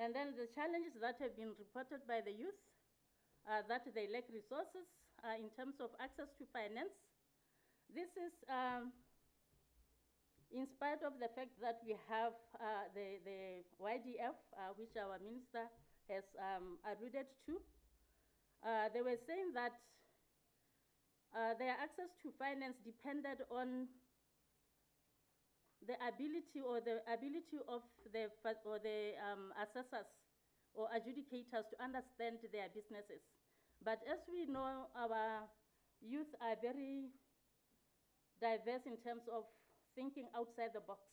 And then the challenges that have been reported by the youth are that they lack resources in terms of access to finance. This is in spite of the fact that we have the YDF, which our minister has alluded to. They were saying that their access to finance depended on the ability of the assessors or adjudicators to understand their businesses. But as we know, our youth are very diverse in terms of thinking outside the box.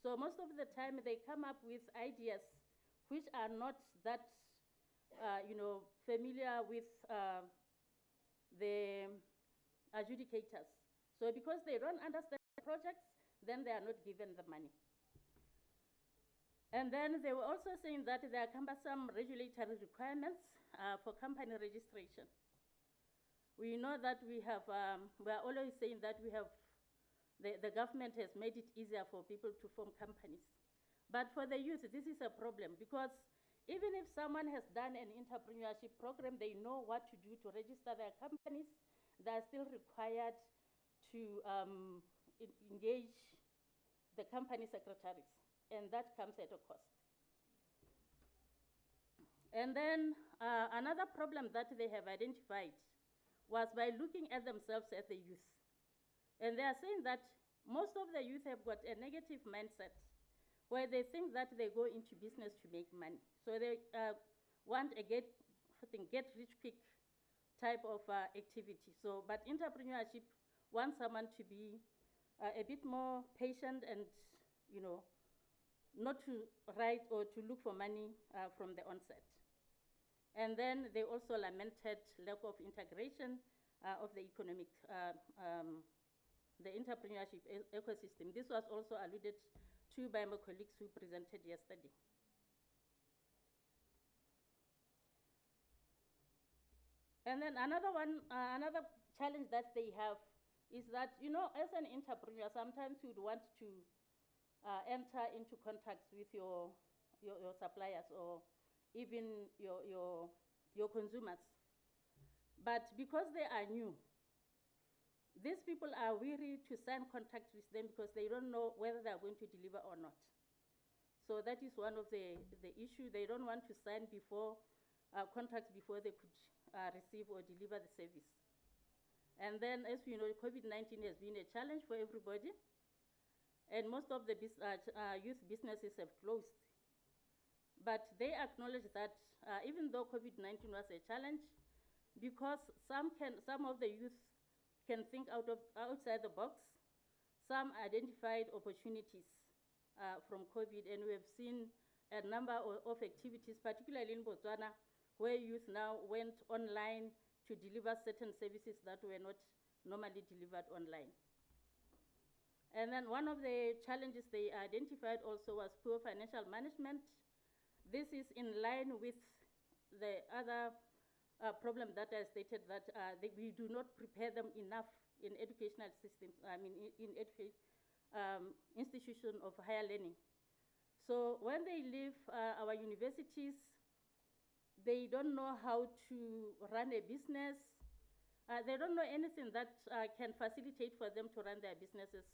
So most of the time they come up with ideas which are not that familiar with the adjudicators. So because they don't understand the projects, then they are not given the money. And then they were also saying that there are cumbersome regulatory requirements for company registration. We know that we have, we are always saying that we have, the government has made it easier for people to form companies. But for the youth, this is a problem because even if someone has done an entrepreneurship program, they know what to do to register their companies, they are still required to engage the company secretaries, and that comes at a cost. And then another problem that they have identified was by looking at themselves as the youth. And they are saying that most of the youth have got a negative mindset where they think that they go into business to make money. So they want a get rich quick type of activity. So, but entrepreneurship wants someone to be a bit more patient and, not to write or to look for money from the onset. And then they also lamented lack of integration of the economic, the entrepreneurship ecosystem. This was also alluded to by my colleagues who presented yesterday. And then another challenge that they have is that, as an entrepreneur, sometimes you'd want to enter into contacts with your suppliers or even your consumers. But because they are new, these people are weary to sign contracts with them because they don't know whether they are going to deliver or not. So that is one of the issue. They don't want to sign contracts before they could receive or deliver the service. And then, as we know, COVID-19 has been a challenge for everybody, and most of the youth businesses have closed. But they acknowledge that even though COVID-19 was a challenge, because some of the youth can think outside the box, some identified opportunities from COVID, and we have seen a number of activities, particularly in Botswana, where youth now went online to deliver certain services that were not normally delivered online. And then one of the challenges they identified also was poor financial management. This is in line with the other problem that I stated, that we do not prepare them enough in educational systems, in institutions of higher learning. So when they leave our universities, they don't know how to run a business. They don't know anything that can facilitate for them to run their businesses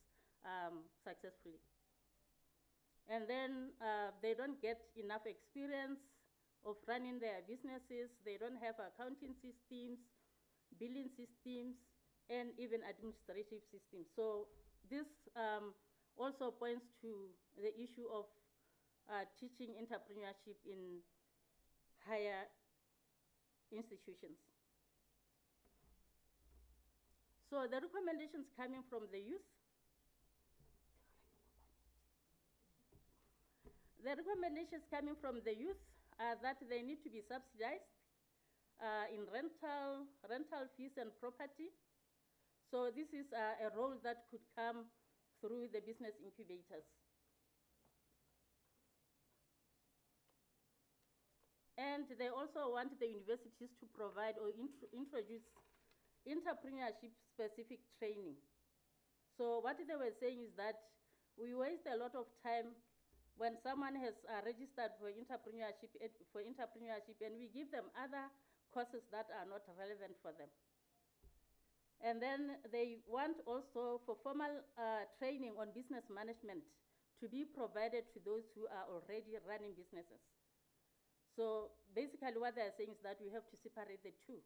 successfully. And then they don't get enough experience of running their businesses. They don't have accounting systems, billing systems, and even administrative systems. So this also points to the issue of teaching entrepreneurship in higher institutions. So the recommendations coming from the youth, are that they need to be subsidized in rental fees and property. So this is a role that could come through the business incubators. And they also want the universities to provide or introduce entrepreneurship-specific training. So what they were saying is that we waste a lot of time when someone has registered for entrepreneurship, and we give them other courses that are not relevant for them. And then they want also for formal training on business management to be provided to those who are already running businesses. So basically what they're saying is that we have to separate the two.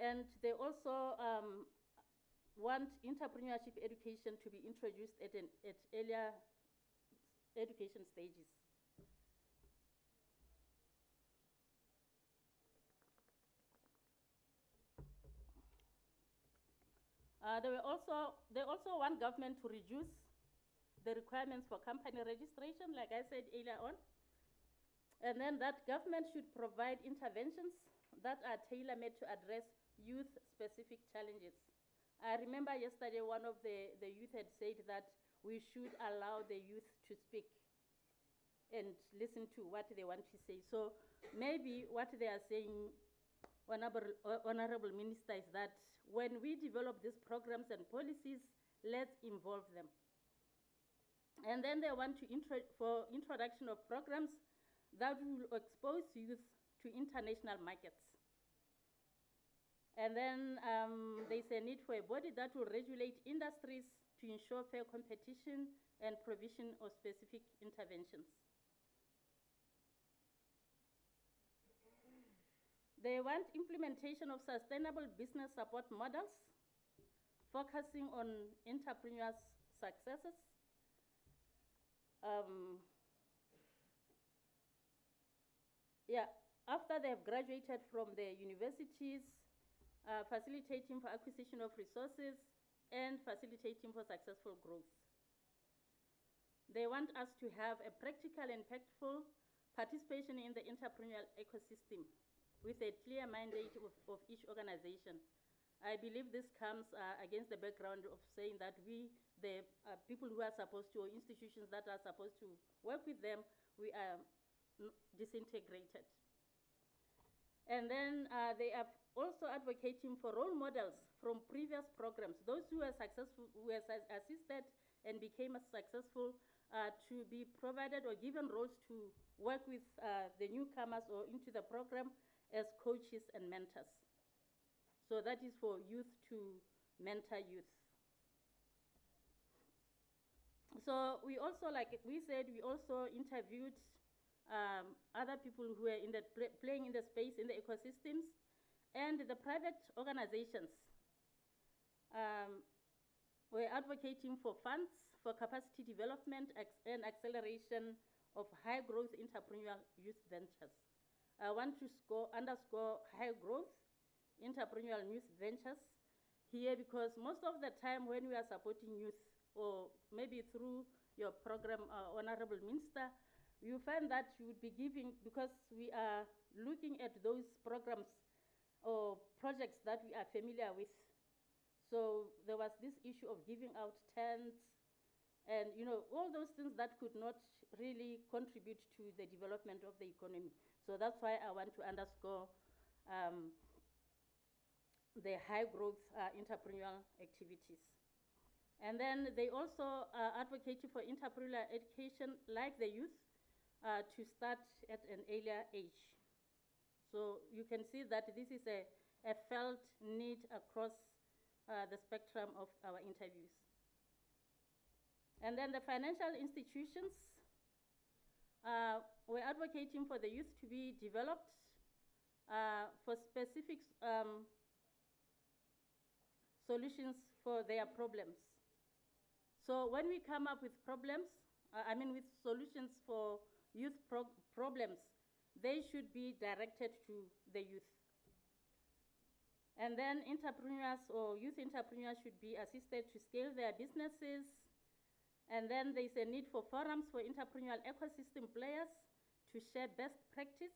And they also want entrepreneurship education to be introduced at earlier education stages. They also want government to reduce the requirements for company registration, like I said earlier on. And then that government should provide interventions that are tailor-made to address youth-specific challenges. I remember yesterday one of the youth had said that we should allow the youth to speak and listen to what they want to say. So maybe what they are saying, Honorable Minister, is that when we develop these programs and policies, let's involve them. And then they want to for introduction of programs that will expose youth to international markets. And then there's a need for a body that will regulate industries to ensure fair competition and provision of specific interventions. They want implementation of sustainable business support models, focusing on entrepreneurs' successes. After they have graduated from the universities, facilitating for acquisition of resources and facilitating for successful growth. They want us to have a practical and impactful participation in the entrepreneurial ecosystem with a clear mandate of each organization. I believe this comes against the background of saying that we, the people who are supposed to, or institutions that are supposed to work with them, we are disintegrated. And then they are also advocating for role models from previous programs, those who are successful, who are assisted and became successful, to be provided or given roles to work with the newcomers or into the program as coaches and mentors. So that is for youth to mentor youth. So we also, like we said, we also interviewed other people who are in the playing in the space, in the ecosystems, and the private organizations were advocating for funds for capacity development and acceleration of high-growth entrepreneurial youth ventures. I want to underscore high-growth entrepreneurial youth ventures here, because most of the time when we are supporting youth, or maybe through your program, Honorable Minister, you find that you would be giving, because we are looking at those programs or projects that we are familiar with. So there was this issue of giving out tents and, you know, all those things that could not really contribute to the development of the economy. So that's why I want to underscore the high growth entrepreneurial activities. And then they also advocated for entrepreneurial education, like the youth, to start at an earlier age. So you can see that this is a felt need across the spectrum of our interviews. And then the financial institutions were advocating for the youth to be developed for specific solutions for their problems. So when we come up with problems, with solutions for youth problems, they should be directed to the youth. And then entrepreneurs or youth entrepreneurs should be assisted to scale their businesses. And then there's a need for forums for entrepreneurial ecosystem players to share best practice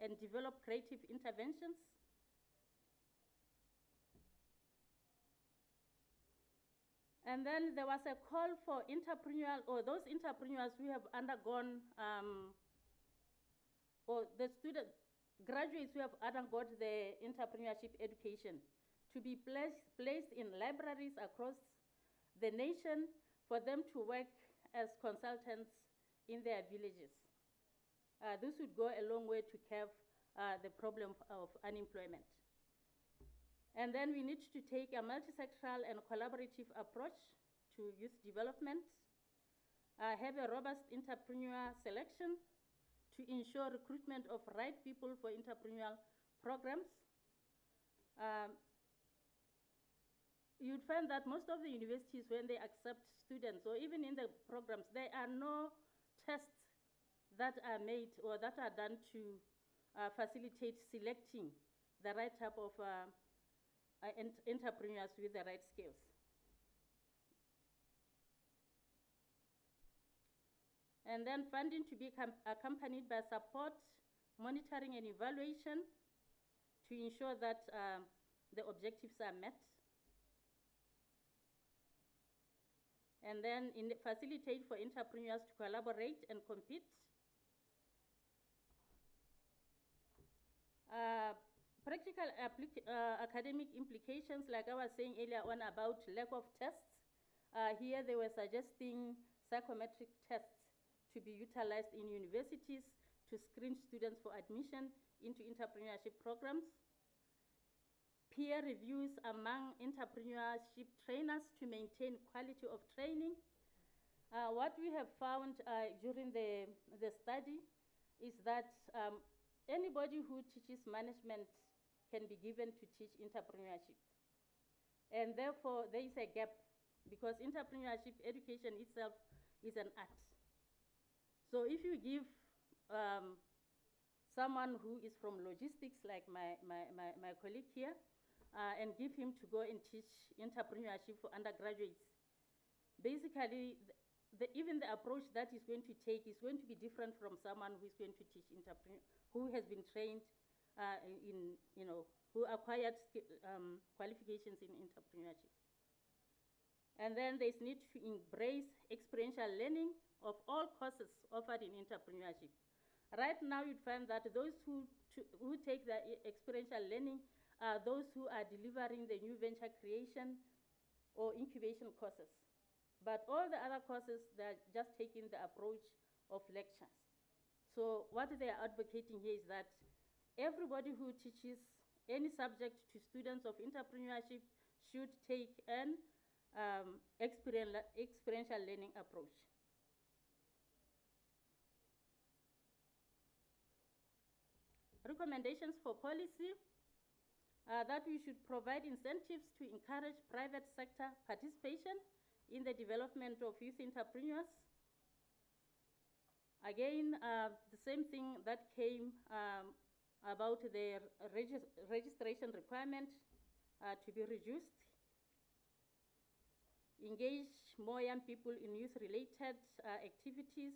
and develop creative interventions. And then there was a call for entrepreneurial, or those entrepreneurs who have undergone, or the graduates who have undergone the entrepreneurship education, to be placed in libraries across the nation for them to work as consultants in their villages. This would go a long way to curb the problem of unemployment. And then we need to take a multi-sectoral and collaborative approach to youth development, have a robust entrepreneur selection to ensure recruitment of right people for entrepreneurial programs. You'd find that most of the universities, when they accept students, or even in the programs, there are no tests that are made or that are done to facilitate selecting the right type of entrepreneurs with the right skills. And then funding to be accompanied by support, monitoring and evaluation to ensure that the objectives are met. And then facilitate for entrepreneurs to collaborate and compete. Practical academic implications, like I was saying earlier on about lack of tests. Here they were suggesting psychometric tests to be utilized in universities to screen students for admission into entrepreneurship programs. Peer reviews among entrepreneurship trainers to maintain quality of training. What we have found during the study is that anybody who teaches management can be given to teach entrepreneurship. And therefore, there is a gap because entrepreneurship education itself is an art. So if you give someone who is from logistics, like my colleague here, and give him to go and teach entrepreneurship for undergraduates, basically, even the approach that he's going to take is going to be different from someone who is going to teach who has been trained who acquired qualifications in entrepreneurship. And then there's need to embrace experiential learning of all courses offered in entrepreneurship. Right now, you'd find that those who take the experiential learning are those who are delivering the new venture creation or incubation courses. But all the other courses, they're just taking the approach of lectures. So what they are advocating here is that everybody who teaches any subject to students of entrepreneurship should take an experiential learning approach. Recommendations for policy that we should provide incentives to encourage private sector participation in the development of youth entrepreneurs. Again, the same thing that came about the registration requirement to be reduced. Engage more young people in youth-related activities.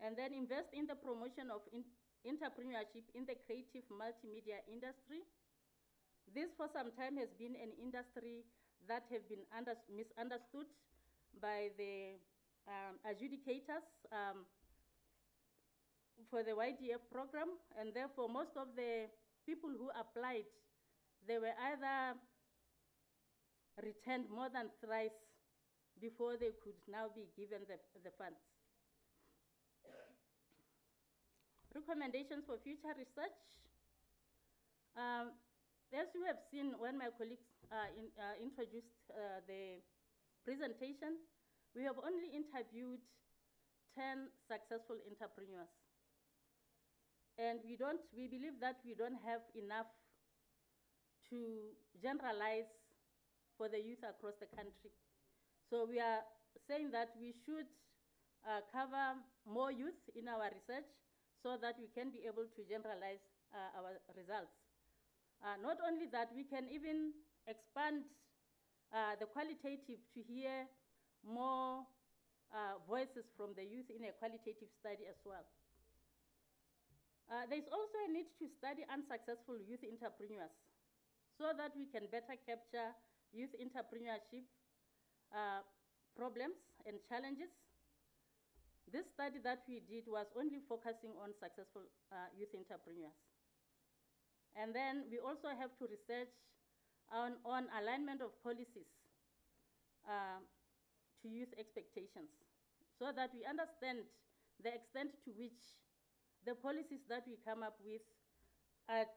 And then invest in the promotion of entrepreneurship in the creative multimedia industry. This for some time has been an industry that have been misunderstood by the adjudicators for the YDF program, and therefore most of the people who applied, they were either returned more than thrice before they could now be given the funds. Recommendations for future research. As you have seen when my colleagues introduced the presentation, we have only interviewed 10 successful entrepreneurs. And we believe that we don't have enough to generalize for the youth across the country. So we are saying that we should cover more youth in our research so that we can be able to generalize our results. Not only that, we can even expand the qualitative to hear more voices from the youth in a qualitative study as well. There's also a need to study unsuccessful youth entrepreneurs so that we can better capture youth entrepreneurship problems and challenges. This study that we did was only focusing on successful youth entrepreneurs. And then we also have to research on alignment of policies to youth expectations so that we understand the extent to which the policies that we come up with are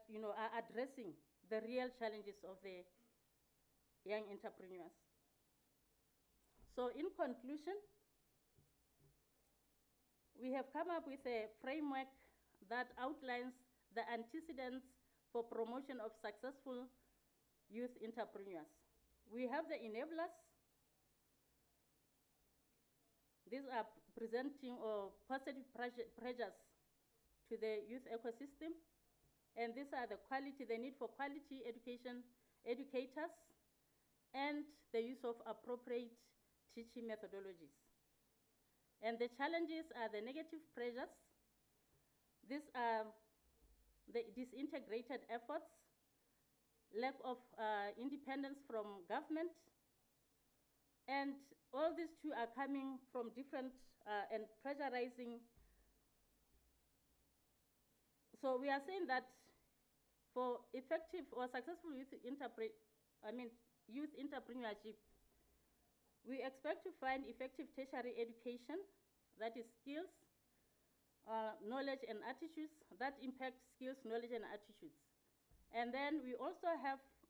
addressing the real challenges of the young entrepreneurs. So in conclusion, we have come up with a framework that outlines the antecedents for promotion of successful youth entrepreneurs. We have the enablers. These are presenting positive pressures to the youth ecosystem. And these are the need for quality education, educators, and the use of appropriate teaching methodologies. And the challenges are the negative pressures. These are the disintegrated efforts, lack of independence from government, and all these two are coming from different and pressurizing. So we are saying that for effective or successful youth entrepreneurship, we expect to find effective tertiary education, that is skills, knowledge and attitudes, that impact skills, knowledge and attitudes. And then we also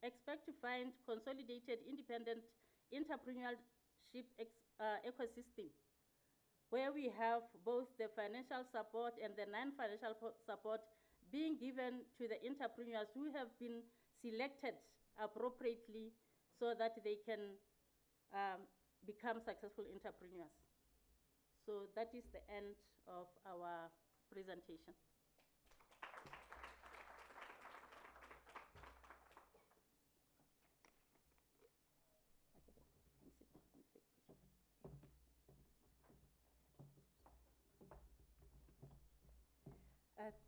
expect to find consolidated independent entrepreneurship ecosystem, where we have both the financial support and the non-financial support being given to the entrepreneurs who have been selected appropriately so that they can become successful entrepreneurs. So that is the end of our presentation.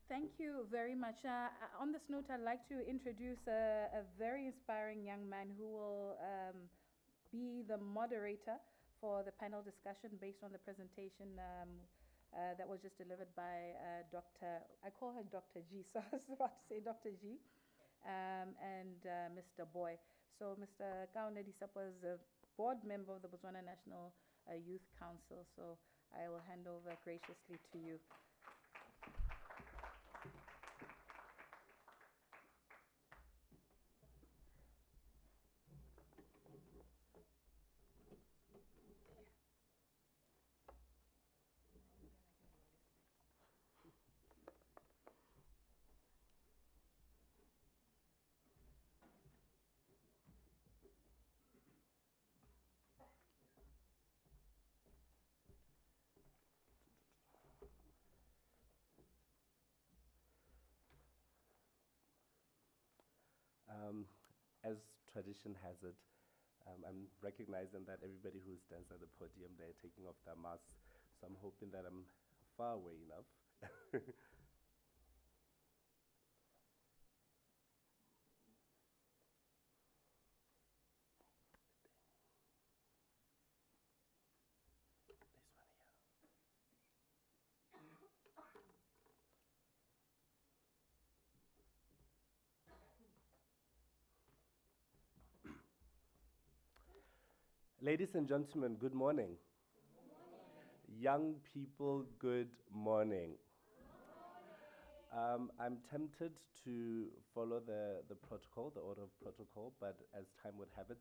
Thank you very much. On this note, I'd like to introduce a very inspiring young man who will be the moderator for the panel discussion based on the presentation that was just delivered by Dr. I call her Dr. G, so I was about to say Dr. G, and Mr. Boy. So Mr. Kaune Disapo is a board member of the Botswana National Youth Council, so I will hand over graciously to you. As tradition has it, I'm recognizing that everybody who stands at the podium, they're taking off their masks, so I'm hoping that I'm far away enough. Ladies and gentlemen, good morning. Good morning. Young people, good morning. I'm tempted to follow the protocol, the order of protocol, but as time would have it,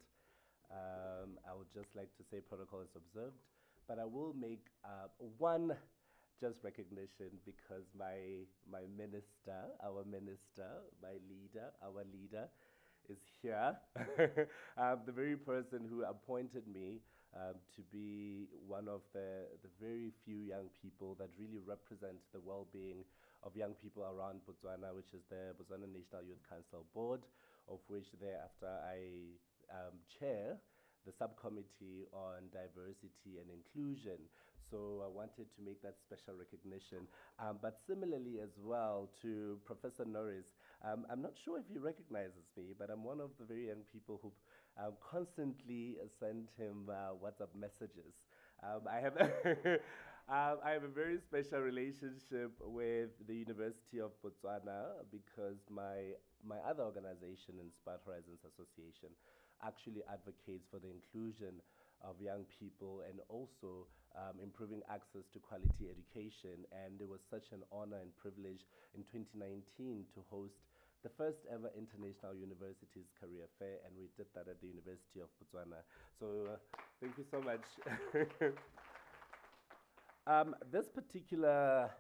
I would just like to say protocol is observed. But I will make one just recognition because my minister, our leader, is here. The very person who appointed me to be one of the very few young people that really represent the well-being of young people around Botswana, which is the Botswana National Youth Council Board, of which thereafter I chair the subcommittee on diversity and inclusion. So I wanted to make that special recognition. But similarly as well to Professor Norris, I'm not sure if he recognizes me, but I'm one of the very young people who constantly send him WhatsApp messages. I have I have a very special relationship with the University of Botswana because my other organization, Inspired Horizons Association, actually advocates for the inclusion of young people and also improving access to quality education. And it was such an honor and privilege in 2019 to host the first ever International Universities Career Fair, and we did that at the University of Botswana. So thank you so much. This particular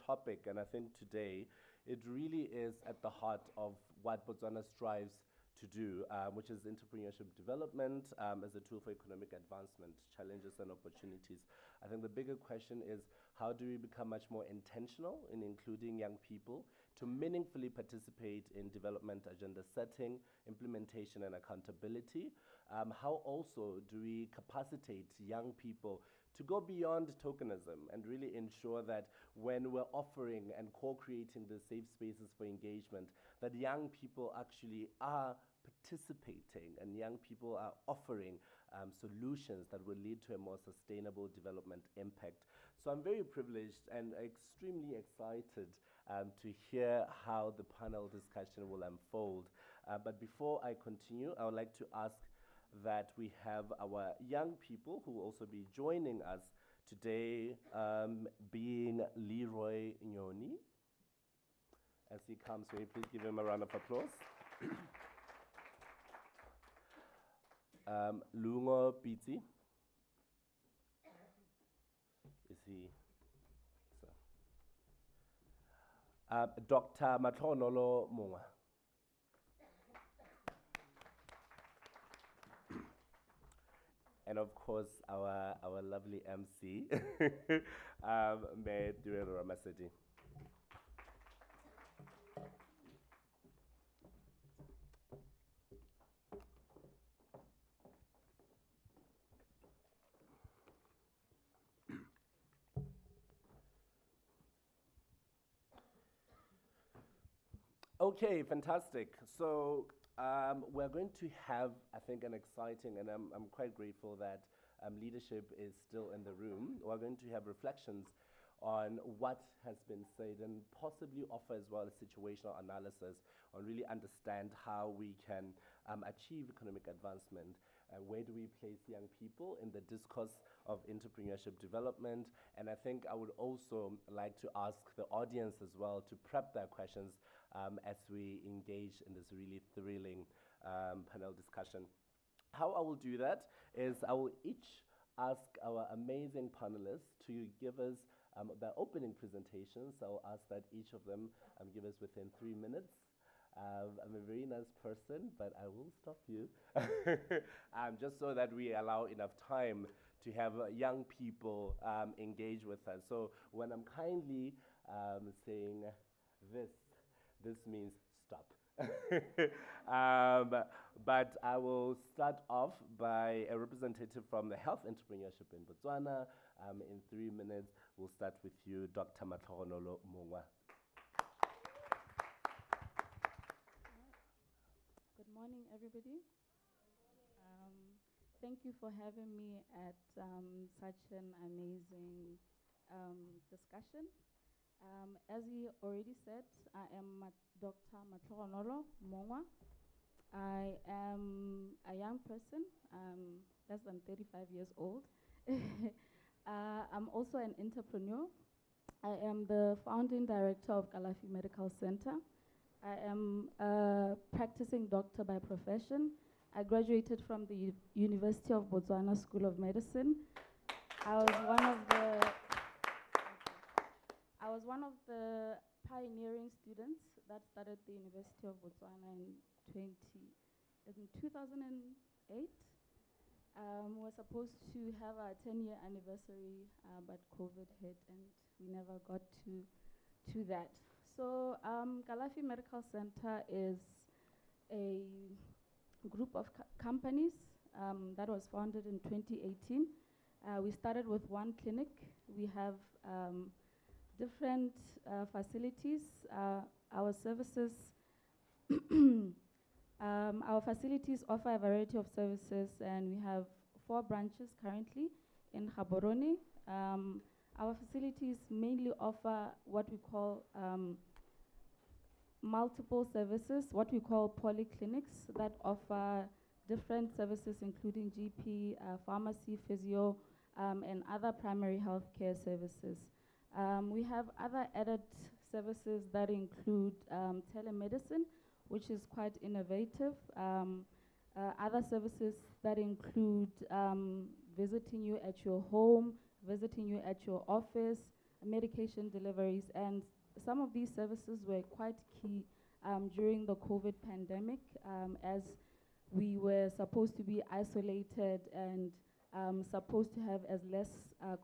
topic, and I think today, it really is at the heart of what Botswana strives to do, which is entrepreneurship development as a tool for economic advancement, challenges and opportunities. I think the bigger question is, how do we become much more intentional in including young people to meaningfully participate in development agenda setting, implementation and accountability? How also do we capacitate young people to go beyond tokenism and really ensure that when we're offering and co-creating the safe spaces for engagement, that young people actually are participating and young people are offering solutions that will lead to a more sustainable development impact. So I'm very privileged and extremely excited to hear how the panel discussion will unfold. But before I continue, I would like to ask that we have our young people who will also be joining us today, being Leroy Yoni. As he comes, may you please give him a round of applause. Lungo Piti. Is he? So. Dr. Matlonolo Mongwa. And of course, our lovely MC, May Durero Ramasedi. Okay, fantastic. So we're going to have, I think, an exciting, and I'm quite grateful that leadership is still in the room. We're going to have reflections on what has been said and possibly offer as well a situational analysis on really understand how we can achieve economic advancement. Where do we place young people in the discourse of entrepreneurship development? And I think I would also like to ask the audience as well to prep their questions as we engage in this really thrilling panel discussion. How I will do that is I will each ask our amazing panelists to give us their opening presentations. So I'll ask that each of them give us within 3 minutes. I'm a very nice person, but I will stop you just so that we allow enough time to have young people engage with us. So when I'm kindly saying this means stop. But I will start off by a representative from the health entrepreneurship in Botswana. In 3 minutes, we'll start with you, Dr. Matlonolo Mongwa. Good morning, everybody. Thank you for having me at such an amazing discussion. As he already said, I am Dr. Matlonolo Mongwa. I am a young person, less than 35 years old. I'm also an entrepreneur. I am the founding director of Galafi Medical Center. I am a practicing doctor by profession. I graduated from the University of Botswana School of Medicine. I was one of the pioneering students that started the University of Botswana in 2008. We were supposed to have our 10-year anniversary, but COVID hit and we never got to that. So Galafi Medical Center is a group of companies that was founded in 2018. We started with one clinic. We have different facilities. Our services, our facilities offer a variety of services, and we have 4 branches currently in Gaborone. Our facilities mainly offer what we call multiple services, what we call polyclinics, that offer different services including GP, pharmacy, physio, and other primary healthcare services. We have other added services that include telemedicine, which is quite innovative. Other services that include visiting you at your home, visiting you at your office, medication deliveries, and some of these services were quite key during the COVID pandemic, as we were supposed to be isolated and supposed to have as less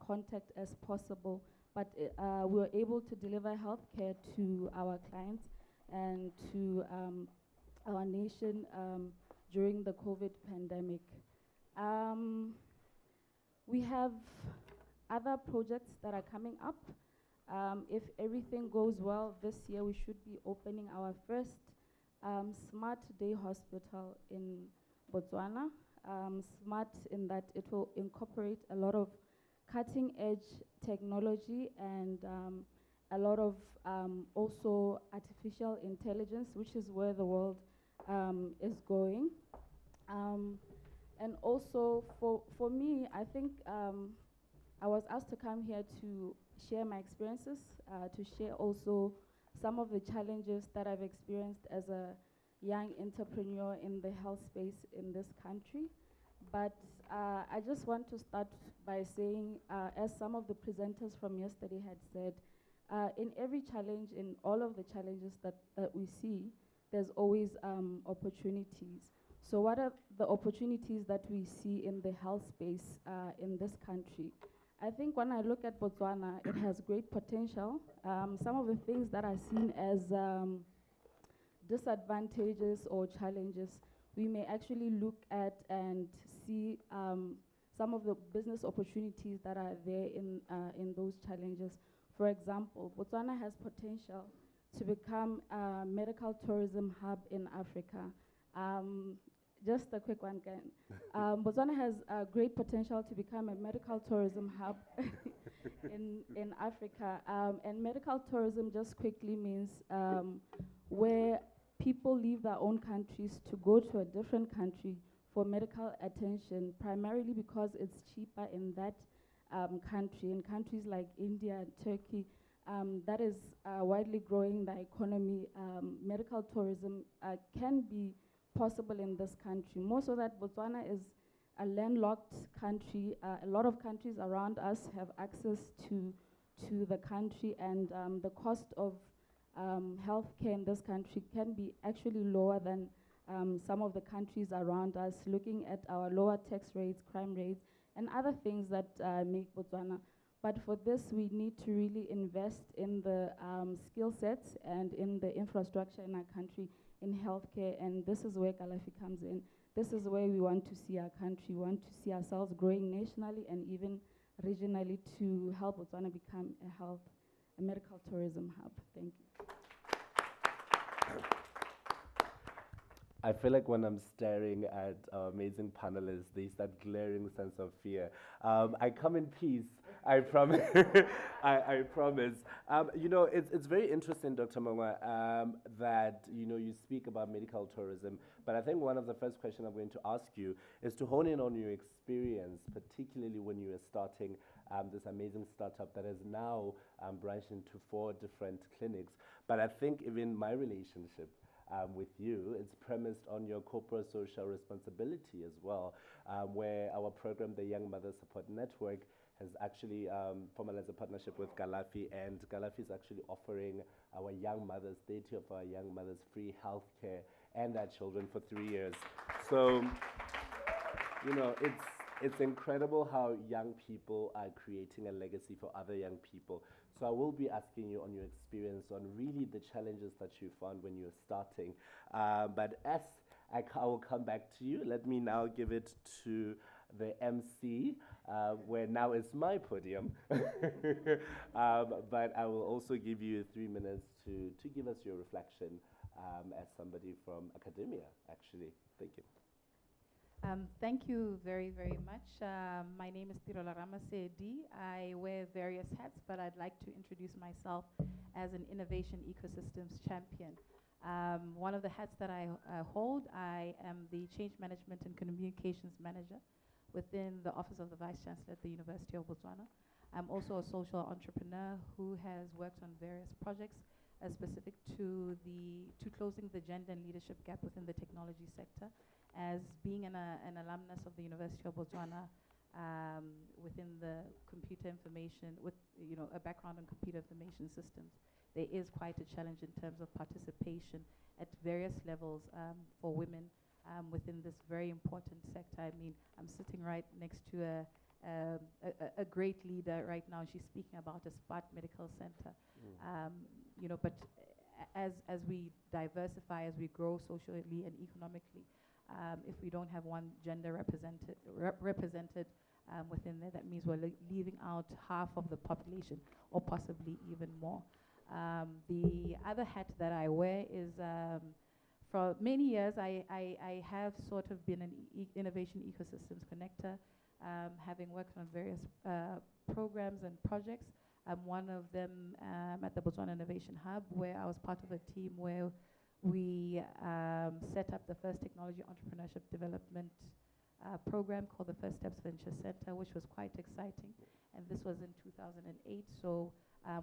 contact as possible, but we were able to deliver healthcare to our clients and to our nation during the COVID pandemic. We have other projects that are coming up. If everything goes well this year, we should be opening our first smart day hospital in Botswana. Smart in that it will incorporate a lot of cutting edge technology and a lot of also artificial intelligence, which is where the world is going. And also for me, I think I was asked to come here to share my experiences, to share also some of the challenges that I've experienced as a young entrepreneur in the health space in this country. But I just want to start by saying, as some of the presenters from yesterday had said, in every challenge, in all of the challenges that we see, there's always opportunities. So what are the opportunities that we see in the health space in this country? I think when I look at Botswana, it has great potential. Some of the things that are seen as disadvantages or challenges, we may actually look at and see some of the business opportunities that are there in those challenges. For example, Botswana has potential to become a medical tourism hub in Africa. Just a quick one again. Botswana has great potential to become a medical tourism hub in Africa. And medical tourism just quickly means where people leave their own countries to go to a different country for medical attention, primarily because it's cheaper in that country. In countries like India and Turkey, that is widely growing the economy. Medical tourism can be possible in this country. More so that Botswana is a landlocked country. A lot of countries around us have access to the country, and the cost of healthcare in this country can be actually lower than some of the countries around us, looking at our lower tax rates, crime rates, and other things that make Botswana. But for this, we need to really invest in the skill sets and in the infrastructure in our country in healthcare, and this is where Galafi comes in. This is where we want to see our country. We want to see ourselves growing nationally and even regionally to help Botswana become a medical tourism hub. Thank you. I feel like when I'm staring at our amazing panelists, there's that glaring sense of fear. I come in peace, I promise. I promise. You know, it's very interesting, Dr. Mongwa, that, you know, you speak about medical tourism, but I think one of the first questions I'm going to ask you is to hone in on your experience, particularly when you were starting this amazing startup that has now branched into 4 different clinics. But I think even my relationship with you, it's premised on your corporate social responsibility as well, where our program, the Young Mother Support Network, has actually formalized a partnership with Galafi, and Galafi is actually offering our young mothers, 30 of our young mothers, free healthcare and their children for 3 years. So, you know, it's incredible how young people are creating a legacy for other young people. So I will be asking you on your experience on really the challenges that you found when you were starting. But as I will come back to you, let me now give it to the MC, where now it's my podium. But I will also give you 3 minutes to give us your reflection as somebody from academia, actually. Thank you. Thank you very, very much. My name is Tirolarama Seedi. I wear various hats, but I'd like to introduce myself as an innovation ecosystems champion. One of the hats that I hold, I am the Change Management and Communications Manager within the Office of the Vice Chancellor at the University of Botswana. I'm also a social entrepreneur who has worked on various projects specific to closing the gender and leadership gap within the technology sector. As being an alumnus of the University of Botswana, within the computer information, with a background in computer information systems, there is quite a challenge in terms of participation at various levels for women within this very important sector. I mean, I'm sitting right next to a great leader right now. She's speaking about a smart medical center. But as we diversify, as we grow socially and economically, if we don't have one gender represented within there, that means we're leaving out half of the population, or possibly even more. The other hat that I wear is, for many years, I have sort of been an innovation ecosystems connector, having worked on various programs and projects. One of them at the Botswana Innovation Hub, where I was part of a team where we set up the first technology entrepreneurship development program called the First Steps Venture Center, which was quite exciting. And this was in 2008. So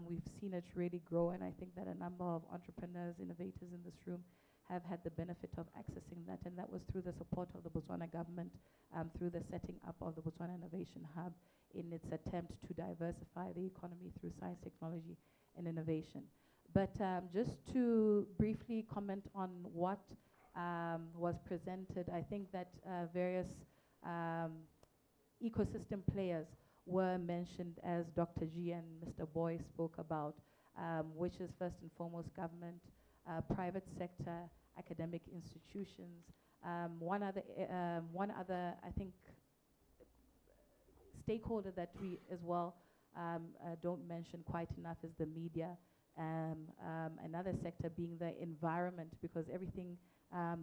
we've seen it really grow, and I think that a number of entrepreneurs, innovators in this room have had the benefit of accessing that, and that was through the support of the Botswana government, through the setting up of the Botswana Innovation Hub in its attempt to diversify the economy through science, technology, and innovation. But just to briefly comment on what was presented, I think that various ecosystem players were mentioned, as Dr. G and Mr. Boy spoke about, which is first and foremost government, private sector, academic institutions. One other, I think, stakeholder that we as well don't mention quite enough is the media. Another sector being the environment, because everything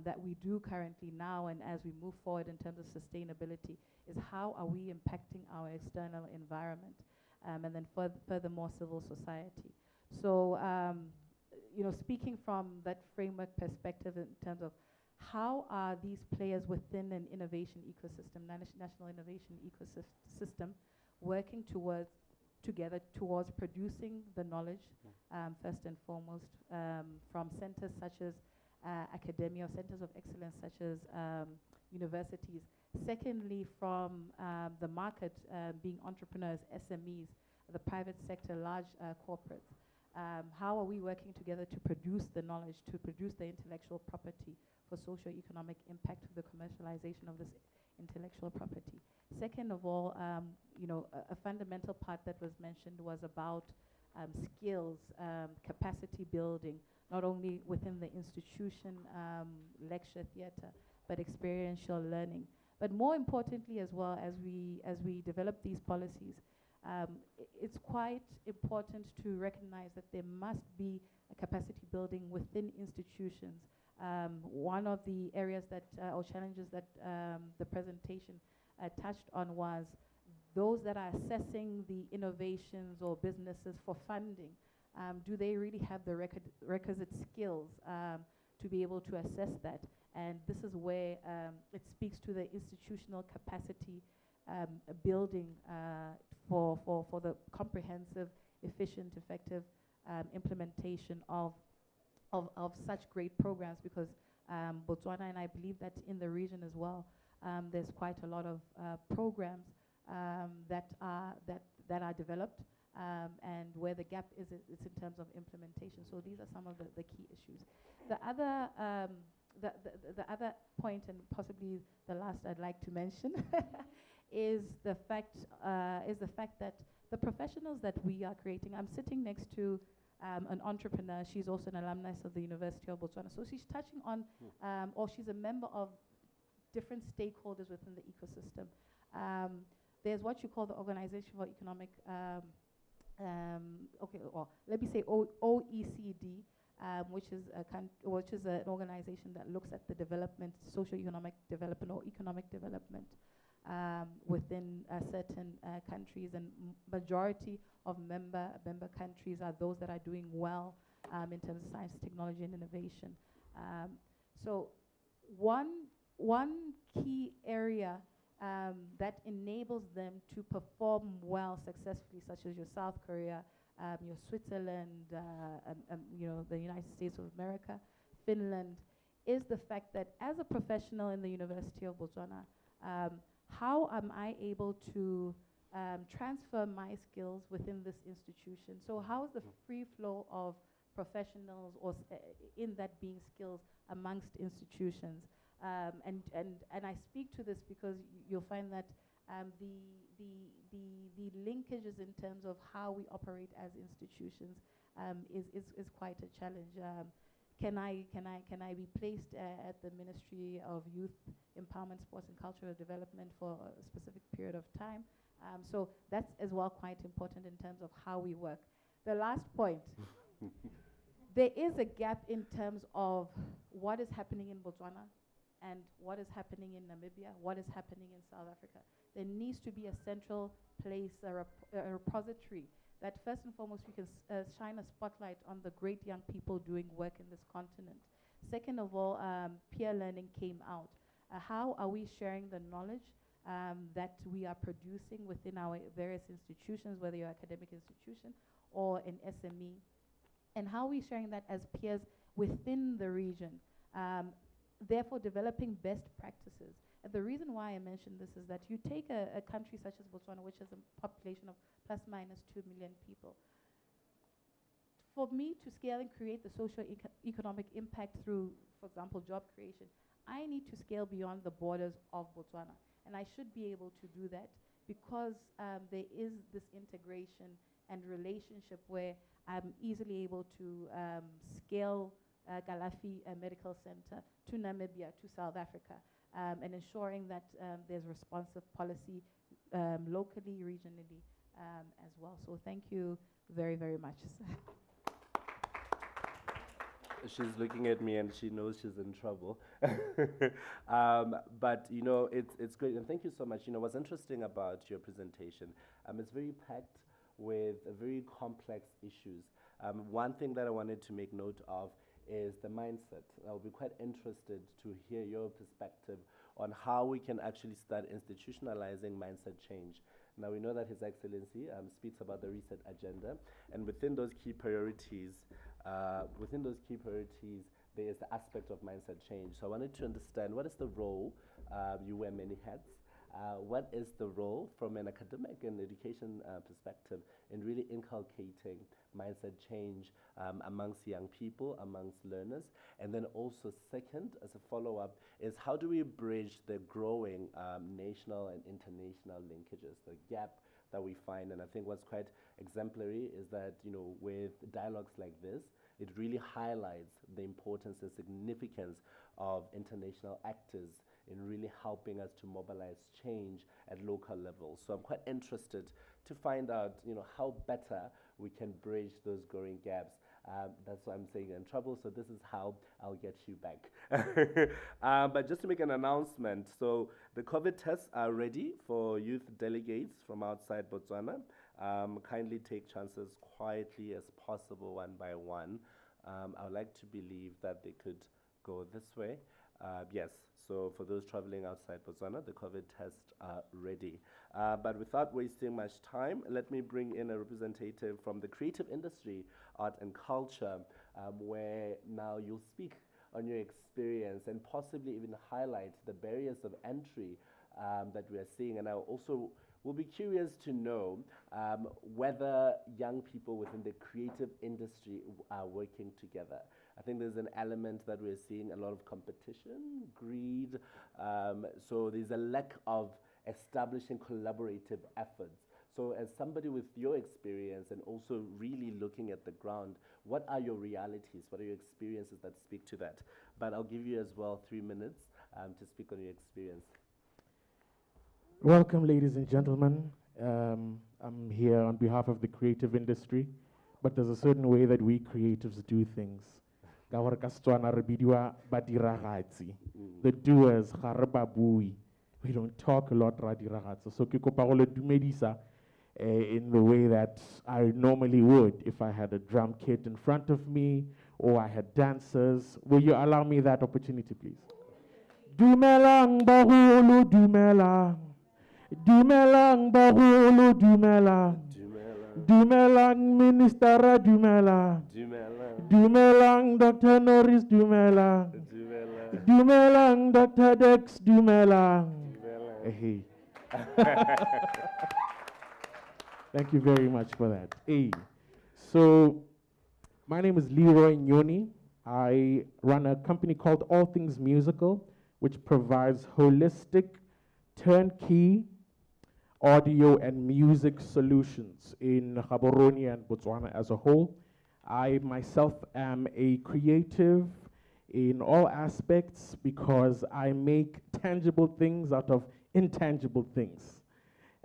that we do currently now and as we move forward in terms of sustainability is how are we impacting our external environment, and then furthermore civil society. So speaking from that framework perspective in terms of how are these players within an innovation ecosystem, national innovation ecosystem, working together towards producing the knowledge, first and foremost, from centers such as academia, or centers of excellence such as universities. Secondly, from the market, being entrepreneurs, SMEs, the private sector, large corporates. How are we working together to produce the knowledge, to produce the intellectual property for socio-economic impact of the commercialization of this intellectual property? Second of all, a fundamental part that was mentioned was about skills, capacity building, not only within the institution, lecture, theater, but experiential learning. But more importantly as well, as we develop these policies, it's quite important to recognize that there must be a capacity building within institutions. One of the areas that, or challenges that the presentation touched on was those that are assessing the innovations or businesses for funding. Do they really have the requisite skills to be able to assess that? And this is where it speaks to the institutional capacity building for the comprehensive, efficient, effective implementation of such great programs, because Botswana, and I believe that in the region as well, there's quite a lot of programs that are developed, and where the gap is in terms of implementation. So these are some of the key issues. The other point, and possibly the last I'd like to mention, is the fact that the professionals that we are creating. I'm sitting next to an entrepreneur. She's also an alumnus of the University of Botswana. So she's touching on, or she's a member of different stakeholders within the ecosystem. There's what you call the Organization for Economic, let me say OECD, which is an organization that looks at the development, socio-economic development or economic development within certain countries, and majority of member countries are those that are doing well in terms of science, technology, and innovation. So one key area that enables them to perform well successfully, such as your South Korea, your Switzerland, you know, the United States of America, Finland, is the fact that as a professional in the University of Botswana, how am I able to transfer my skills within this institution? So how is the free flow of professionals or in that being skills amongst institutions? And I speak to this because you'll find that the linkages in terms of how we operate as institutions is quite a challenge. Can I be placed at the Ministry of Youth Empowerment, Sports and Cultural Development for a specific period of time? So that's as well quite important in terms of how we work. The last point, there is a gap in terms of what is happening in Botswana and what is happening in Namibia, what is happening in South Africa. There needs to be a central place, a repository that first and foremost we can shine a spotlight on the great young people doing work in this continent. Second of all, peer learning came out. How are we sharing the knowledge that we are producing within our various institutions, whether you're an academic institution or an SME, and how are we sharing that as peers within the region? Therefore, developing best practices. And the reason why I mention this is that you take a country such as Botswana, which has a population of plus minus 2 million people. For me to scale and create the socio-economic impact through, for example, job creation, I need to scale beyond the borders of Botswana. And I should be able to do that because there is this integration and relationship where I'm easily able to scale Galafi Medical Center to Namibia, to South Africa, and ensuring that there's responsive policy locally, regionally as well. So thank you very, very much. She's looking at me and she knows she's in trouble. But, you know, it's great. And thank you so much. You know, what's interesting about your presentation, it's very packed with very complex issues. One thing that I wanted to make note of is the mindset. I'll be quite interested to hear your perspective on how we can actually start institutionalizing mindset change. Now, we know that His Excellency speaks about the reset agenda, and within those key priorities, there is the aspect of mindset change. So I wanted to understand, what is the role, you wear many hats, what is the role from an academic and education perspective in really inculcating mindset change amongst young people, amongst learners? And then also second, as a follow-up, is how do we bridge the growing national and international linkages, the gap that we find? And I think what's quite exemplary is that, you know, with dialogues like this, it really highlights the importance and significance of international actors in really helping us to mobilize change at local levels. So I'm quite interested to find out, you know, how better we can bridge those growing gaps. That's why I'm saying you're in trouble, so this is how I'll get you back. But just to make an announcement, so the COVID tests are ready for youth delegates from outside Botswana. Kindly take chances quietly as possible, one by one. I would like to believe that they could go this way. Yes, so for those traveling outside Botswana, the COVID tests are ready. But without wasting much time, let me bring in a representative from the creative industry, art and culture, where now you'll speak on your experience and possibly even highlight the barriers of entry that we are seeing. And I also will be curious to know whether young people within the creative industry are working together. I think there's an element that we're seeing, a lot of competition, greed, so there's a lack of establishing collaborative efforts. So as somebody with your experience and also really looking at the ground, what are your realities? What are your experiences that speak to that? But I'll give you as well 3 minutes to speak on your experience. Welcome, ladies and gentlemen. I'm here on behalf of the creative industry, but there's a certain way that we creatives do things. The doers, we don't talk a lot. So ke kopa go le dumedisa in the way that I normally would if I had a drum kit in front of me or I had dancers. Will you allow me that opportunity, please? Dumelang baholo, dumelang. Dumelang baholo, dumelang. Dumelang minister, dumelang. Dumelang Dr. Norris, dumelang. Dumelang Dr. Dex, dumelang. Hey. Thank you very much for that. Hey. So, my name is Leroy Yoni. I run a company called All Things Musical, which provides holistic, turnkey audio and music solutions in Gaborone and Botswana as a whole. I myself am a creative in all aspects because I make tangible things out of intangible things.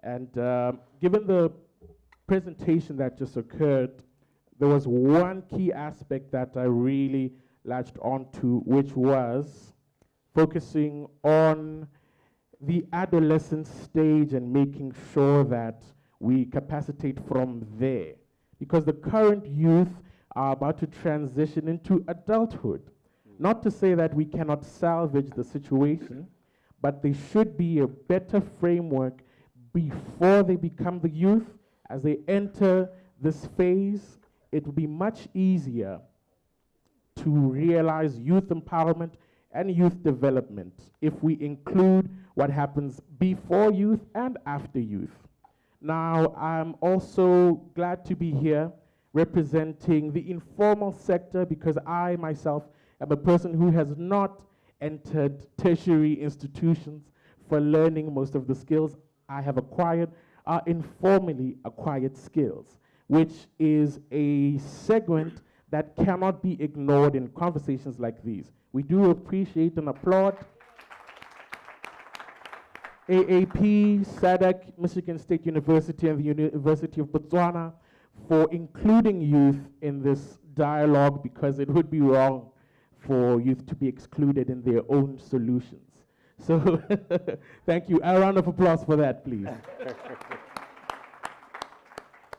And given the presentation that just occurred, there was one key aspect that I really latched onto, which was focusing on the adolescent stage and making sure that we capacitate from there. Because the current youth are about to transition into adulthood. Not to say that we cannot salvage the situation, but there should be a better framework before they become the youth. As they enter this phase, it will be much easier to realize youth empowerment and youth development if we include what happens before youth and after youth. Now, I'm also glad to be here representing the informal sector because I myself am a person who has not entered tertiary institutions for learning most of the skills I have acquired are informally acquired skills, which is a segment that cannot be ignored in conversations like these. We do appreciate and applaud AAP, SADC, Michigan State University, and the University of Botswana for including youth in this dialogue because it would be wrong for youth to be excluded in their own solutions. So thank you. A round of applause for that, please.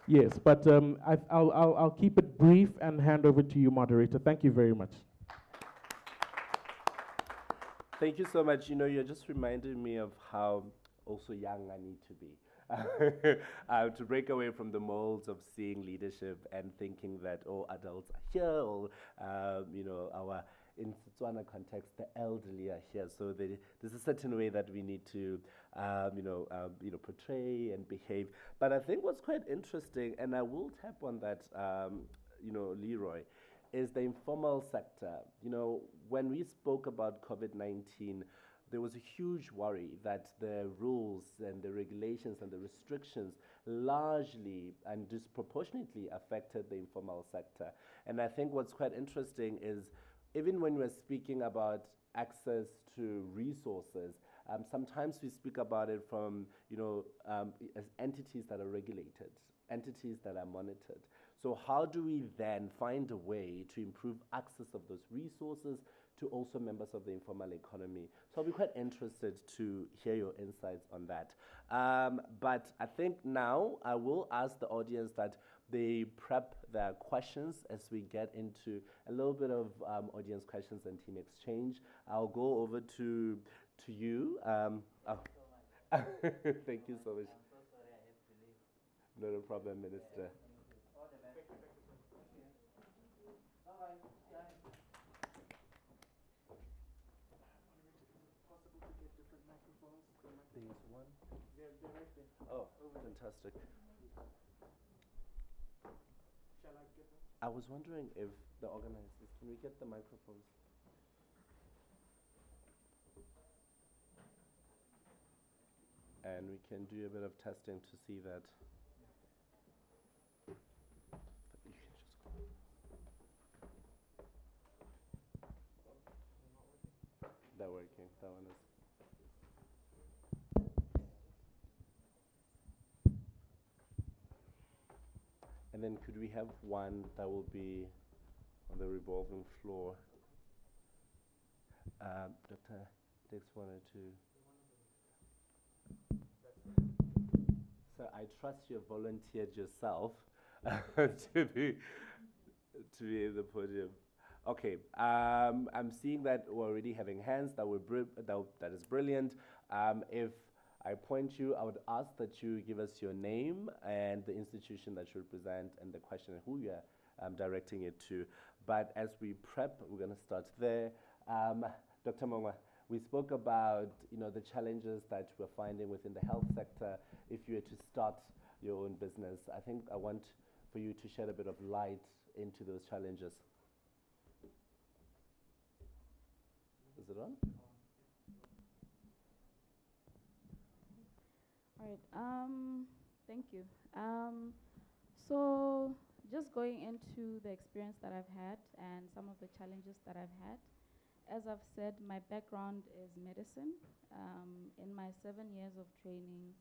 Yes, but I'll keep it brief and hand over to you, moderator. Thank you very much. Thank you so much. You know, you're just reminding me of how also young I need to be. To break away from the molds of seeing leadership and thinking that, oh, adults are here, or, you know, in Botswana context, the elderly are here. So there's a certain way that we need to, portray and behave. But I think what's quite interesting, and I will tap on that, Leroy, is the informal sector. You know, when we spoke about COVID-19, there was a huge worry that the rules and the regulations and the restrictions largely and disproportionately affected the informal sector. And I think what's quite interesting is even when we're speaking about access to resources, sometimes we speak about it from, as entities that are regulated, entities that are monitored. So how do we then find a way to improve access of those resources to also members of the informal economy? So I'll be quite interested to hear your insights on that. But I think now I will ask the audience that they prep their questions as we get into a little bit of audience questions and team exchange. I'll go over to you. Thank you so much. I'm so sorry I have to leave. Not a problem, Minister. All the best. Bye-bye. There's one. Oh, fantastic. Shall I get them? I was wondering if the organizers, can we get the microphones? And we can do a bit of testing to see that. You can just go. They're working. That one is. And then could we have one that will be on the revolving floor? Dr. Dex wanted to. So I trust you volunteered yourself to be in the podium. Okay, I'm seeing that we're already having hands. That is brilliant. If I point you, I would ask that you give us your name and the institution that you represent and the question and who you're directing it to. But as we prep, we're going to start there. Dr. Mongwa, we spoke about the challenges that we're finding within the health sector. If you were to start your own business, I think I want for you to shed a bit of light into those challenges. Is it on? All right. Thank you. So just going into the experience that I've had and some of the challenges that I've had, as I've said, my background is medicine. In my 7 years of training,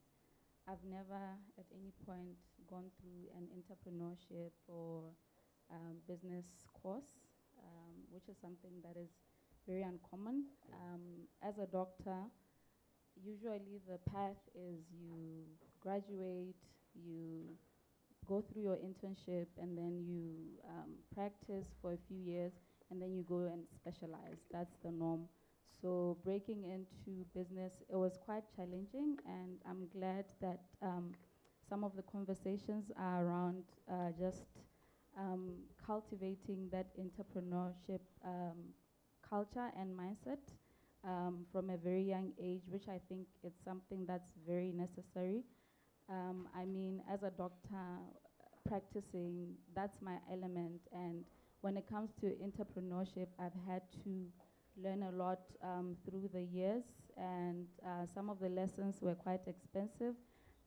I've never at any point gone through an entrepreneurship or business course, which is something that is very uncommon. As a doctor, usually the path is you graduate, you go through your internship, and then you practice for a few years, and then you go and specialize. That's the norm. So breaking into business, it was quite challenging, and I'm glad that some of the conversations are around just cultivating that entrepreneurship culture and mindset from a very young age, which I think it's something that's very necessary. I mean, as a doctor practicing, that's my element, and when it comes to entrepreneurship, I've had to learn a lot through the years, and some of the lessons were quite expensive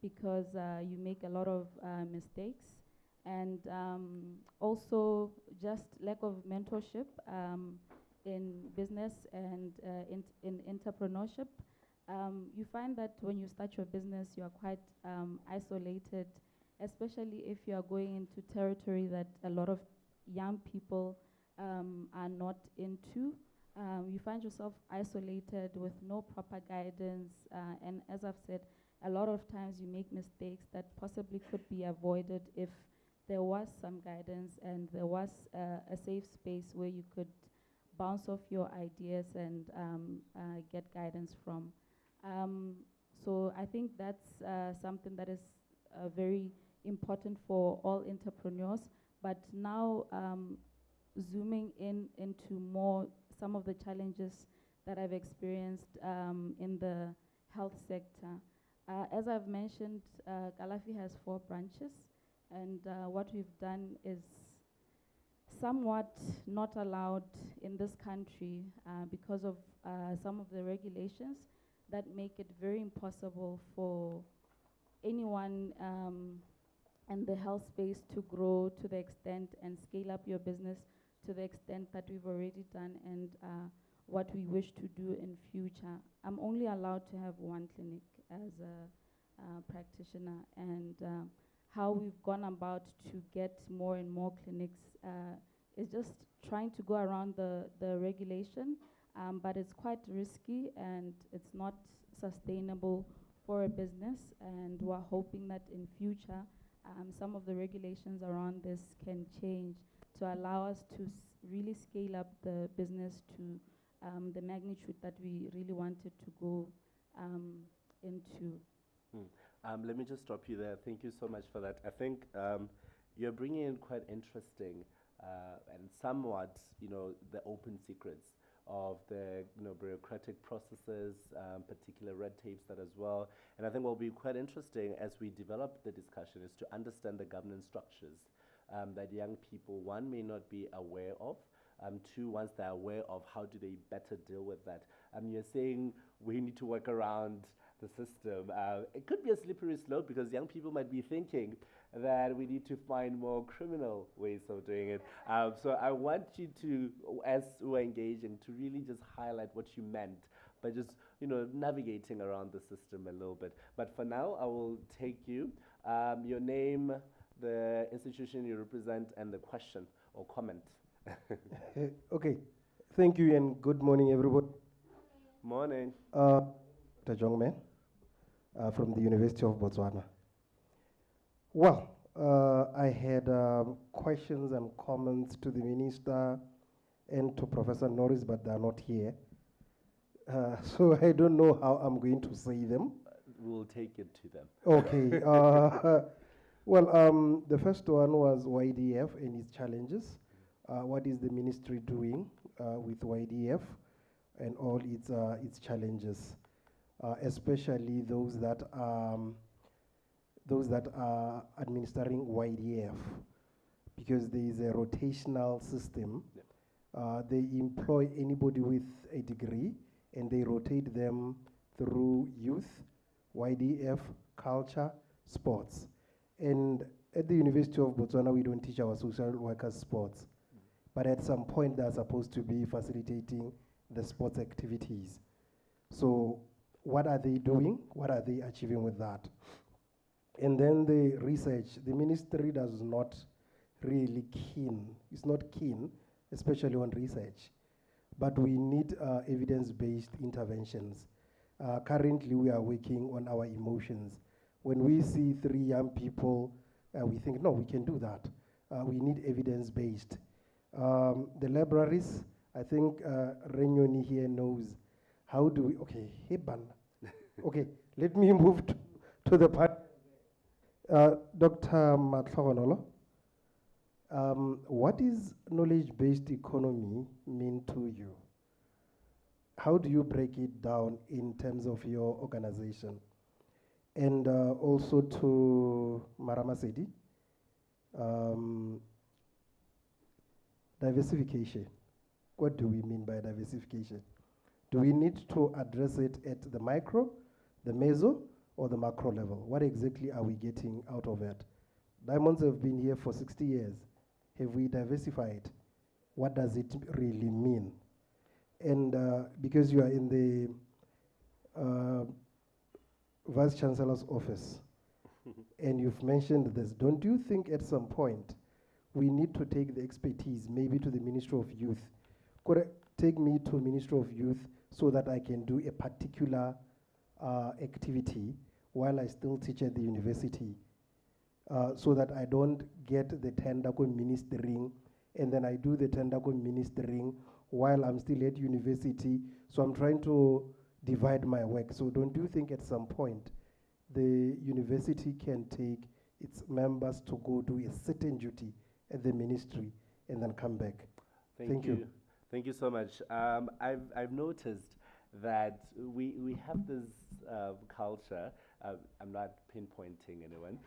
because you make a lot of mistakes, and also just lack of mentorship in business and in entrepreneurship. You find that when you start your business, you are quite isolated, especially if you are going into territory that a lot of young people are not into. You find yourself isolated with no proper guidance, and as I've said, a lot of times you make mistakes that possibly could be avoided if there was some guidance and there was a safe space where you could bounce off your ideas and get guidance from. So I think that's something that is very important for all entrepreneurs. But now zooming into more some of the challenges that I've experienced in the health sector. As I've mentioned, Galafi has 4 branches, and what we've done is somewhat not allowed in this country because of some of the regulations that make it very impossible for anyone in the health space to grow to the extent and scale up your business to the extent that we've already done and what we wish to do in future. I'm only allowed to have 1 clinic as a practitioner, and how we've gone about to get more and more clinics is just trying to go around the regulation, but it's quite risky and it's not sustainable for a business, and we're hoping that in future some of the regulations around this can change to allow us to really scale up the business to the magnitude that we really wanted to go into. Let me just stop you there. Thank you so much for that. I think you're bringing in quite interesting and somewhat, the open secrets of the bureaucratic processes, particular red tapes that as well. And I think what will be quite interesting as we develop the discussion is to understand the governance structures that young people, 1, may not be aware of, 2, once they're aware of, how do they better deal with that? You're saying we need to work around the system. It could be a slippery slope because young people might be thinking that we need to find more criminal ways of doing it. So I want you to, as we're engaging, to really just highlight what you meant by just, navigating around the system a little bit. But for now, I will take you, your name, the institution you represent, and the question or comment. Okay, thank you and good morning, everybody. Morning. Dr. Jongman from the University of Botswana. Well, I had questions and comments to the minister and to Professor Norris, but they're not here. So I don't know how I'm going to say them. We'll take it to them. Okay. The first one was YDF and its challenges. What is the ministry doing with YDF and all its challenges, especially those that are administering YDF, because there is a rotational system. They employ anybody with a degree, and they rotate them through youth, YDF, culture, sports. And at the University of Botswana, we don't teach our social workers sports. But at some point, they're supposed to be facilitating the sports activities. So what are they doing? What are they achieving with that? And then the research, the ministry does not really it's not keen, especially on research. But we need evidence-based interventions. Currently, we are working on our emotions. When we see 3 young people, we think, no, we can do that. We need evidence-based. The libraries, I think Renyoni here knows how do we, okay, Heban. Okay, let me move to the part. Dr. Matlogonolo, what is knowledge-based economy mean to you? How do you break it down in terms of your organization? And also to Maramasedi, diversification. What do we mean by diversification? Do we need to address it at the micro, the meso, or the macro level? What exactly are we getting out of it? Diamonds have been here for 60 years. Have we diversified? What does it really mean? And because you are in the Vice Chancellor's office, and you've mentioned this, don't you think at some point we need to take the expertise maybe to the Ministry of Youth? Take me to Ministry of Youth so that I can do a particular activity while I still teach at the university, so that I don't get the tendako ministering, and then I do the tendako ministering while I'm still at university. So I'm trying to divide my work. So don't you think at some point the university can take its members to go do a certain duty at the ministry and then come back? Thank you. Thank you so much. I've noticed that we have this culture, I'm not pinpointing anyone,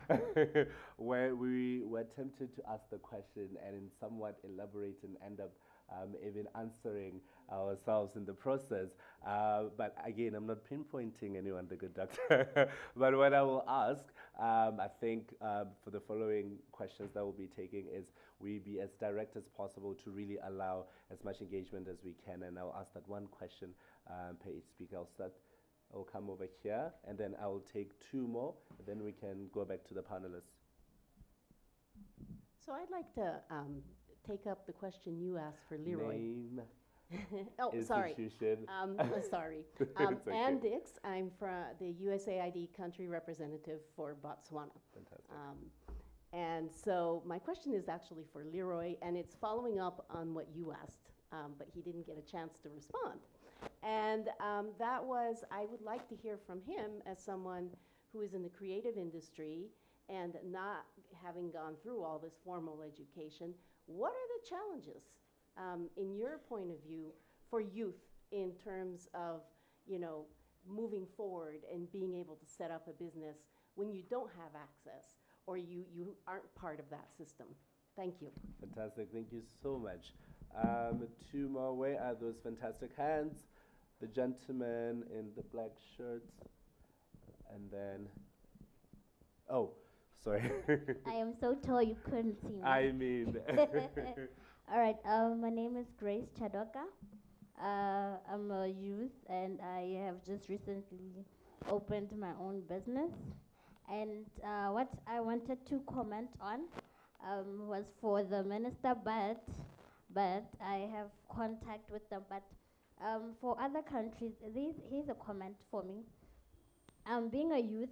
where we were tempted to ask the question and in somewhat elaborate and end up even answering ourselves in the process. But again, I'm not pinpointing anyone, the good doctor. But what I will ask, I think for the following questions that we'll be taking is we be as direct as possible to really allow as much engagement as we can. And I'll ask that one question per each speaker. I'll come over here, and then I'll take 2 more, and then we can go back to the panelists. So I'd like to take up the question you asked for Leroy. Name, oh, sorry. institution. Sorry. It's okay. Ann Dix. I'm from the USAID country representative for Botswana. Fantastic. And so my question is actually for Leroy, and it's following up on what you asked, but he didn't get a chance to respond. And that was, I would like to hear from him as someone who is in the creative industry and not having gone through all this formal education. What are the challenges, in your point of view, for youth in terms of, you know, moving forward and being able to set up a business when you don't have access or you aren't part of that system? Thank you. Fantastic. Thank you so much. 2 more. Where are those fantastic hands? The gentleman in the black shirt, and then, oh, sorry. I am so tall you couldn't see me. I mean. All right, my name is Grace Chadoka. I'm a youth, and I have just recently opened my own business. And what I wanted to comment on was for the minister, but I have contact with them. But for other countries, here's a comment for me. Being a youth,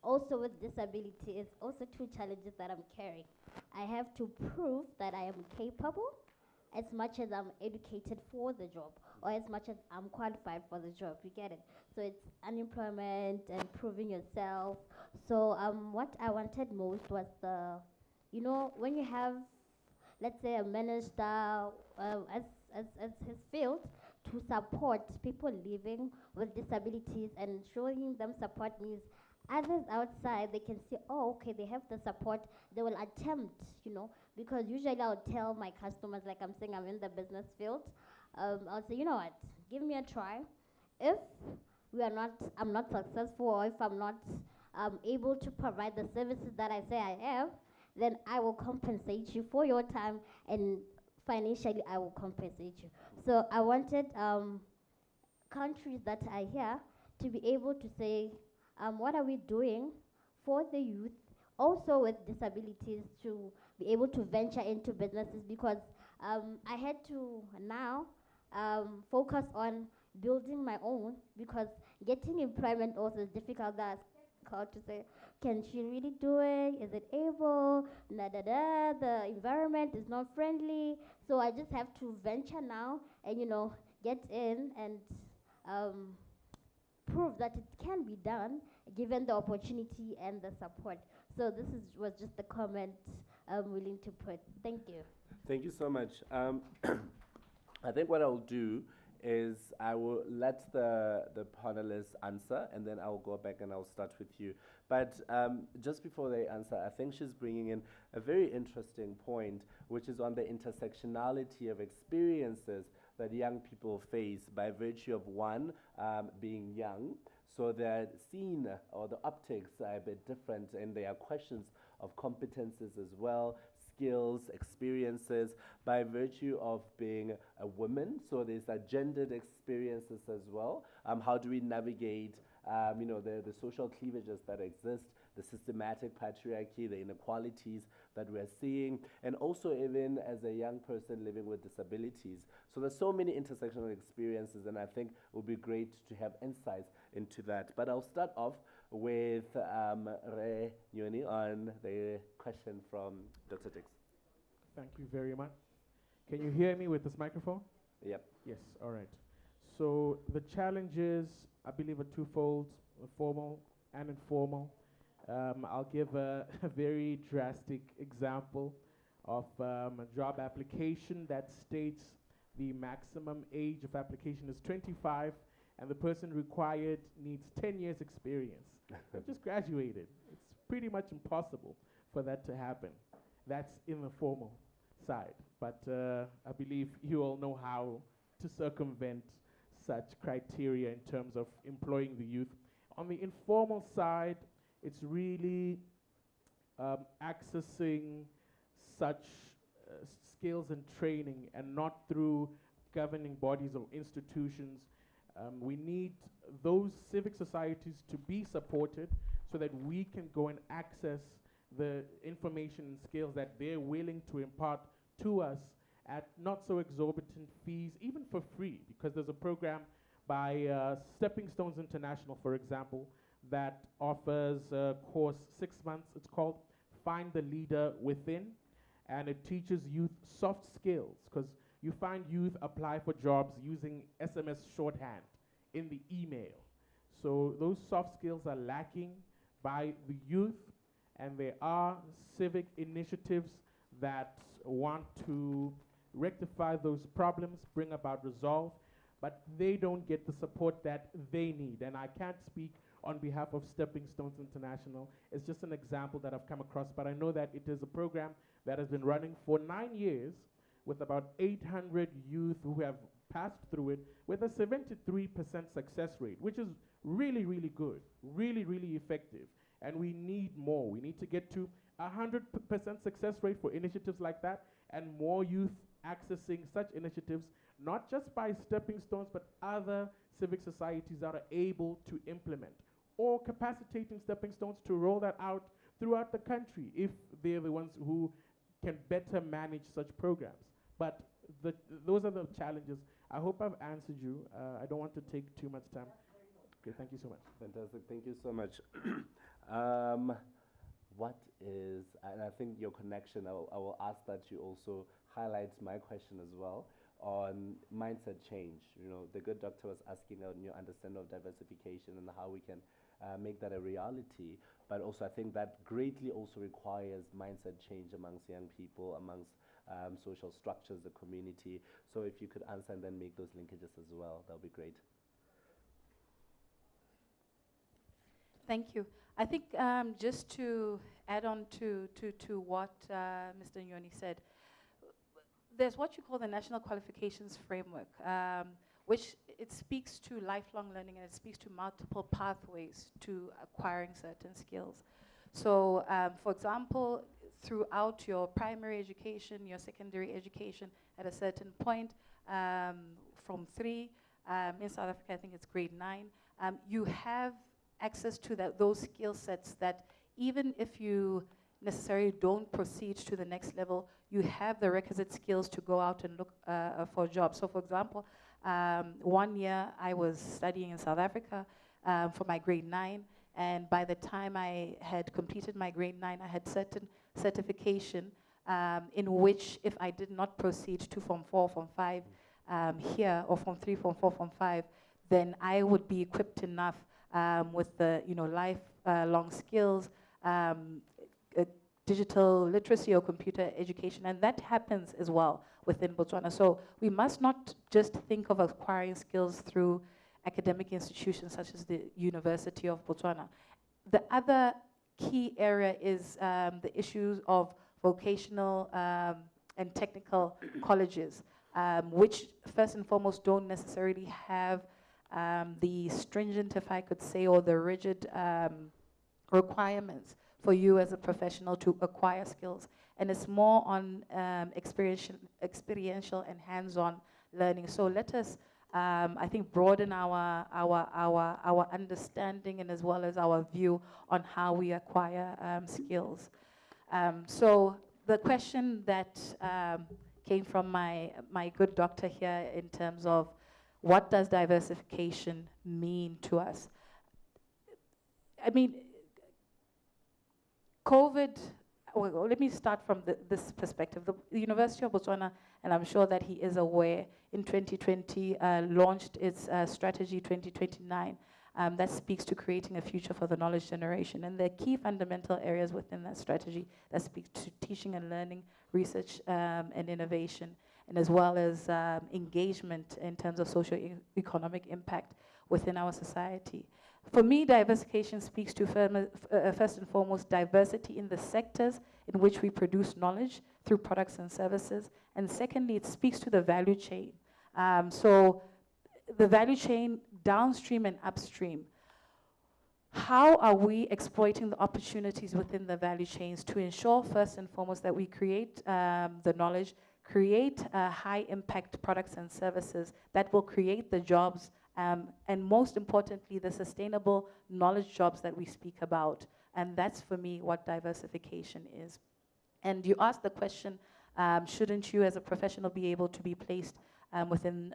also with disability is also two challenges that I'm carrying. I have to prove that I am capable as much as I'm educated for the job, or as much as I'm qualified for the job. You get it? So it's unemployment and proving yourself. So what I wanted most was when you have, let's say, a minister as his field to support people living with disabilities, and showing them support means others outside, they can see, oh, okay, they have the support, they will attempt, because usually I'll tell my customers, like I'm saying, I'm in the business field, I'll say, you know what, give me a try. If I'm not successful, or if I'm not able to provide the services that I say I have, then I will compensate you for your time, and financially I will compensate you. So I wanted countries that are here to be able to say, what are we doing for the youth, also with disabilities, to be able to venture into businesses, because I had to now focus on building my own, because getting employment also is difficult. That's difficult to say, can she really do it? Is it able? The environment is not friendly. So I just have to venture now and, get in and prove that it can be done given the opportunity and the support. So this was just the comment I'm willing to put. Thank you. Thank you so much. I think what I'll do is I will let the panelists answer, and then I'll go back and I'll start with you. But just before they answer, I think she's bringing in a very interesting point, which is on the intersectionality of experiences that young people face by virtue of one, being young. So the scene or the optics are a bit different, and there are questions of competences as well, skills, experiences, by virtue of being a woman. So there's a gendered experiences as well. How do we navigate the social cleavages that exist, the systematic patriarchy, the inequalities that we're seeing, and also even as a young person living with disabilities. So there's so many intersectional experiences, and I think it would be great to have insights into that. But I'll start off with Leroy Yoni on the question from Dr. Dix. Thank you very much. Can you hear me with this microphone? Yep. Yes, all right. So the challenges, I believe, are twofold, formal and informal. I'll give a very drastic example of a job application that states the maximum age of application is 25, and the person required needs 10 years experience. I've just graduated. It's pretty much impossible for that to happen. That's in the formal side. But I believe you all know how to circumvent such criteria in terms of employing the youth. On the informal side, it's really accessing such skills and training, and not through governing bodies or institutions. We need those civic societies to be supported so that we can go and access the information and skills that they're willing to impart to us at not so exorbitant fees, even for free, because there's a program by Stepping Stones International, for example, that offers a course 6 months. It's called Find the Leader Within, and it teaches youth soft skills, because you find youth apply for jobs using SMS shorthand in the email. So those soft skills are lacking by the youth, and there are civic initiatives that want to rectify those problems, bring about resolve, but they don't get the support that they need. And I can't speak on behalf of Stepping Stones International. It's just an example that I've come across, but I know that it is a program that has been running for 9 years with about 800 youth who have passed through it with a 73% success rate, which is really, really good, really, really effective. And we need more. We need to get to 100% success rate for initiatives like that, and more youth accessing such initiatives, not just by Stepping Stones, but other civic societies that are able to implement, or capacitating Stepping Stones to roll that out throughout the country if they're the ones who can better manage such programs. But those are the challenges. I hope I've answered you. I don't want to take too much time. Okay, thank you so much. Fantastic, thank you so much. What is, and I think your connection, I will ask that you also highlight my question as well on mindset change. You know, the good doctor was asking on your understanding of diversification and how we can make that a reality. But also, I think that greatly also requires mindset change amongst young people, amongst social structures, the community. So if you could answer and then make those linkages as well, that would be great. Thank you. I think just to add on to what Mr. Yoni said, there's what you call the National Qualifications Framework, which it speaks to lifelong learning and it speaks to multiple pathways to acquiring certain skills. So, for example, throughout your primary education, your secondary education, at a certain point, from 3, in South Africa, I think it's grade 9, you have access to those skill sets that even if you necessarily don't proceed to the next level, you have the requisite skills to go out and look for jobs. So for example, 1 year I was studying in South Africa for my grade 9, and by the time I had completed my grade 9, I had certain certification in which if I did not proceed to Form 4, Form 5 here, or Form 3, Form 4, Form 5, then I would be equipped enough with the lifelong skills, digital literacy or computer education, and that happens as well within Botswana. So we must not just think of acquiring skills through academic institutions such as the University of Botswana. The other key area is the issues of vocational and technical colleges, which first and foremost don't necessarily have the stringent, if I could say, or the rigid requirements for you as a professional to acquire skills. And it's more on experiential and hands-on learning. So let us, I think, broaden our understanding and as well as our view on how we acquire skills. So the question that came from my good doctor here in terms of what does diversification mean to us? I mean, COVID, well, let me start from this perspective. The University of Botswana, and I'm sure that he is aware, in 2020 launched its strategy 2029 that speaks to creating a future for the knowledge generation. And the key fundamental areas within that strategy that speak to teaching and learning, research and innovation, and as well as engagement in terms of socio-economic impact within our society. For me, diversification speaks to first and foremost diversity in the sectors in which we produce knowledge through products and services. And secondly, it speaks to the value chain. So the value chain downstream and upstream. How are we exploiting the opportunities within the value chains to ensure first and foremost that we create the knowledge, create high impact products and services that will create the jobs and most importantly, the sustainable knowledge jobs that we speak about. And that's, for me, what diversification is. And you asked the question, shouldn't you as a professional be able to be placed within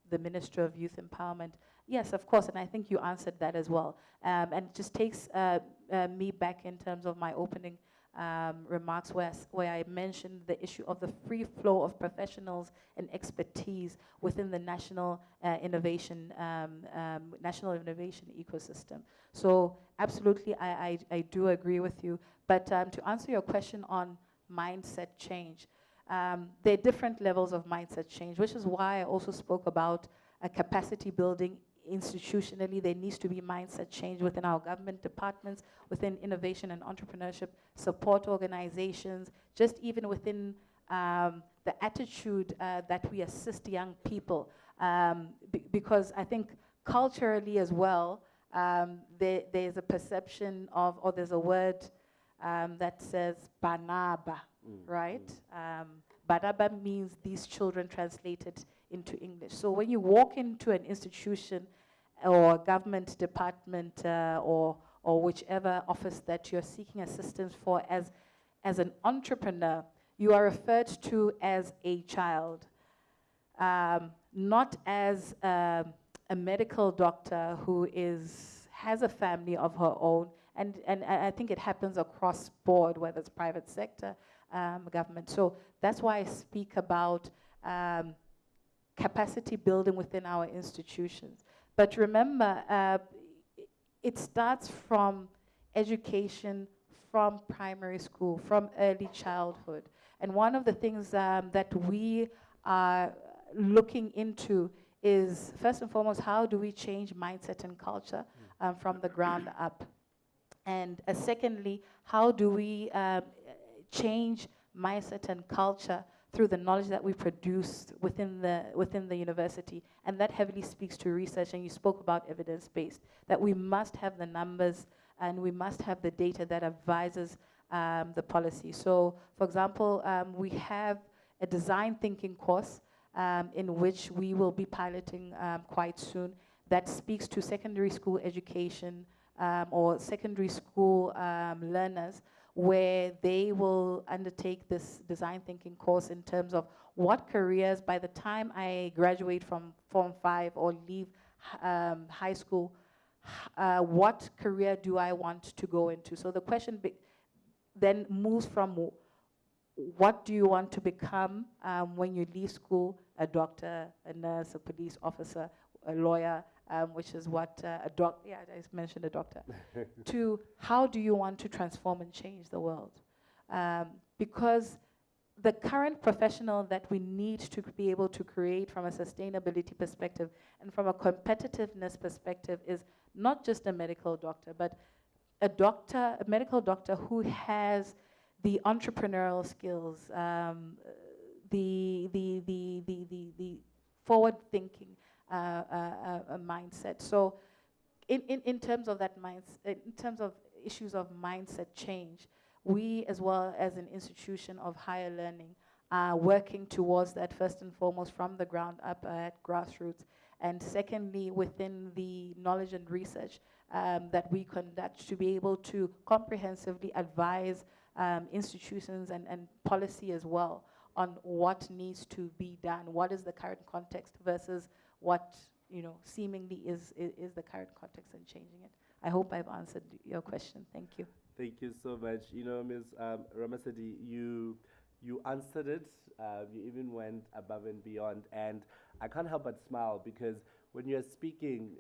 the Ministry of Youth Empowerment? Yes, of course, and I think you answered that as well. And it just takes me back in terms of my opening remarks where I mentioned the issue of the free flow of professionals and expertise within the national innovation ecosystem. So absolutely, I do agree with you. But to answer your question on mindset change, there are different levels of mindset change, which is why I also spoke about capacity building. Institutionally, there needs to be mindset change within our government departments, within innovation and entrepreneurship support organizations, just even within the attitude that we assist young people. Because I think culturally as well, there's a perception of, or there's a word that says banaba, right? Banaba means these children translated into English. So when you walk into an institution or a government department or whichever office that you're seeking assistance for as an entrepreneur, you are referred to as a child, not as a medical doctor who has a family of her own And I think it happens across board, whether it's private sector, government. So that's why I speak about capacity building within our institutions. But remember, it starts from education, from primary school, from early childhood. And one of the things that we are looking into is, first and foremost, how do we change mindset and culture from the ground up? And secondly, how do we change mindset and culture through the knowledge that we produce within the university? And that heavily speaks to research, and you spoke about evidence-based, that we must have the numbers and we must have the data that advises the policy. So, for example, we have a design thinking course in which we will be piloting quite soon that speaks to secondary school education or secondary school learners, where they will undertake this design thinking course in terms of what careers, by the time I graduate from Form 5 or leave high school, what career do I want to go into? So the question then moves from what do you want to become when you leave school, a doctor, a nurse, a police officer, a lawyer, which is what I mentioned a doctor, to how do you want to transform and change the world? Because the current professional that we need to be able to create from a sustainability perspective and from a competitiveness perspective is not just a medical doctor, but a medical doctor who has the entrepreneurial skills, the forward-thinking mindset. So, in terms of that mindset, in terms of issues of mindset change, we, as well as an institution of higher learning, are working towards that first and foremost from the ground up at grassroots, and secondly within the knowledge and research that we conduct to be able to comprehensively advise institutions and policy as well on what needs to be done, what is the current context versus what seemingly is the current context, and changing it. I hope I've answered your question. Thank you. Thank you so much. Ms. Ramasedi, you answered it. You even went above and beyond, and I can't help but smile because when you're speaking,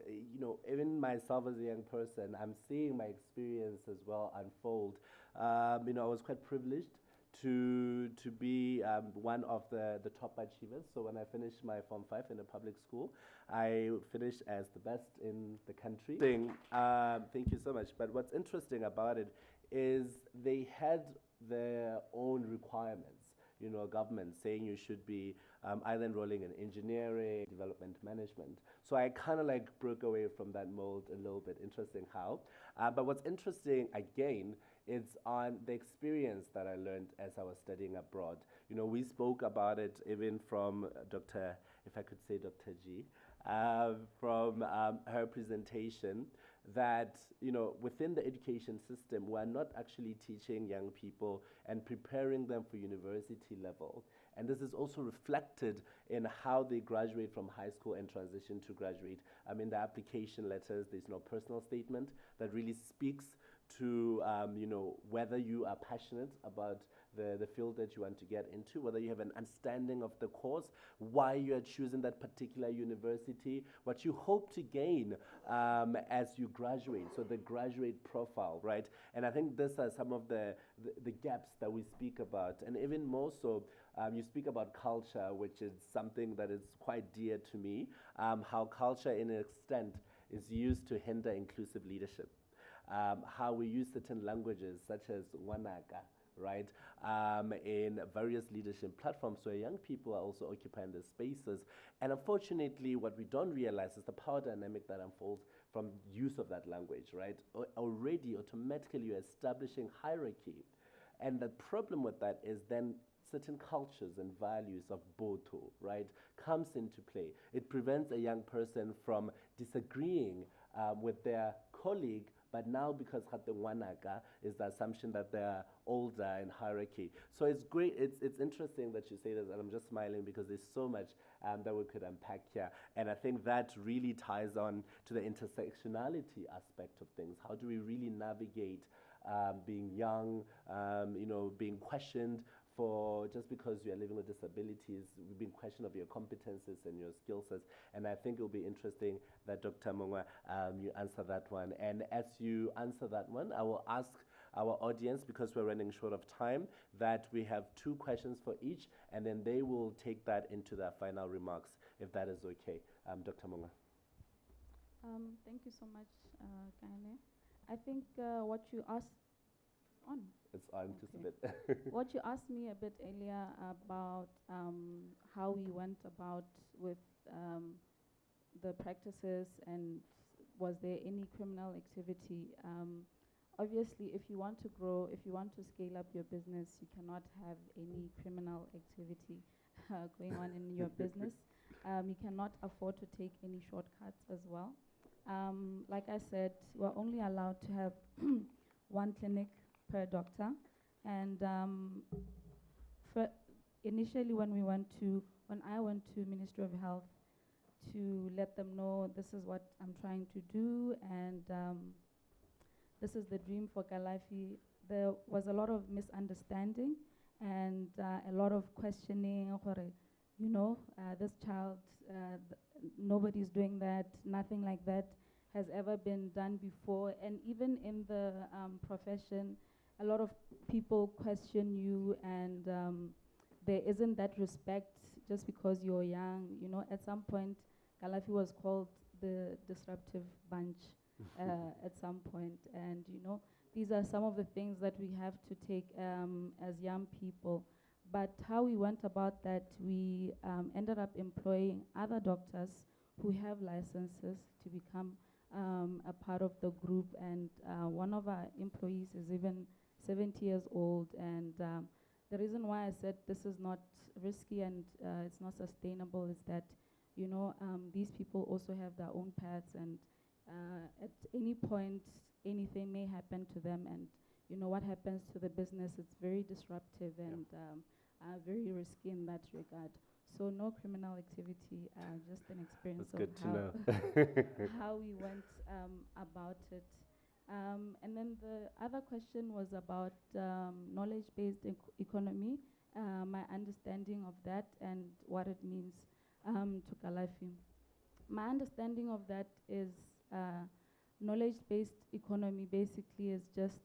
even myself as a young person, I'm seeing my experience as well unfold. I was quite privileged to be one of the top achievers. So when I finished my Form 5 in a public school, I finished as the best in the country. Thank you so much. But what's interesting about it is they had their own requirements. Government saying you should be either enrolling in engineering, development management. So I kind of broke away from that mold a little bit. Interesting how. But what's interesting, again, is on the experience that I learned as I was studying abroad. We spoke about it even from Dr., if I could say Dr. G, from her presentation, that within the education system, we're not actually teaching young people and preparing them for university level. And this is also reflected in how they graduate from high school and transition to graduate. In the application letters, there's no personal statement that really speaks to whether you are passionate about the field that you want to get into, whether you have an understanding of the course, why you are choosing that particular university, what you hope to gain as you graduate, so the graduate profile, right? And I think these are some of the gaps that we speak about. And even more so, you speak about culture, which is something that is quite dear to me, how culture in an extent is used to hinder inclusive leadership. How we use certain languages such as Wanaka, right, in various leadership platforms where young people are also occupying the spaces. And unfortunately, what we don't realize is the power dynamic that unfolds from use of that language, right? Already, automatically, you're establishing hierarchy. And the problem with that is then certain cultures and values of Boto, right, comes into play. It prevents a young person from disagreeing with their colleague, But now, because Wanaka is the assumption that they're older in hierarchy. So it's great, it's interesting that you say this, and I'm just smiling because there's so much that we could unpack here. And I think that really ties on to the intersectionality aspect of things. How do we really navigate being young, being questioned for just because you are living with disabilities, being questioned of your competences and your skill sets. And I think it'll be interesting that Dr. Mongwa, you answer that one. And as you answer that one, I will ask our audience, because we're running short of time, that we have 2 questions for each, and then they will take that into their final remarks, if that is okay. Dr. Mongwa. Thank you so much, Kaine. I think what you asked on. It's on just a bit. What you asked me a bit earlier about how we went about with the practices and was there any criminal activity. Obviously, if you want to grow, if you want to scale up your business, you cannot have any criminal activity going on in your business. You cannot afford to take any shortcuts as well. Like I said, we're only allowed to have 1 clinic per doctor. And initially when I went to Ministry of Health to let them know this is what I'm trying to do and this is the dream for Galafi, there was a lot of misunderstanding and a lot of questioning, this child, nobody's doing that, nothing like that has ever been done before. And even in the profession, a lot of people question you and there isn't that respect just because you're young. At some point, Galafi was called the disruptive bunch at some point. And, these are some of the things that we have to take as young people. But how we went about that, we ended up employing other doctors who have licenses to become a part of the group. And one of our employees is even 70 years old. And the reason why I said this is not risky and it's not sustainable is that, these people also have their own paths, and at any point, anything may happen to them. And, what happens to the business, it's very disruptive and very risky in that regard. So no criminal activity, just an experience That's of how we went about it. And then the other question was about knowledge-based economy, my understanding of that and what it means to Galafi. My understanding of that is knowledge-based economy basically is just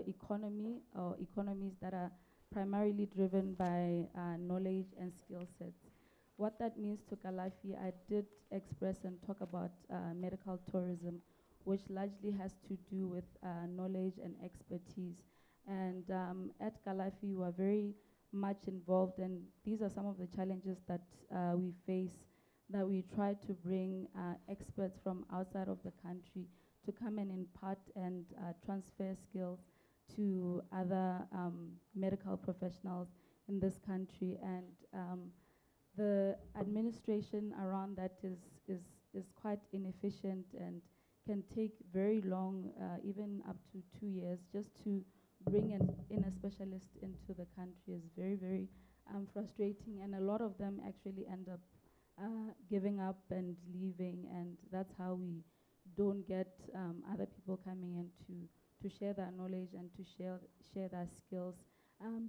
economy or economies that are primarily driven by knowledge and skill sets. What that means to Galafi, I did express and talk about medical tourism, which largely has to do with knowledge and expertise. And at Galafi, we are very much involved, and these are some of the challenges that we face, that we try to bring experts from outside of the country to come and impart and transfer skills to other medical professionals in this country. And the administration around that is quite inefficient and can take very long, even up to 2 years, just to bring in a specialist into the country is very, very frustrating. And a lot of them actually end up giving up and leaving, and that's how we don't get other people coming in to share their knowledge and to share their skills.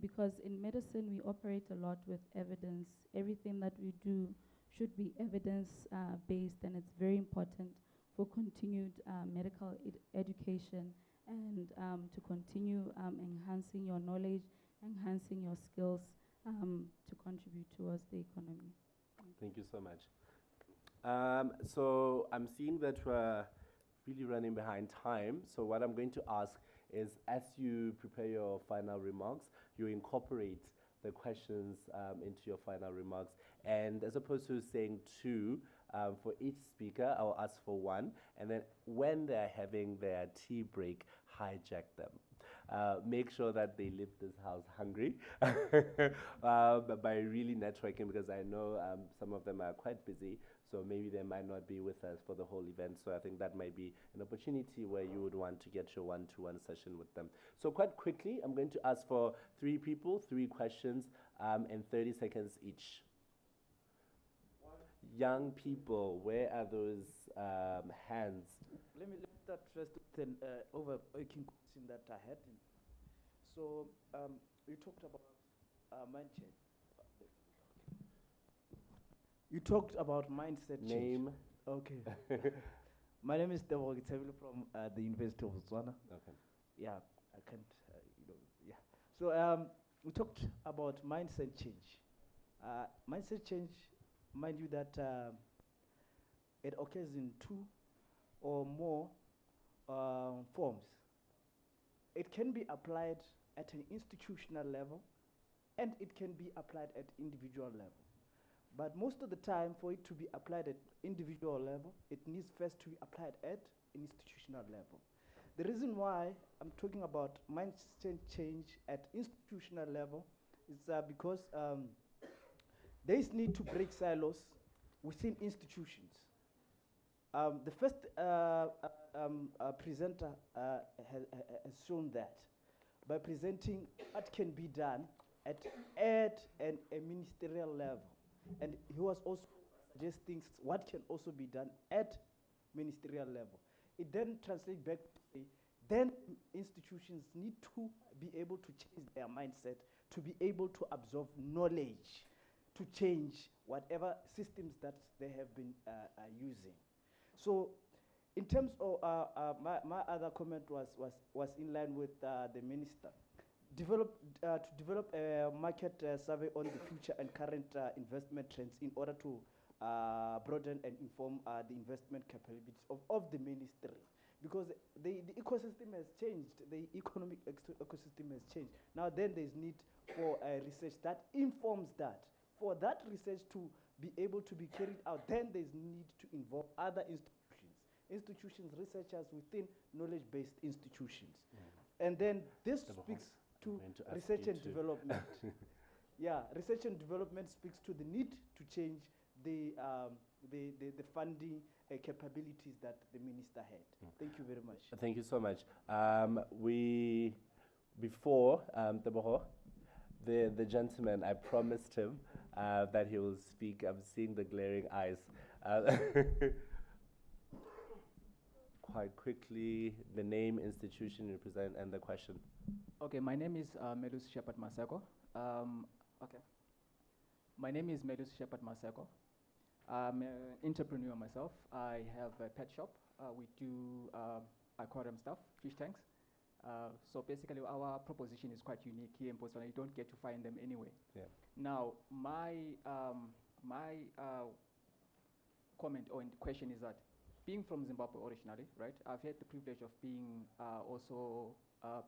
Because in medicine, we operate a lot with evidence. Everything that we do should be evidence-based, and it's very important for continued medical education and to continue enhancing your knowledge, enhancing your skills to contribute towards the economy. Thank you so much. So I'm seeing that we're really running behind time. So what I'm going to ask is, as you prepare your final remarks, you incorporate the questions into your final remarks. And as opposed to saying 2 for each speaker, I'll ask for 1. And then when they're having their tea break, hijack them. make sure that they leave this house hungry by really networking, because I know some of them are quite busy, so maybe they might not be with us for the whole event. So I think that might be an opportunity where you would want to get your one-to-one session with them. So quite quickly, I'm going to ask for 3 people, 3 questions, and 30 seconds each. Young people, where are those hands? Let me start first with an overarching question that I had. So you talked about mindset. You talked about mindset Name. change. Okay. My name is Leroy Yoni from the University of Botswana. Okay. Yeah, I can't, yeah. So we talked about mindset change. Mindset change, mind you that it occurs in 2 or more forms. It can be applied at an institutional level, and it can be applied at individual level. But most of the time, for it to be applied at individual level, it needs first to be applied at institutional level. The reason why I'm talking about mindset change at institutional level is because there is need to break silos within institutions. The first presenter has shown that by presenting what can be done at a ministerial level. And he was also suggesting what can also be done at ministerial level. It then translates back to say, then institutions need to be able to change their mindset, to be able to absorb knowledge, to change whatever systems that they have been using. So in terms of my other comment was in line with the minister. To develop a market survey on the future and current investment trends in order to broaden and inform the investment capabilities of the ministry. Because the ecosystem has changed, the economic ecosystem has changed. Now then there's need for research that informs that. For that research to be able to be carried out, then there's need to involve other institutions, researchers within knowledge-based institutions. And then this speaks to research and development. Yeah, research and development speaks to the need to change the funding capabilities that the minister had. Thank you very much. Thank you so much. Before Tebogo, the gentleman, I promised him that he will speak. I'm seeing the glaring eyes. Quite quickly, the name, institution you represent, and the question. Okay, my name is Melus Shepherd Maseko. Okay. My name is Melus Shepherd Maseko. I'm an entrepreneur myself. I have a pet shop. We do aquarium stuff, fish tanks. So basically our proposition is quite unique here in Botswana. You don't get to find them anyway. Yeah. Now, my comment or question is that being from Zimbabwe originally, right, I've had the privilege of being also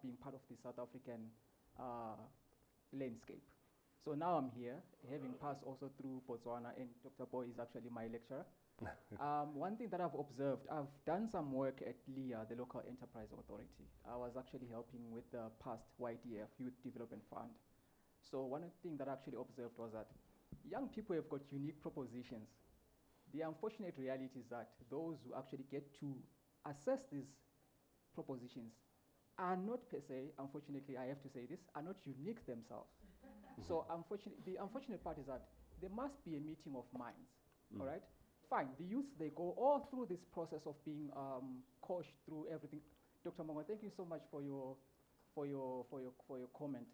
being part of the South African landscape. So now I'm here, having passed also through Botswana, and Dr. Boy is actually my lecturer. One thing that I've observed, I've done some work at LIA, the Local Enterprise Authority. I was actually helping with the past YDF, Youth Development Fund. So one thing that I actually observed was that young people have got unique propositions. The unfortunate reality is that those who actually get to assess these propositions are not per se, unfortunately, I have to say this, are not unique themselves. So the unfortunate part is that there must be a meeting of minds, all right? Fine, the youth, they go all through this process of being coached through everything. Dr. Mongo, thank you so much for your comment.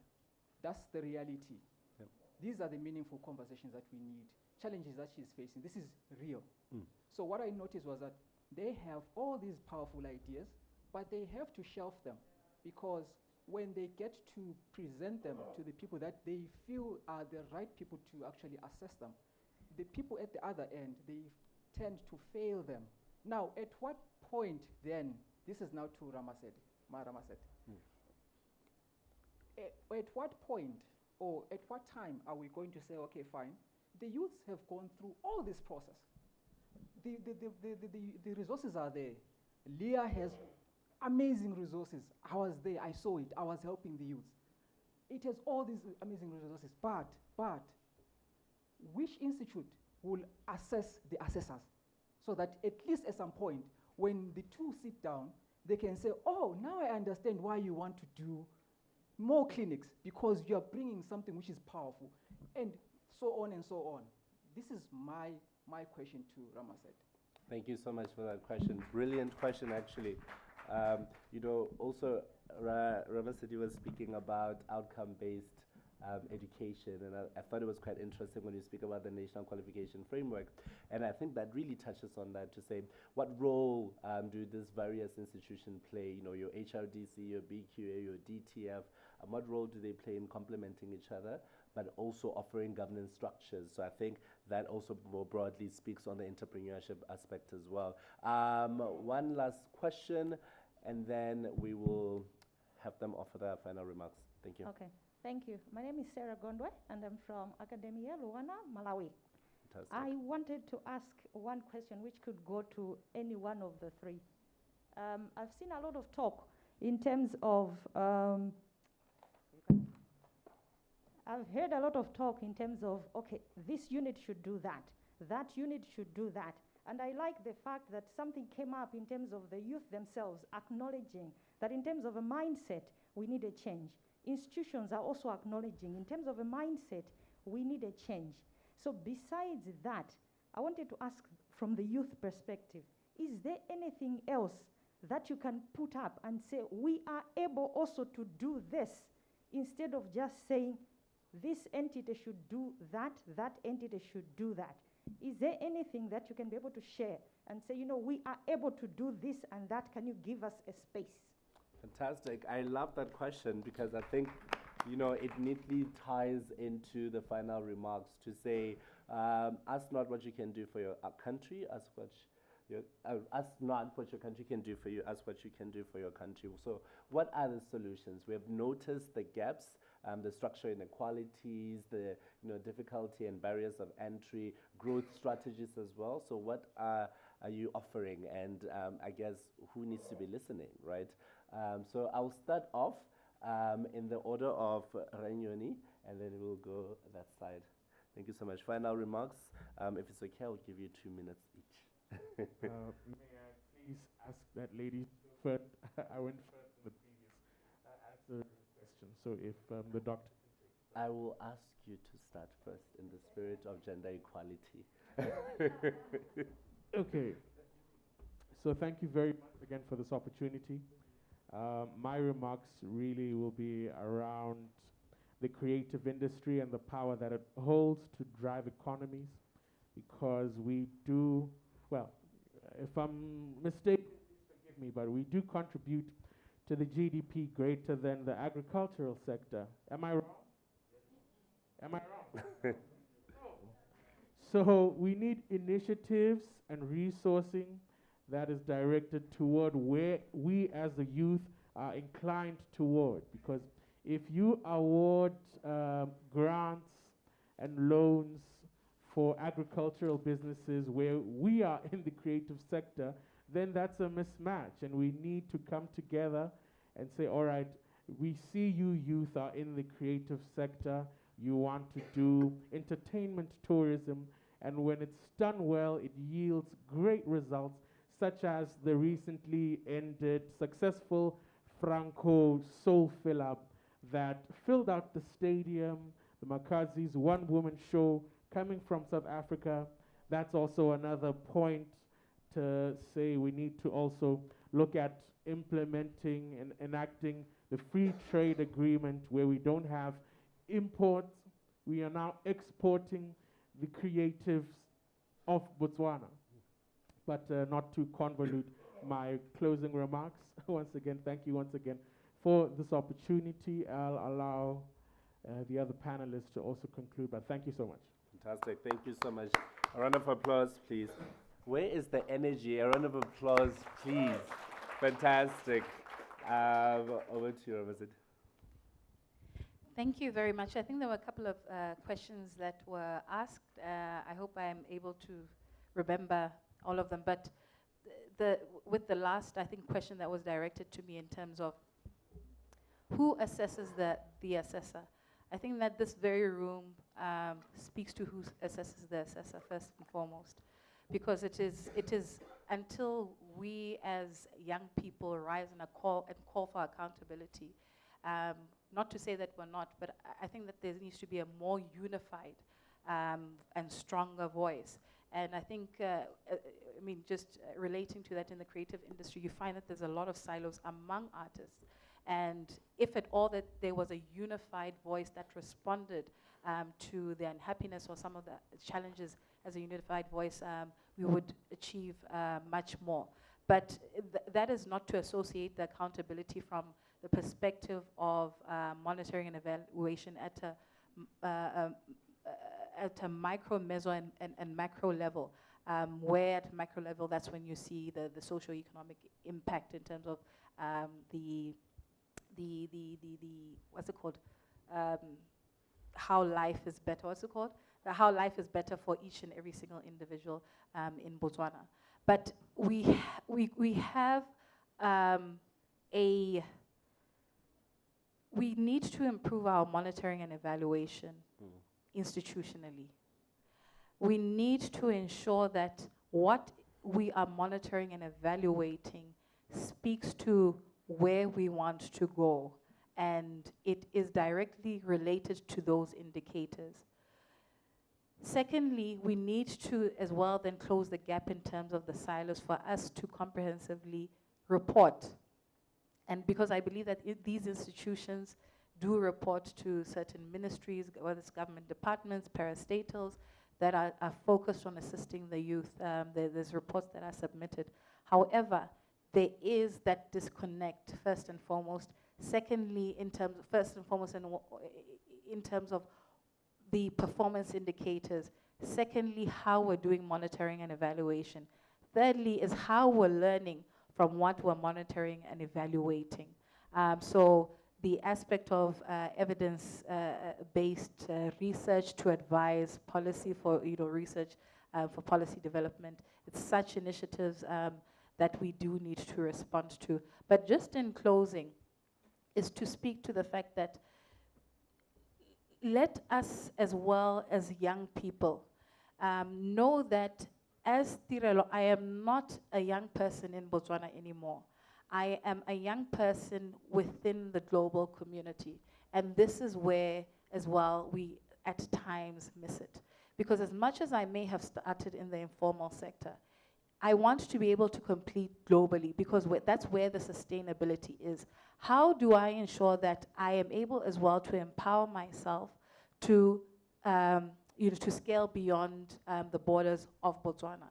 That's the reality. Yep. These are the meaningful conversations that we need. Challenges that she's facing, this is real. So what I noticed was that they have all these powerful ideas, but they have to shelf them, because when they get to present them to the people that they feel are the right people to actually assess them, the people at the other end, they tend to fail them. Now, at what point then, this is now to Ramaset, at what point or at what time are we going to say, okay, fine, the youths have gone through all this process. The resources are there. LIA has amazing resources. I was there, I saw it, I was helping the youth. It has all these amazing resources, but which institute will assess the assessors so that at least at some point, when the two sit down, they can say, oh, now I understand why you want to do more clinics, because you are bringing something which is powerful, and so on and so on. This is my question to Ramaset. Thank you so much for that question. Brilliant question, actually. Also, Ramasedi was speaking about outcome-based education, and I thought it was quite interesting when you speak about the National Qualification Framework, and I think that really touches on that to say, what role do these various institutions play, your HRDC, your BQA, your DTF, what role do they play in complementing each other, but also offering governance structures? So I think that also more broadly speaks on the entrepreneurship aspect as well. One last question, and then we will have them offer their final remarks. Thank you. Okay, thank you. My name is Sarah Gondwe, and I'm from Academia Luana, Malawi. Fantastic. I wanted to ask one question which could go to any one of the three. I've seen a lot of talk in terms of I've heard a lot of talk in terms of, okay, this unit should do that, that unit should do that. And I like the fact that something came up in terms of the youth themselves acknowledging that in terms of a mindset, we need a change. Institutions are also acknowledging in terms of a mindset, we need a change. So besides that, I wanted to ask from the youth perspective, is there anything else that you can put up and say, we are able also to do this, instead of just saying, this entity should do that, that entity should do that? Is there anything that you can be able to share and say, we are able to do this and that, can you give us a space? Fantastic. I love that question, because I think, it neatly ties into the final remarks to say, ask not what you can do for your country, ask not what your country can do for you, ask what you can do for your country. So what are the solutions? We have noticed the gaps, the structural inequalities, the difficulty and barriers of entry, growth strategies as well. So what are you offering? And I guess who needs to be listening, right? So I'll start off in the order of Yoni, and then we'll go that side. Thank you so much. Final remarks. If it's okay, I'll give you 2 minutes each. May I please ask that lady first? I went first in the previous answer question. So if the doctor can take. I will ask you to start first in the spirit of gender equality. Okay. So thank you very much again for this opportunity. My remarks really will be around the creative industry and the power that it holds to drive economies, because we do, well, if I'm mistaken, please forgive me, but we do contribute to the GDP greater than the agricultural sector. Am I wrong? Am I wrong? No. So we need initiatives and resourcing that is directed toward where we as the youth are inclined toward. Because if you award grants and loans for agricultural businesses where we are in the creative sector, then that's a mismatch. And we need to come together and say, all right, we see you youth are in the creative sector, you want to do entertainment tourism, and when it's done well, it yields great results, such as the recently ended successful Franco Soul Fill-Up that filled out the stadium, the Makazi's one-woman show coming from South Africa. That's also another point to say we need to also look at implementing and enacting the free trade agreement where we don't have imports. We are now exporting the creatives of Botswana. But not to convolute my closing remarks. Once again, thank you once again for this opportunity. I'll allow the other panelists to also conclude, but thank you so much. Fantastic. Thank you so much. A round of applause, please. Where is the energy? A round of applause, please. Fantastic. Over to you, Ramazid. Thank you very much. I think there were a couple of questions that were asked. I hope I am able to remember all of them. But with the last, I think, question that was directed to me in terms of who assesses the assessor. I think that this very room speaks to who assesses the assessor first and foremost, because it is until we as young people rise and call for accountability. Not to say that we're not, but I think that there needs to be a more unified and stronger voice. And I think, I mean, just relating to that in the creative industry, you find that there's a lot of silos among artists. And if at all that there was a unified voice that responded to the unhappiness or some of the challenges as a unified voice, we would achieve much more. But that is not to associate the accountability from the perspective of monitoring and evaluation at a micro, meso, and macro level, where at macro level, that's when you see the socio-economic impact in terms of the what's it called? How life is better. What's it called? How life is better for each and every single individual in Botswana. But we have we need to improve our monitoring and evaluation institutionally. We need to ensure that what we are monitoring and evaluating speaks to where we want to go, and it is directly related to those indicators. Secondly, we need to as well then close the gap in terms of the silos for us to comprehensively report. And because I believe that these institutions do report to certain ministries, whether it's government departments, parastatals, that are focused on assisting the youth. There's reports that are submitted. However, there is that disconnect, first and foremost. Secondly, in terms of, first and foremost, in terms of the performance indicators. Secondly, how we're doing monitoring and evaluation. Thirdly, is how we're learning from what we're monitoring and evaluating. So the aspect of evidence-based research to advise policy for research for policy development. It's such initiatives that we do need to respond to. But just in closing, is to speak to the fact that let us, as well as young people, know that as Tirelo, I am not a young person in Botswana anymore. I am a young person within the global community. And this is where, as well, we at times miss it. Because as much as I may have started in the informal sector, I want to be able to compete globally, because that's where the sustainability is. How do I ensure that I am able as well to empower myself to to scale beyond the borders of Botswana?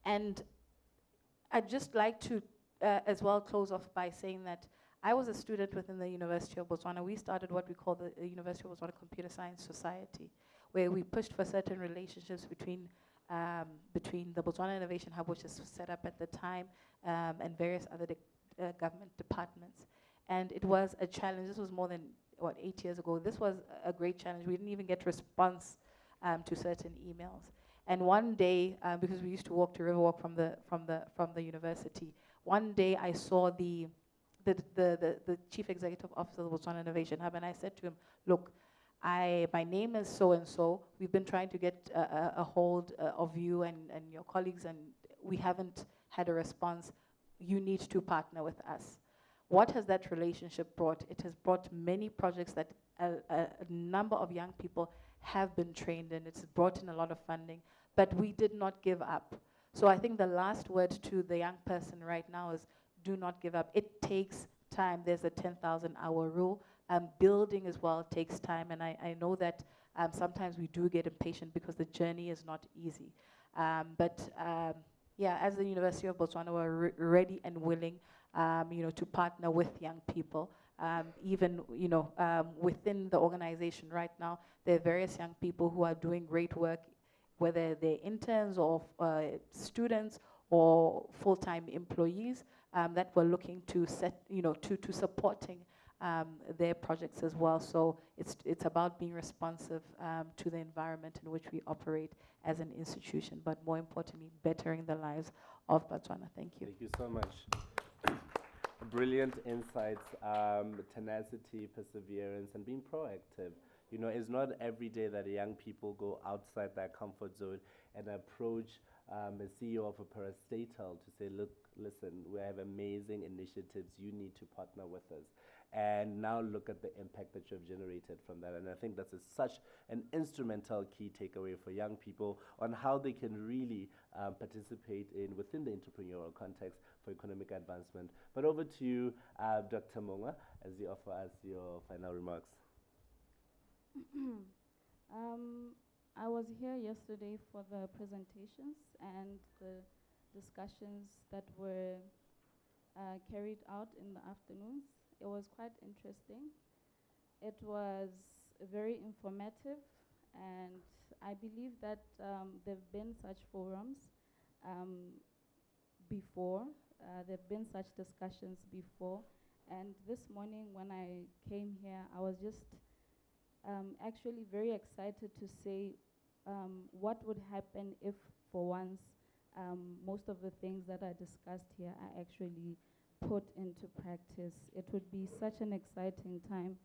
And I'd just like to as well close off by saying that I was a student within the University of Botswana. We started what we call the University of Botswana Computer Science Society, where we pushed for certain relationships between the Botswana Innovation Hub, which is set up at the time, and various other government departments. And it was a challenge. This was more than, 8 years ago. This was a great challenge. We didn't even get response to certain emails. And one day, because we used to walk to Riverwalk from the university, one day I saw the Chief Executive Officer of the Botswana Innovation Hub, and I said to him, look, my name is so-and-so. We've been trying to get a hold of you and your colleagues, and we haven't had a response. You need to partner with us. What has that relationship brought? It has brought many projects that a number of young people have been trained in. It's brought in a lot of funding, but we did not give up. So I think the last word to the young person right now is do not give up. It takes time. There's a 10,000-hour rule. Building as well takes time, and I know that sometimes we do get impatient because the journey is not easy. Yeah, as the University of Botswana, we're ready and willing, to partner with young people. Even, within the organization right now, there are various young people who are doing great work, whether they're interns or students or full-time employees, that we're looking to supporting their projects as well. So it's about being responsive to the environment in which we operate as an institution, but more importantly, bettering the lives of Botswana. Thank you. Thank you so much. Brilliant insights, tenacity, perseverance, and being proactive. You know, it's not every day that young people go outside their comfort zone and approach a CEO of a parastatal to say, look, listen, we have amazing initiatives, you need to partner with us. And now look at the impact that you've generated from that. And I think that's such an instrumental key takeaway for young people on how they can really participate within the entrepreneurial context for economic advancement. But over to you, Dr. Monga, as you offer us your final remarks. I was here yesterday for the presentations and the discussions that were carried out in the afternoons. It was quite interesting. It was very informative, and I believe that there have been such forums before. There have been such discussions before. And this morning when I came here, I was just actually very excited to say what would happen if, for once, most of the things that are discussed here are actually put into practice. It would be such an exciting time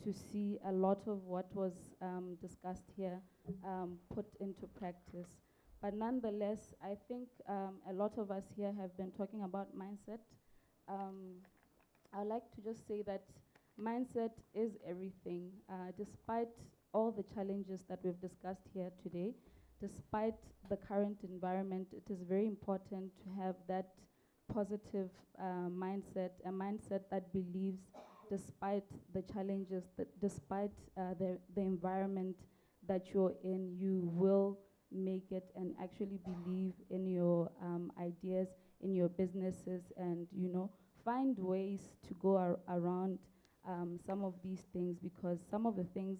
to see a lot of what was discussed here put into practice. But nonetheless, I think a lot of us here have been talking about mindset. I'd like to just say that mindset is everything. Despite all the challenges that we've discussed here today, despite the current environment, it is very important to have that positive mindset, a mindset that believes despite the challenges, that despite the environment that you're in, you will make it, and actually believe in your ideas, in your businesses, and find ways to go around some of these things, because some of the things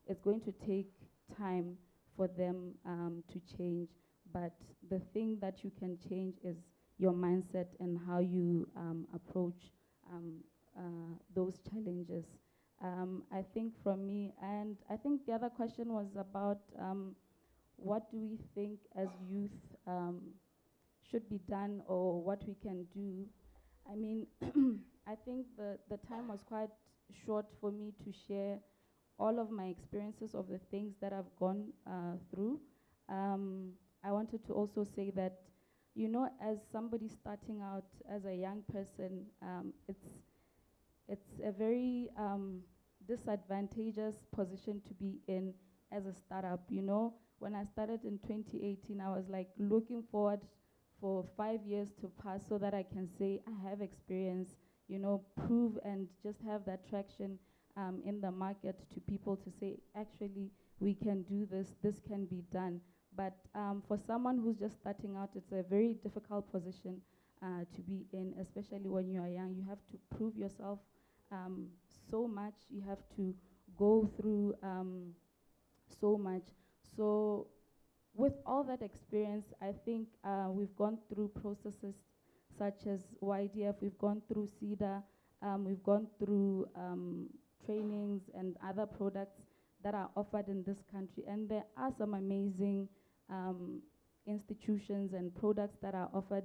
it's going to take time for them to change, but the thing that you can change is your mindset and how you approach those challenges. I think from me, and I think the other question was about what do we think as youth should be done, or what we can do. I mean, I think the time was quite short for me to share all of my experiences of the things that I've gone through. I wanted to also say that, as somebody starting out as a young person, it's a very disadvantageous position to be in as a startup. When I started in 2018, I was like looking forward for 5 years to pass so that I can say I have experience, prove and just have that traction in the market to people to say, actually, we can do this, this can be done. But for someone who's just starting out, it's a very difficult position to be in, especially when you are young. You have to prove yourself so much. You have to go through so much. So with all that experience, I think we've gone through processes such as YDF, we've gone through CEDA, we've gone through trainings and other products that are offered in this country. And there are some amazing institutions and products that are offered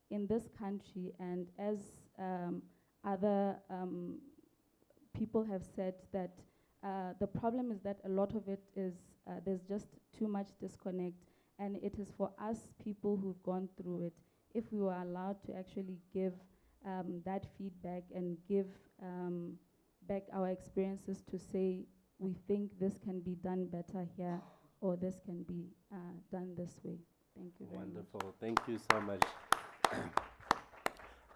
in this country. And as other people have said, that the problem is that a lot of it is there's just too much disconnect, and it is for us people who've gone through it, if we were allowed to actually give that feedback and give back our experiences to say, we think this can be done better here, or this can be done this way. Thank you very much. Wonderful. Thank you so much.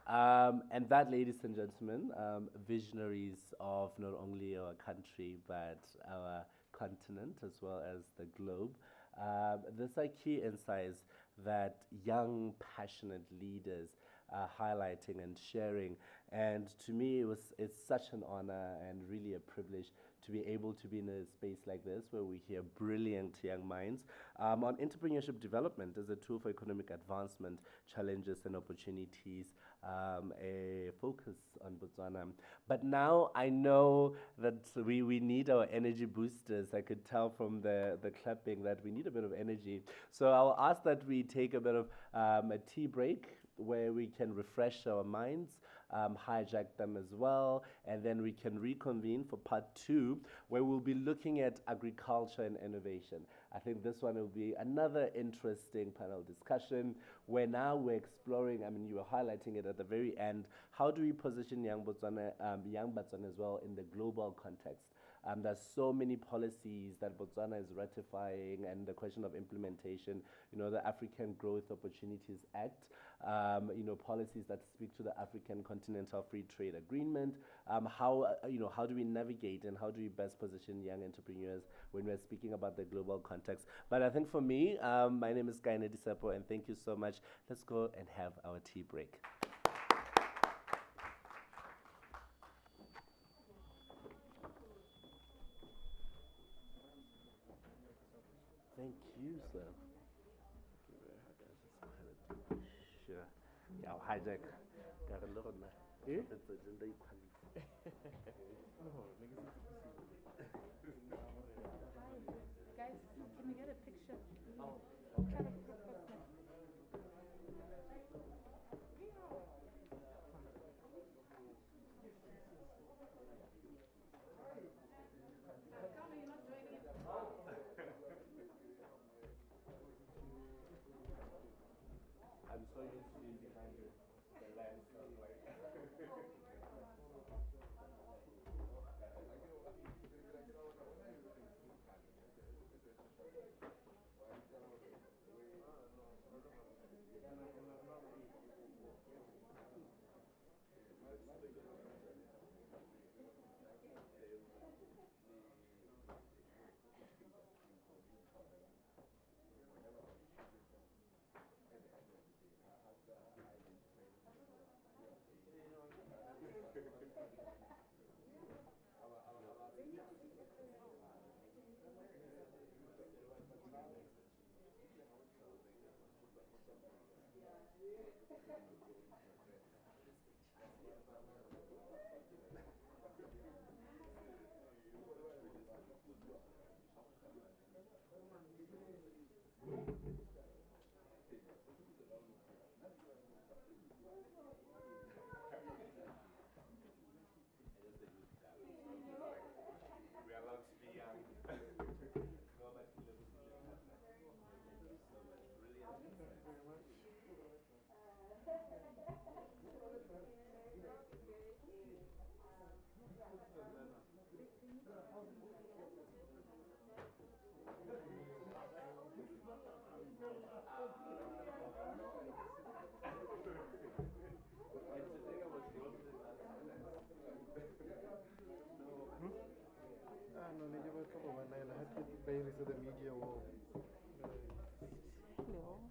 And that, ladies and gentlemen, visionaries of not only our country, but our continent as well as the globe. These are key insights that young, passionate leaders are highlighting and sharing. And to me, it's such an honor and really a privilege to be able to be in a space like this where we hear brilliant young minds on entrepreneurship development as a tool for economic advancement, challenges and opportunities, a focus on Botswana. But now I know that we need our energy boosters. I could tell from the clapping that we need a bit of energy. So I'll ask that we take a bit of a tea break where we can refresh our minds, hijack them as well, and then we can reconvene for part 2, where we'll be looking at agriculture and innovation. I think this one will be another interesting panel discussion, where now we're exploring, I mean, you were highlighting it at the very end, how do we position young Botswana as well in the global context? There's so many policies that Botswana is ratifying, and the question of implementation, the African Growth Opportunities Act, policies that speak to the African Continental Free Trade Agreement, how do we navigate and how do we best position young entrepreneurs when we're speaking about the global context? But I think for me, my name is Gaine Disepo, and thank you so much. Let's go and have our tea break. Thank you, sir. Sure. Yeah, I'll hijack. Got a little na. It's agenda equality. Guys, can we get a picture? Oh, Okay. I'm so used to being behind the lens of like. The media will. Hello.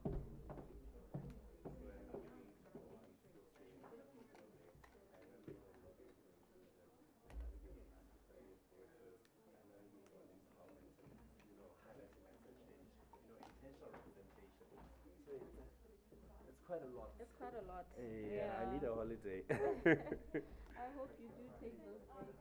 It's quite a lot. It's quite a lot. Yeah, I need a holiday. I hope you do take those breaks.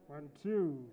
One, two.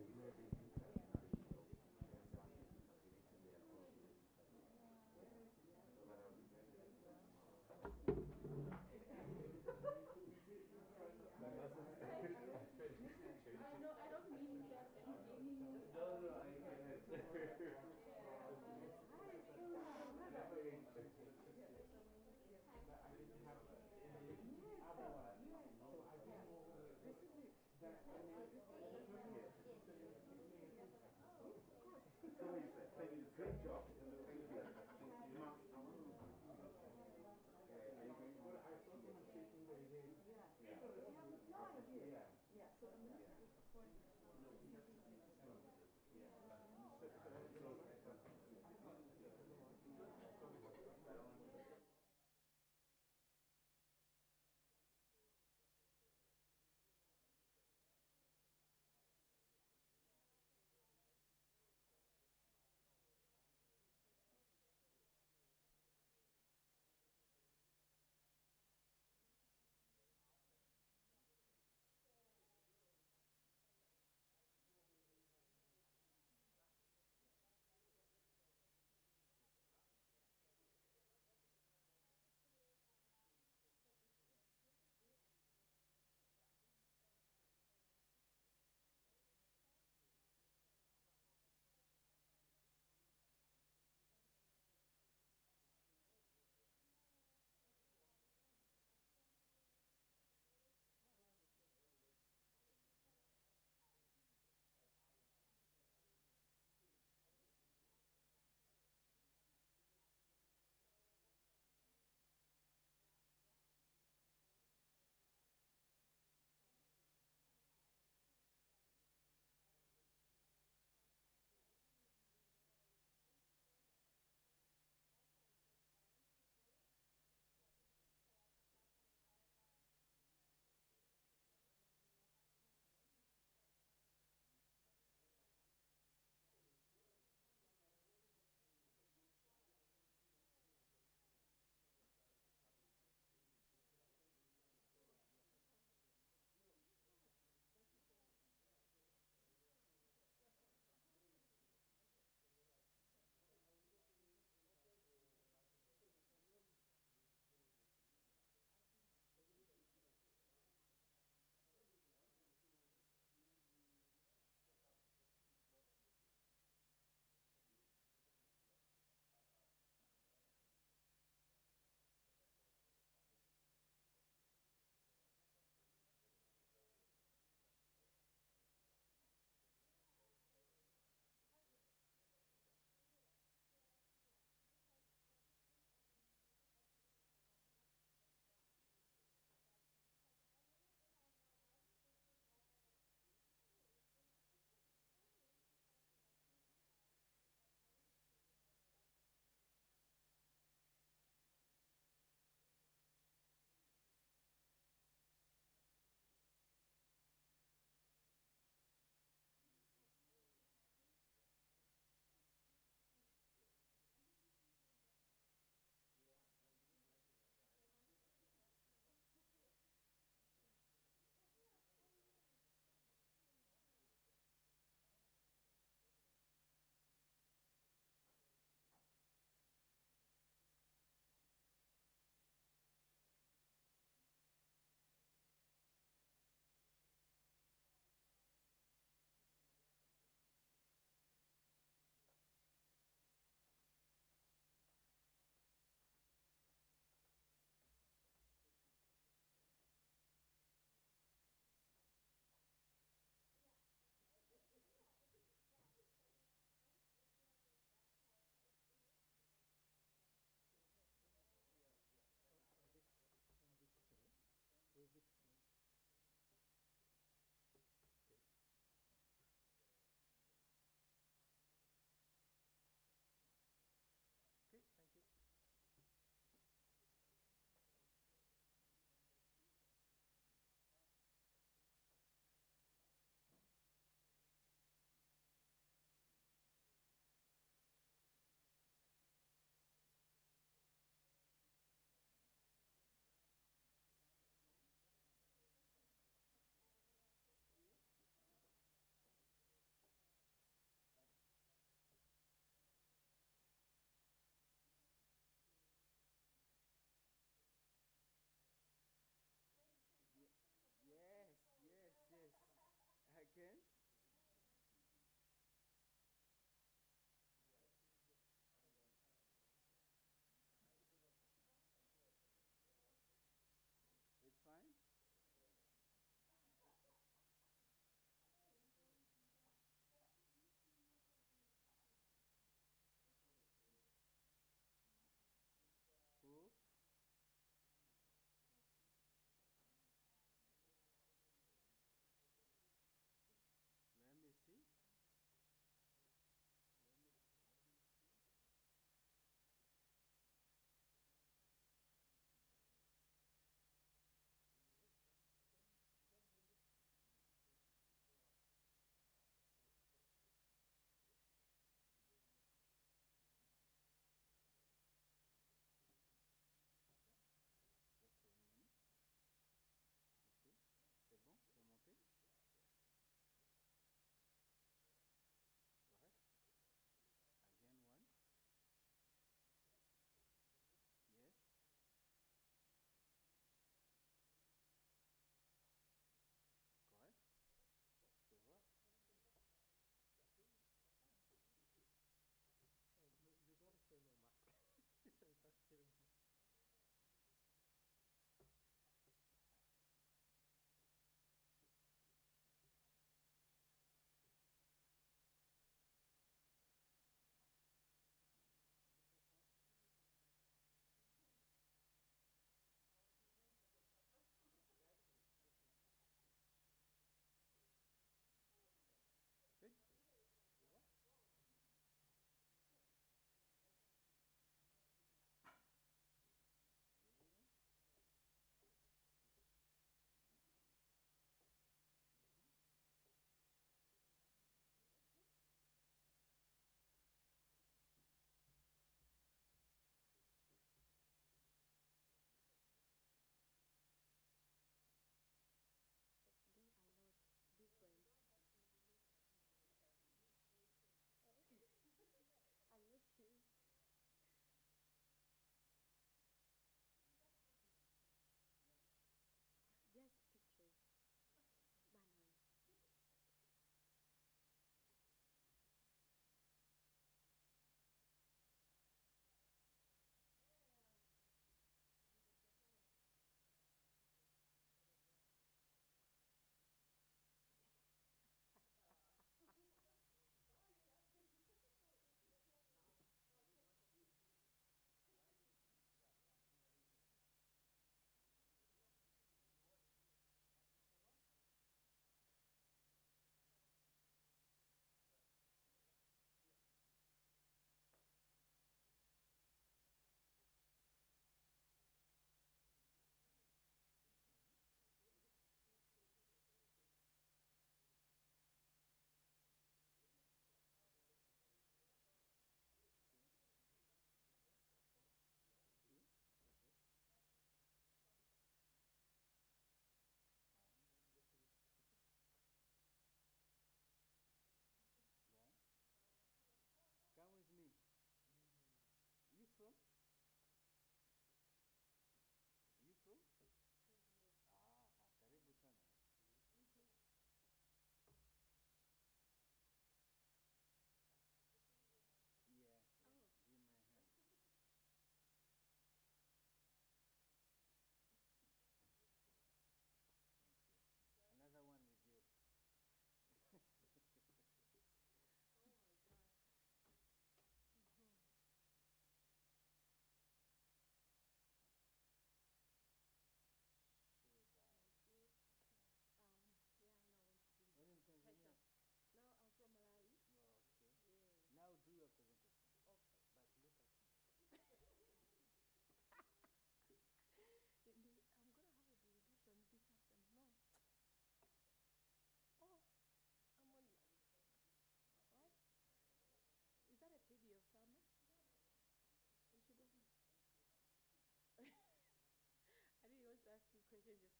Qualifications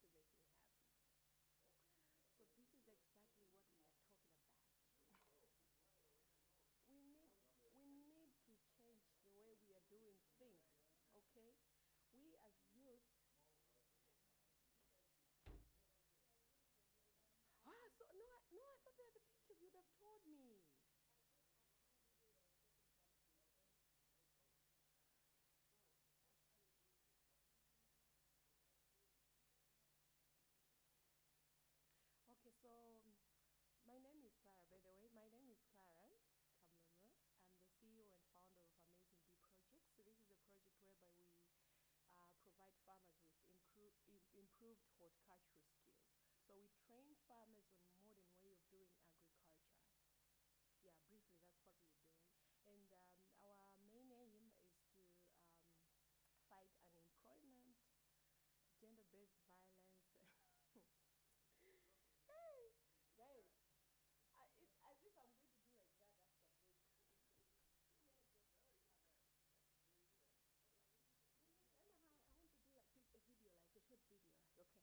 just to make me happy. So this is exactly what we are talking about. we need to change the way we are doing things, okay? We as youth. So no, I thought they are the pictures. You'd have told me. Okay, so my name is Clara, by the way. My name is Clara Kamlama. I'm the CEO and founder of Amazing Bee Project. So this is a project whereby we provide farmers with improved horticultural skills. So we train farmers on modern way of doing agriculture. Yeah, briefly, that's what we're doing. And our main aim is to fight unemployment, gender-based violence. Hey, guys, it's as if I'm going to do like that after break. I want to do like a video, like a short video. Like, okay.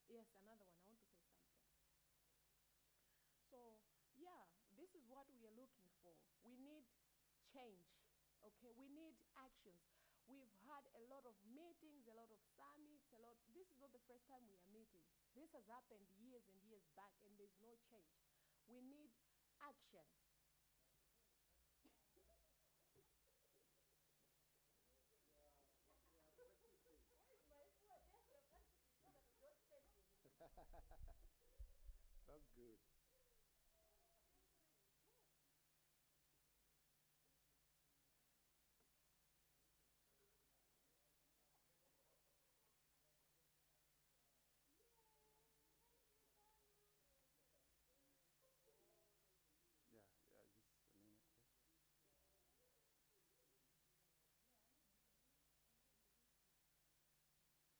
Yes, another one. I want to say something. So, yeah, this is what we are looking for. We need change, okay? We need actions. We've had a lot of meetings, a lot of summits, this is not the first time we are meeting. This has happened years and years back, and there's no change. We need action. That's good. Yeah, just a minute.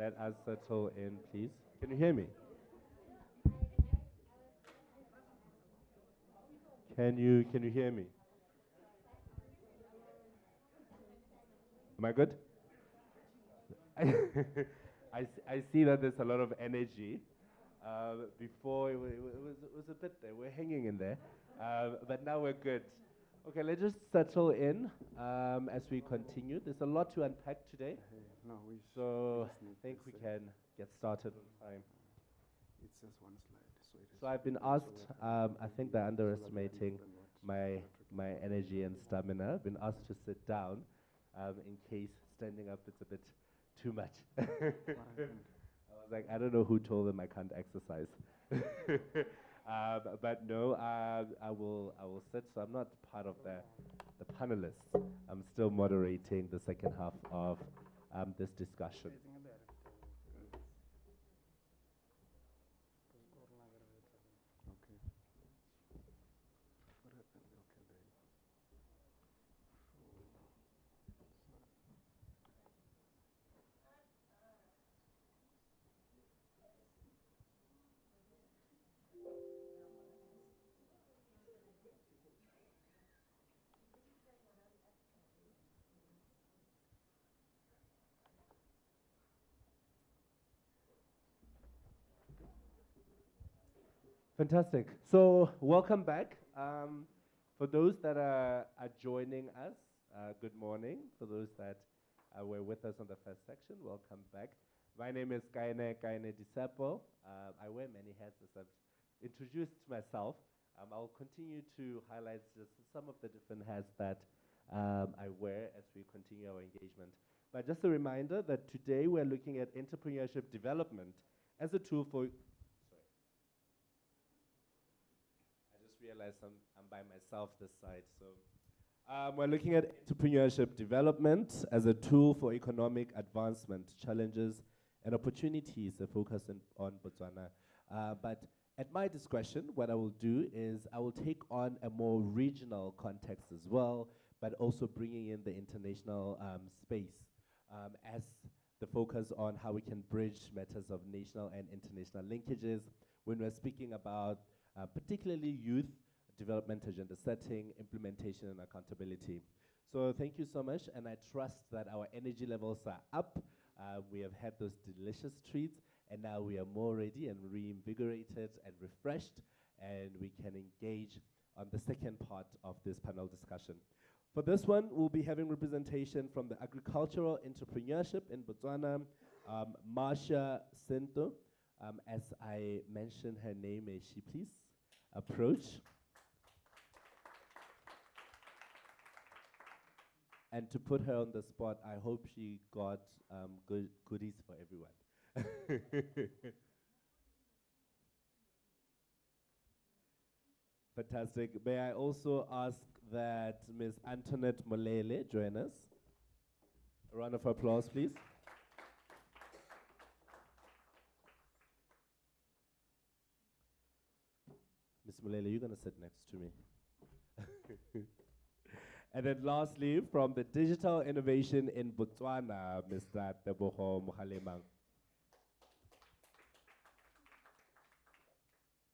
let us settle in, please. Can you hear me? Can you hear me? Am I good? I see that there's a lot of energy. Before it was a bit there. We're hanging in there, but now we're good. Okay, let's just settle in as we continue. There's a lot to unpack today, so I think we can get started on time. It's just one slide. So I've been asked. I think they're underestimating my energy and stamina. I've been asked to sit down in case standing up is a bit too much. I was like, I don't know who told them I can't exercise. But no, I will sit. So I'm not part of the panelists. I'm still moderating the second half of this discussion. Fantastic. So welcome back. For those that are joining us, good morning. For those that were with us on the first section, welcome back. My name is Kaine Disapo. I wear many hats as I've introduced myself. I'll continue to highlight just some of the different hats that I wear as we continue our engagement. But just a reminder that today we're looking at entrepreneurship development as a tool for realize I'm by myself this side. So we're looking at entrepreneurship development as a tool for economic advancement, challenges and opportunities that focus on Botswana. But at my discretion, what I will do is I will take on a more regional context as well, but also bringing in the international space as the focus on how we can bridge matters of national and international linkages when we're speaking about particularly youth development agenda setting, implementation, and accountability. So thank you so much, and I trust that our energy levels are up. We have had those delicious treats, and now we are more ready and reinvigorated and refreshed, and we can engage on the second part of this panel discussion. For this one, we'll be having representation from the agricultural entrepreneurship in Botswana, Marsha Sento. As I mentioned her name, may she please approach. And to put her on the spot, I hope she got goodies for everyone. Fantastic. May I also ask that Ms. Antoinette Molele join us? A round of applause, please. Ms. Molele, you're going to sit next to me. And then lastly, from the Digital Innovation in Botswana, Mr. Teboho Mohalemang.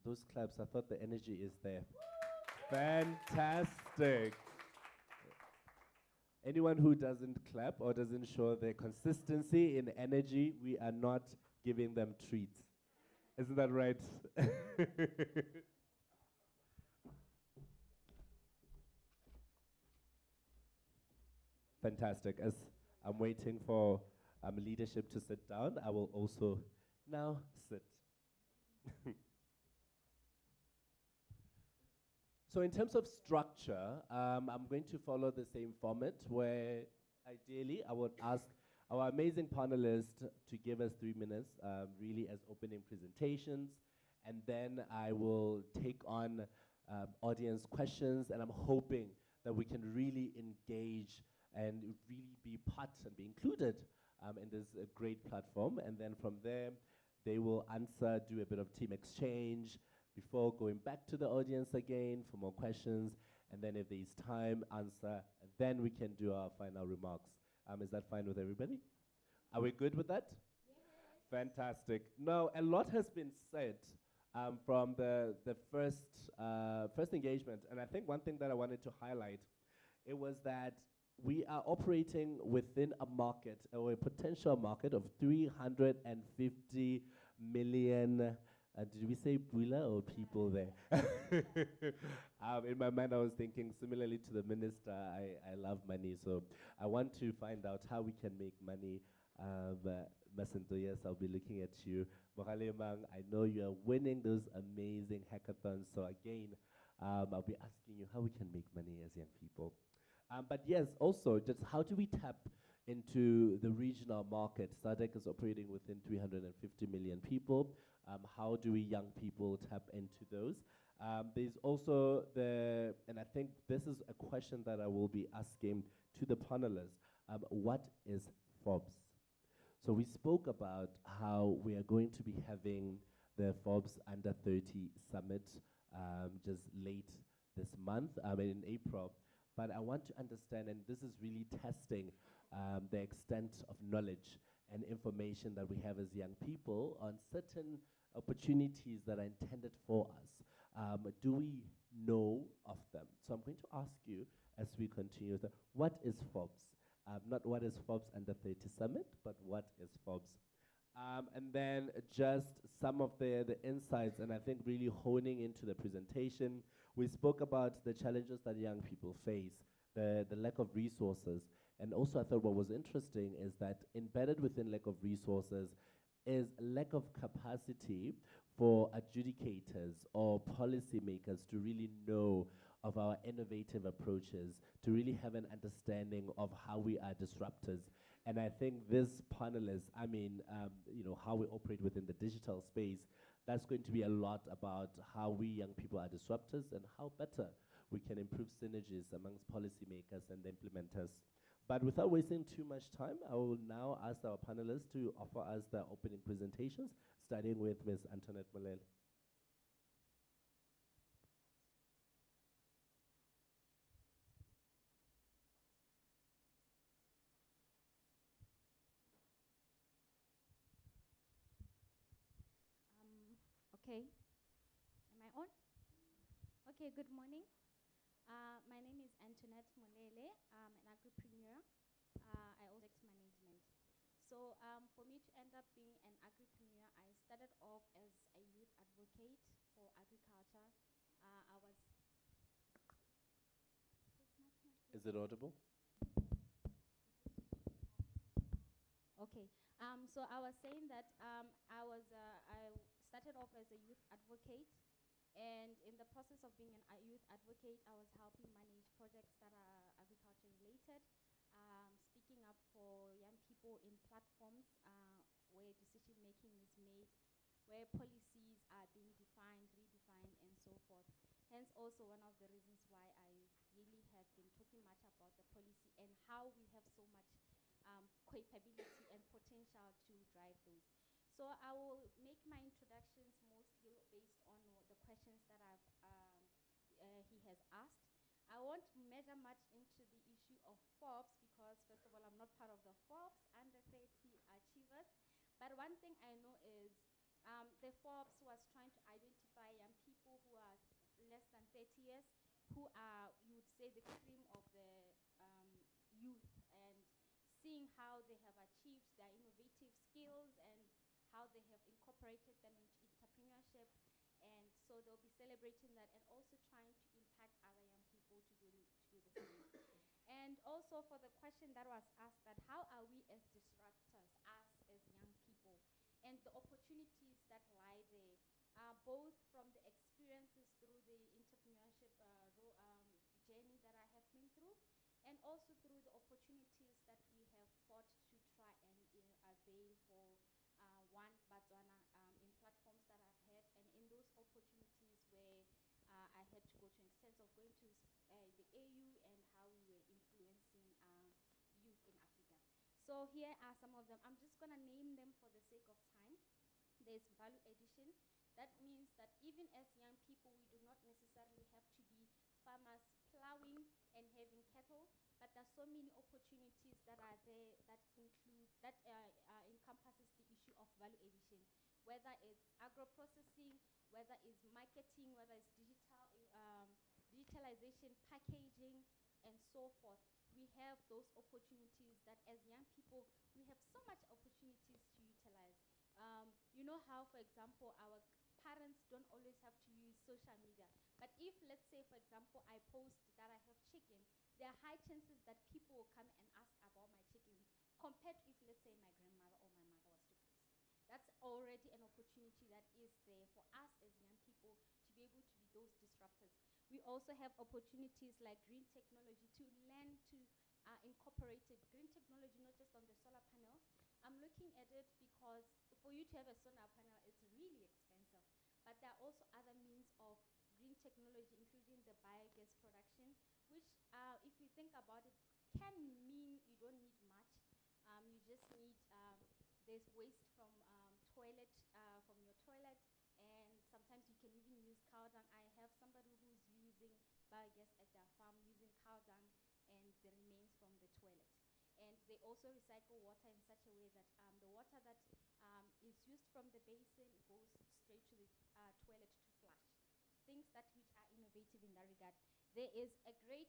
Those claps, I thought the energy is there. Fantastic. Anyone who doesn't clap or doesn't show their consistency in energy, we are not giving them treats. Isn't that right? Fantastic. As I'm waiting for leadership to sit down, I will also now sit. So in terms of structure, I'm going to follow the same format where ideally I would ask our amazing panelists to give us 3 minutes really as opening presentations, and then I will take on audience questions, and I'm hoping that we can really engage and really be part and be included in this great platform. And then from there, they will answer, do a bit of team exchange before going back to the audience again for more questions. And then if there's time, answer, and then we can do our final remarks. Is that fine with everybody? Are we good with that? Fantastic. No, a lot has been said from the first engagement, and I think one thing that I wanted to highlight, it was that we are operating within a market, or a potential market of 350 million, did we say Bula or people there? In my mind, I was thinking similarly to the minister, I love money, so I want to find out how we can make money. Masinto, yes, I'll be looking at you. Moralemang, I know you are winning those amazing hackathons, so again, I'll be asking you how we can make money as young people. But yes, also, just how do we tap into the regional market? SADC is operating within 350 million people. How do we young people tap into those? There's also and I think this is a question that I will be asking to the panelists. What is Forbes? So we spoke about how we are going to be having the Forbes Under 30 Summit just late this month, in April. But I want to understand, and this is really testing the extent of knowledge and information that we have as young people on certain opportunities that are intended for us. Do we know of them? So I'm going to ask you as we continue, what is Forbes? Not what is Forbes Under 30 Summit, but what is Forbes? And then just some of the insights, and I think really honing into the presentation. We spoke about the challenges that young people face, the lack of resources. And also I thought what was interesting is that embedded within lack of resources is lack of capacity for adjudicators or policymakers to really know of our innovative approaches, to really have an understanding of how we are disruptors. And I think this panelists, how we operate within the digital space, that's going to be a lot about how we young people are disruptors and how better we can improve synergies amongst policymakers and implementers. But without wasting too much time, I will now ask our panelists to offer us their opening presentations, starting with Ms. Antoinette Molele. Okay. Am I on? Okay, good morning. My name is Antoinette Molele. I'm an agripreneur. I also do management. So for me to end up being an agripreneur, I started off as a youth advocate for agriculture. I was... Is it audible? Okay. So I was saying that I started off as a youth advocate, and in the process of being a youth advocate, I was helping manage projects that are agriculture related, speaking up for young people in platforms where decision making is made, where policies are being defined, redefined, and so forth. Hence also one of the reasons why I really have been talking much about the policy and how we have so much capability and potential to drive those. So I will make my introductions mostly based on the questions that he has asked. I won't measure much into the issue of Forbes because, first of all, I'm not part of the Forbes Under 30 Achievers. But one thing I know is the Forbes was trying to identify young people who are less than 30 years, who are, you would say, the cream of the youth, and seeing how they have achieved their innovative skills and how they have incorporated them into entrepreneurship. And so they'll be celebrating that and also trying to impact other young people to do the same. And also for the question that was asked, that how are we as disruptors, us as young people, and the opportunities that lie there, both from the experiences through the entrepreneurship journey that I have been through, and also through the opportunities that we have fought to try and avail for One Botswana in platforms that I've had, and in those opportunities where I had to go to an extent of going to the AU and how we were influencing youth in Africa. So here are some of them. I'm just going to name them for the sake of time. There's value addition. That means that even as young people, we do not necessarily have to be farmers plowing and having cattle, but there's so many opportunities that are there that include, that encompasses the issue of value whether it's agro-processing, whether it's marketing, whether it's digitalization, packaging, and so forth. We have those opportunities that as young people, we have so much opportunities to utilize. You know how, for example, our parents don't always have to use social media. But if, let's say, for example, I post that I have chicken, there are high chances that people will come and ask about my chicken compared to if, let's say, my grandmother or my mother was to post. That's already an opportunity that is there for us as young people to be able to be those disruptors. We also have opportunities like green technology to learn to incorporate it. Green technology, not just on the solar panel. I'm looking at it because for you to have a solar panel, it's really expensive. But there are also other means of green technology, including the biogas production, which, if you think about it, can mean you don't need much. You just need, there's waste from your toilet, and sometimes you can even use cow dung. I have somebody who's using biogas at their farm using cow dung and the remains from the toilet. And they also recycle water in such a way that the water that is used from the basin goes straight to the toilet to flush. Things that which are innovative in that regard. There is a great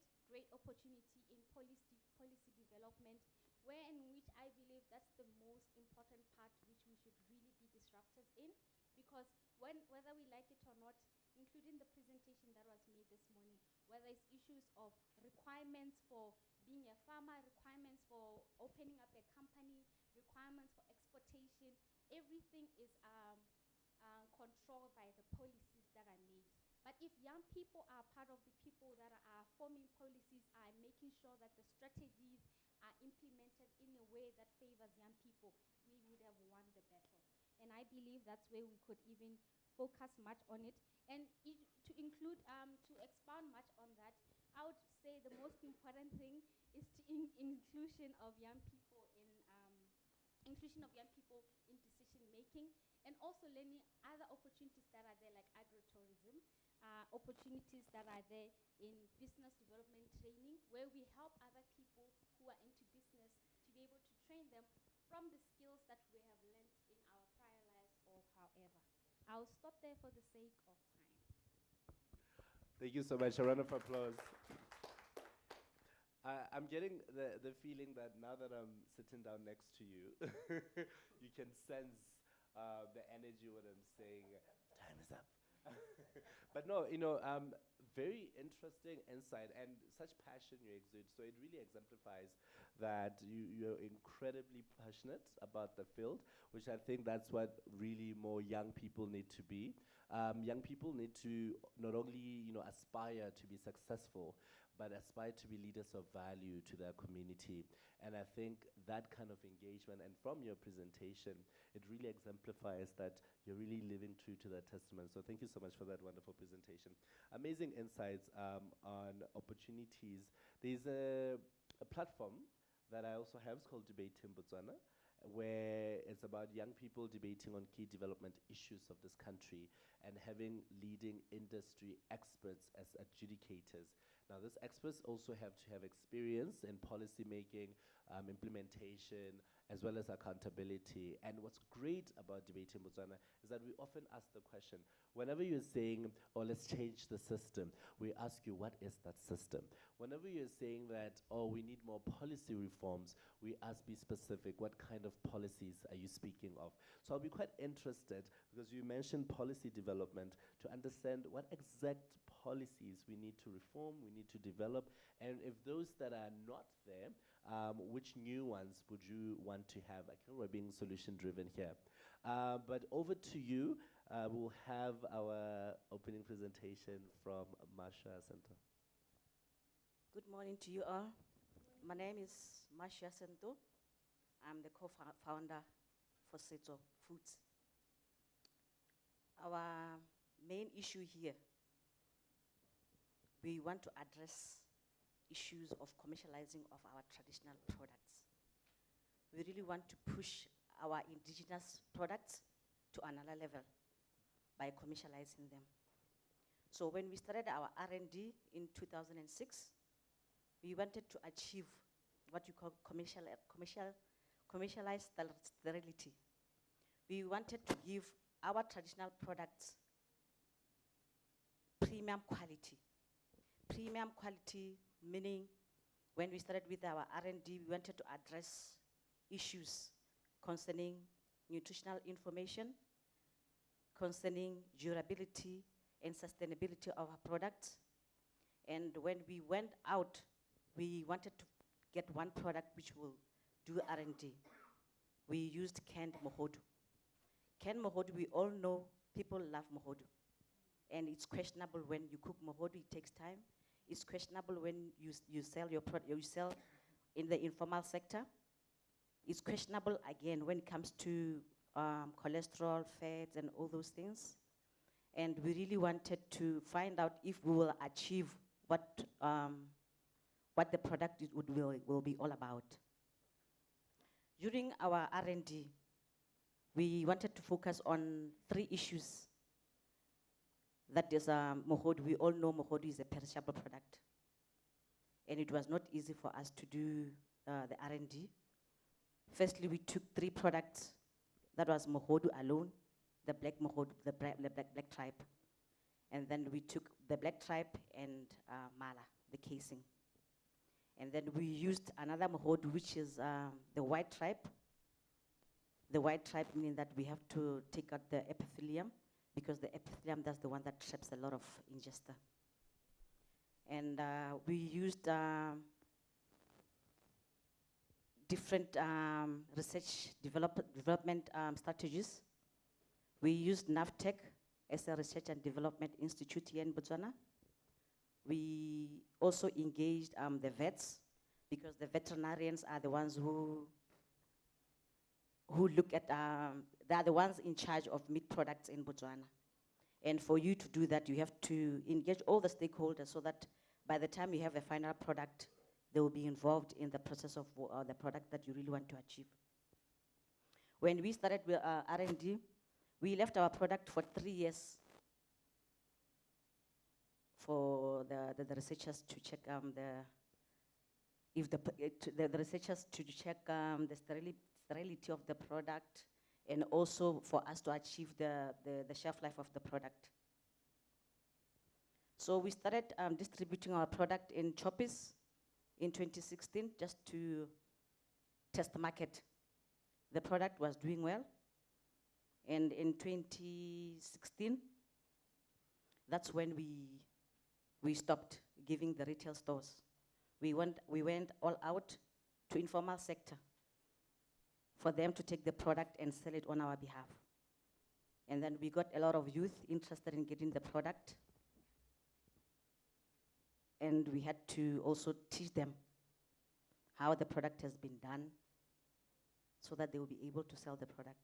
opportunity in policy development, where in which I believe that's the most important part which we should really be disruptors in, because whether we like it or not, including the presentation that was made this morning, whether it's issues of requirements for being a farmer, requirements for opening up a company, requirements for exportation, everything is controlled by the policies that are made. But if young people are part of the people that are forming policies, are making sure that the strategies are implemented in a way that favors young people, we would have won the battle. And I believe that's where we could even focus much on it. And to include, to expound much on that, I would say the most important thing is to inclusion of young people in decision making, and also learning other opportunities that are there, like agritourism, opportunities that are there in business development training, where we help other people who are into business to be able to train them from the skills that we have learned in our prior lives or however. I'll stop there for the sake of time. Thank you so much. A round of applause. I'm getting the feeling that now that I'm sitting down next to you, you can sense the energy when I'm saying, time is up. But no, very interesting insight and such passion you exude. So it really exemplifies that you're incredibly passionate about the field, which I think that's what really more young people need to be. Young people need to not only aspire to be successful, but aspire to be leaders of value to their community. And I think that kind of engagement, and from your presentation, it really exemplifies that you're really living true to that testament. So thank you so much for that wonderful presentation. Amazing insights on opportunities. There's a platform that I also have, it's called Debate in Botswana, where it's about young people debating on key development issues of this country and having leading industry experts as adjudicators. Now, these experts also have to have experience in policy making, implementation, as well as accountability. And what's great about Debate in Botswana is that we often ask the question, whenever you're saying, oh, let's change the system, we ask you, what is that system? Whenever you're saying that, oh, we need more policy reforms, we ask, be specific, what kind of policies are you speaking of? So I'll be quite interested, because you mentioned policy development, to understand what exact policies we need to reform, we need to develop, and if those that are not there, which new ones would you want to have? I think we're being solution-driven here. But over to you, we'll have our opening presentation from Masha Sento. Good morning to you all. My name is Masha Sento. I'm the co-founder for Setso Foods. Our main issue here, we want to address issues of commercializing of our traditional products. We really want to push our indigenous products to another level by commercializing them. So when we started our R&D in 2006, we wanted to achieve what you call commercialized sterility. We wanted to give our traditional products premium quality. Premium quality meaning when we started with our R&D, we wanted to address issues concerning nutritional information, concerning durability and sustainability of our products. And when we went out, we wanted to get one product which will do R&D. We used canned mohodu. Canned mohodu, we all know people love mohodu. And it's questionable when you cook mohodu, it takes time. It's questionable when you sell your product, you sell in the informal sector. It's questionable again when it comes to cholesterol, fats, and all those things. And we really wanted to find out if we will achieve what the product will be all about. During our R&D, we wanted to focus on 3 issues. That is mohodu. We all know mohodu is a perishable product. And it was not easy for us to do the R&D. Firstly, we took 3 products. That was mohodu alone, the black mohodu, the black tripe. And then we took the black tripe and mala, the casing. And then we used another mohodu, which is the white tripe. The white tripe meaning that we have to take out the epithelium, because the epithelium, that's the one that traps a lot of ingesta. And we used different research development strategies. We used NAVTEC as a research and development institute here in Botswana. We also engaged the vets, because the veterinarians are the ones who look at, they are the ones in charge of meat products in Botswana. And for you to do that, you have to engage all the stakeholders so that by the time you have a final product, they will be involved in the process of the product that you really want to achieve. When we started with R&D, we left our product for 3 years for the researchers to check the researchers to check the sterility of the product, and also for us to achieve the shelf life of the product. So we started distributing our product in Choppies in 2016 just to test the market. The product was doing well. And in 2016, that's when we stopped giving the retail stores. We went all out to informal sector for them to take the product and sell it on our behalf. And then we got a lot of youth interested in getting the product. And we had to also teach them how the product has been done so that they will be able to sell the product.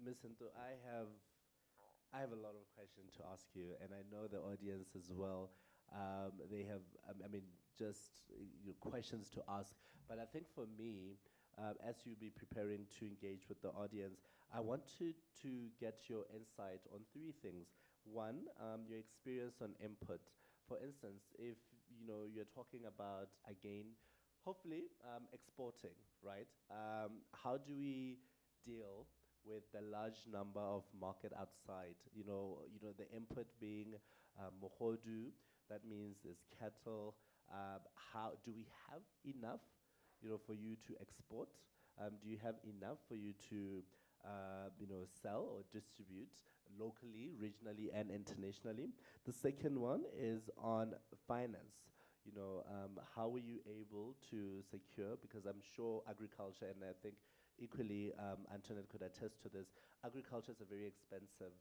Ms. Hinto, I have a lot of questions to ask you, and I know the audience as well. They have, just questions to ask. But I think for me, as you be preparing to engage with the audience, I wanted to get your insight on 3 things. One, your experience on input. For instance, if you're talking about, again, hopefully exporting, right? How do we deal with the large number of market outside? The input being mohodu, that means it's cattle. How do we have enough, for you to export? Do you have enough for you to, sell or distribute locally, regionally, and internationally? The second one is on finance. How were you able to secure, because I'm sure agriculture, and I think equally, Antoinette could attest to this, agriculture is a very expensive,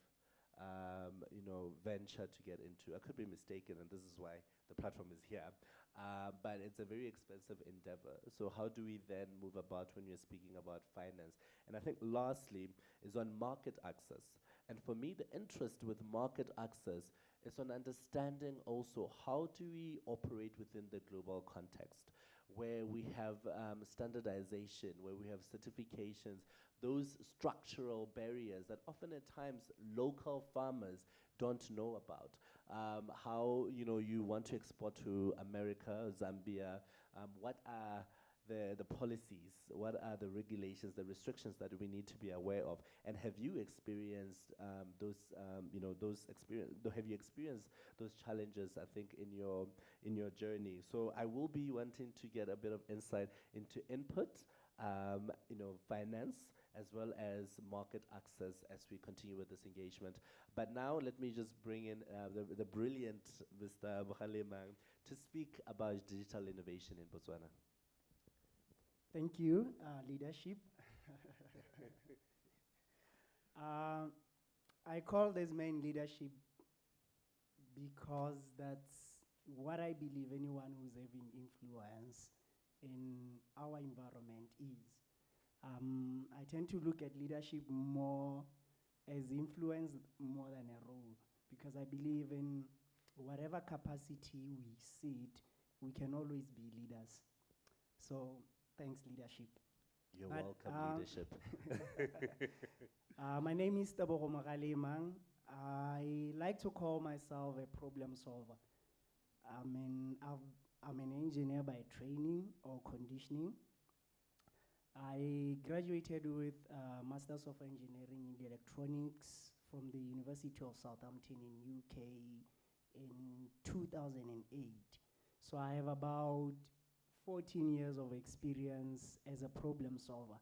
venture to get into. I could be mistaken, and this is why the platform is here. But it's a very expensive endeavor. So how do we then move about when you're speaking about finance? And I think lastly is on market access. And for me, the interest with market access is on understanding also how do we operate within the global context, where we have standardization, where we have certifications, those structural barriers that often at times local farmers don't know about. how you want to export to America, Zambia. What are the policies? What are the regulations, the restrictions that we need to be aware of? And have you experienced have you experienced those challenges? I think in your journey. So I will be wanting to get a bit of insight into input, finance, as well as market access as we continue with this engagement. But now let me just bring in the brilliant Mr. Mogalemang to speak about digital innovation in Botswana. Thank you, leadership. I call this main leadership because that's what I believe anyone who's having influence in our environment is. I tend to look at leadership more as influence more than a role, because I believe in whatever capacity we sit, we can always be leaders. So thanks, leadership. You're welcome, leadership. My name is Tebogo Mogalemang. I like to call myself a problem solver. I'm an engineer by training or conditioning. I graduated with a Masters of Engineering in Electronics from the University of Southampton in UK in 2008. So I have about 14 years of experience as a problem solver.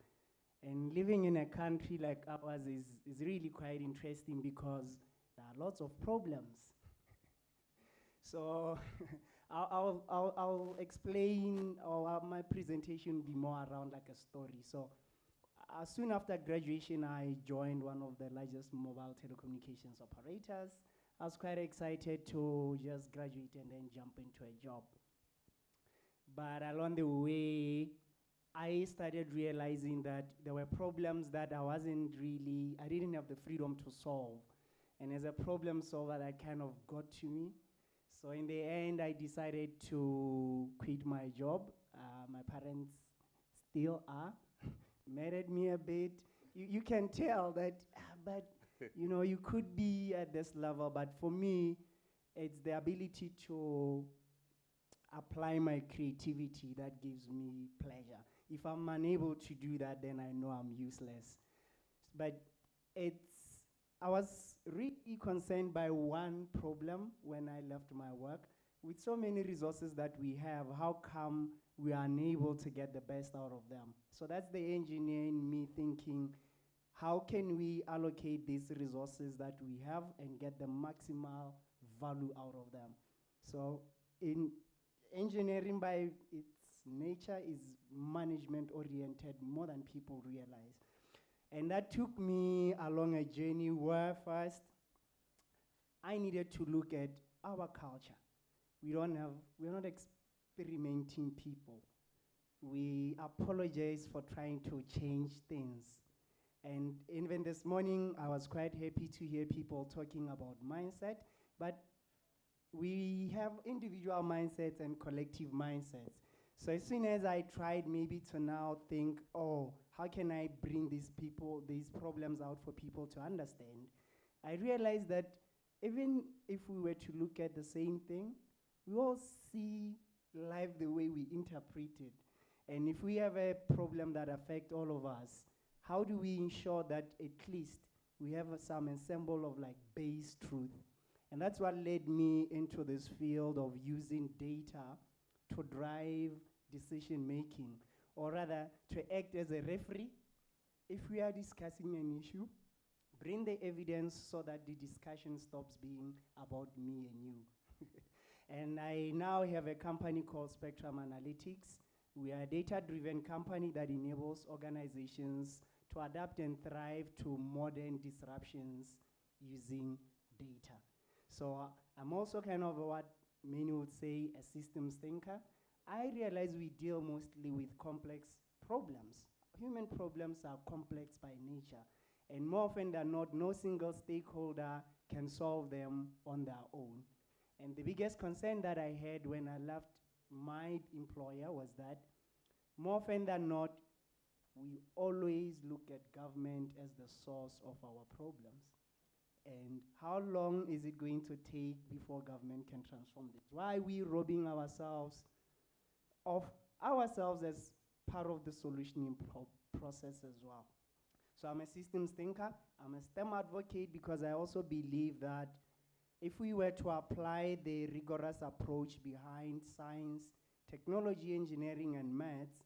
And living in a country like ours is really quite interesting because there are lots of problems. So I'll explain, or my presentation will be more around like a story. So soon after graduation, I joined one of the largest mobile telecommunications operators. I was quite excited to just graduate and then jump into a job. But along the way, I started realizing that there were problems that I didn't have the freedom to solve. And as a problem solver, that kind of got to me. So in the end, I decided to quit my job. My parents still are mad at me a bit. You can tell that, but you could be at this level. But for me, it's the ability to apply my creativity that gives me pleasure. If I'm unable to do that, then I know I'm useless. But I was really concerned by one problem when I left my work. With so many resources that we have, how come we are unable to get the best out of them? So that's the engineer in me thinking, how can we allocate these resources that we have and get the maximal value out of them? So in engineering by its nature is management oriented more than people realize. And that took me along a journey where first I needed to look at our culture. We're not experimenting people. We apologize for trying to change things. And even this morning, I was quite happy to hear people talking about mindset, but we have individual mindsets and collective mindsets. So as soon as I tried maybe to now think, oh, how can I bring these problems out for people to understand, I realized that even if we were to look at the same thing, we all see life the way we interpret it. And if we have a problem that affects all of us, how do we ensure that at least we have some ensemble of like base truth? And that's what led me into this field of using data to drive decision making, or rather to act as a referee. If we are discussing an issue, bring the evidence so that the discussion stops being about me and you. And I now have a company called Spectrum Analytics. We are a data-driven company that enables organizations to adapt and thrive to modern disruptions using data. So I'm also kind of what many would say a systems thinker. I realize we deal mostly with complex problems. Human problems are complex by nature. And more often than not, no single stakeholder can solve them on their own. And the biggest concern that I had when I left my employer was that more often than not, we always look at government as the source of our problems. And how long is it going to take before government can transform this? Why are we robbing ourselves of ourselves as part of the solutioning process as well? So I'm a systems thinker, I'm a STEM advocate, because I also believe that if we were to apply the rigorous approach behind science, technology, engineering, and maths,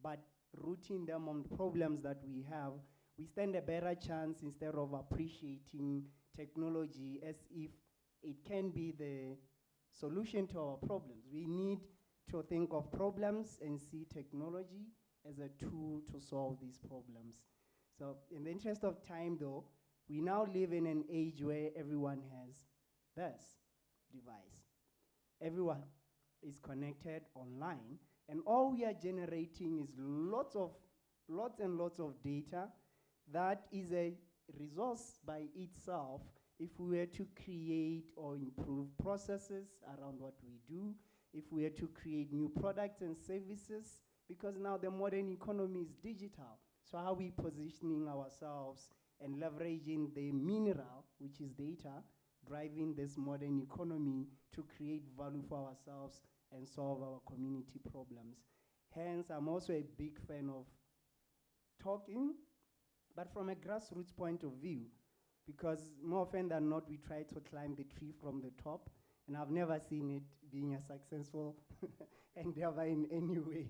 but rooting them on problems that we have, we stand a better chance instead of appreciating technology as if it can be the solution to our problems. We need to think of problems and see technology as a tool to solve these problems. So in the interest of time though, we now live in an age where everyone has this device. Everyone is connected online, and all we are generating is lots and lots of data that is a resource by itself if we were to create or improve processes around what we do, if we were to create new products and services, because now the modern economy is digital. So how are we positioning ourselves and leveraging the mineral, which is data, driving this modern economy to create value for ourselves and solve our community problems? Hence, I'm also a big fan of talking, but from a grassroots point of view, because more often than not, we try to climb the tree from the top, and I've never seen it being a successful endeavor in any way.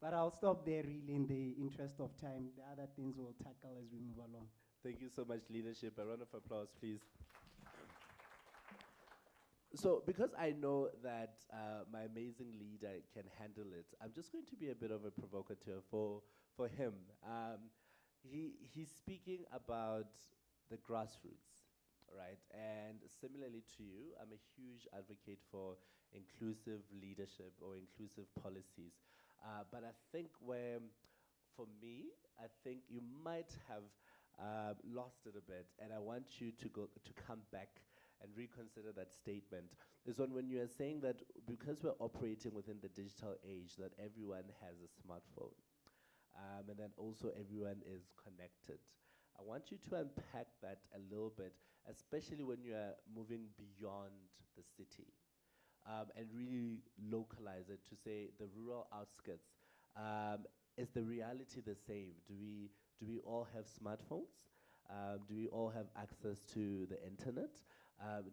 But I'll stop there really in the interest of time. The other things we'll tackle as we move along. Thank you so much, leadership. A round of applause, please. So, because I know that my amazing leader can handle it, I'm just going to be a bit of a provocateur for him. He's speaking about the grassroots, right? And similarly to you, I'm a huge advocate for inclusive leadership or inclusive policies. But I think for me, I think you might have lost it a bit, and I want you to come back and reconsider that statement. Is when you are saying that because we're operating within the digital age, that everyone has a smartphone, and then also everyone is connected. I want you to unpack that a little bit, especially when you are moving beyond the city. And really localize it to say the rural outskirts. Is the reality the same? Do we all have smartphones? Do we all have access to the internet?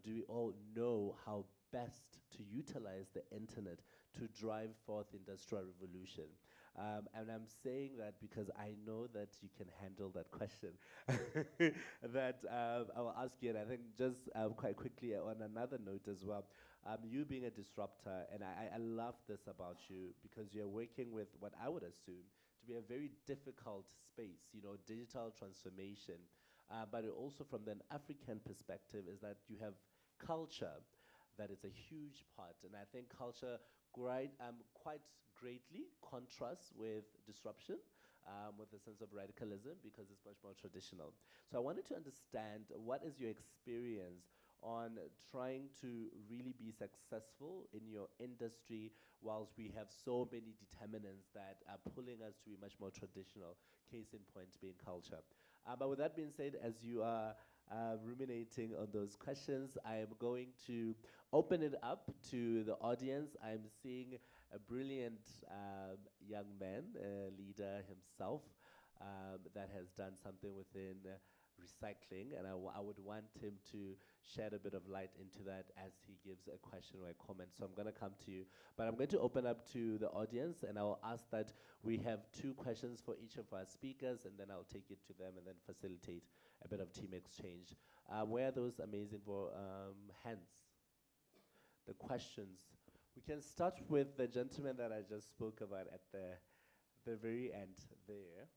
Do we all know how best to utilize the internet to drive forth industrial revolution? And I'm saying that because I know that you can handle that question. That I'll ask you, and I think just quite quickly on another note as well, you being a disruptor, and I love this about you because you're working with what I would assume to be a very difficult space, digital transformation. But also from an African perspective is that you have culture that is a huge part. And I think culture quite greatly contrasts with disruption, with a sense of radicalism, because it's much more traditional. So I wanted to understand, what is your experience on trying to really be successful in your industry whilst we have so many determinants that are pulling us to be much more traditional, case in point being culture. But with that being said, as you are ruminating on those questions, I am going to open it up to the audience. I'm seeing a brilliant young man, leader himself, that has done something within recycling, and I would want him to shed a bit of light into that as he gives a question or a comment. So I'm going to come to you, but I'm going to open up to the audience, and I'll ask that we have 2 questions for each of our speakers, and then I'll take it to them and then facilitate a bit of team exchange. Where are those amazing hands? The questions. We can start with the gentleman that I just spoke about at the very end there.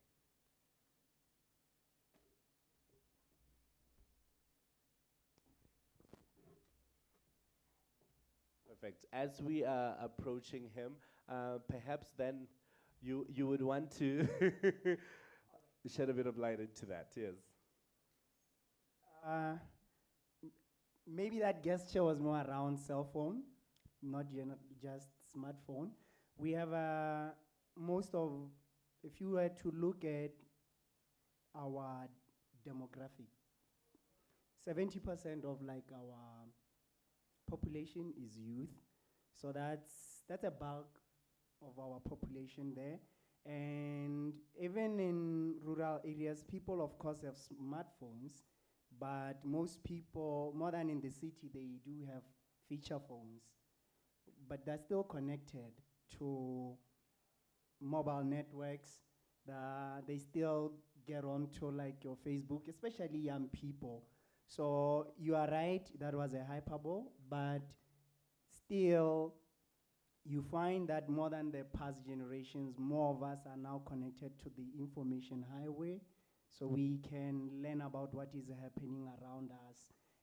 Perfect. As we are approaching him, perhaps then you would want to shed a bit of light into that. Yes. Maybe that gesture was more around cell phone, not just smartphone. We have if you were to look at our demographic, 70% of like our population is youth. So that's a bulk of our population there. And even in rural areas, people of course have smartphones, but most people, more than in the city, they do have feature phones. But they're still connected to mobile networks. They still get onto like your Facebook, especially young people. So you are right, that was a hyperbole, but still you find that more than the past generations, more of us are now connected to the information highway, so we can learn about what is happening around us.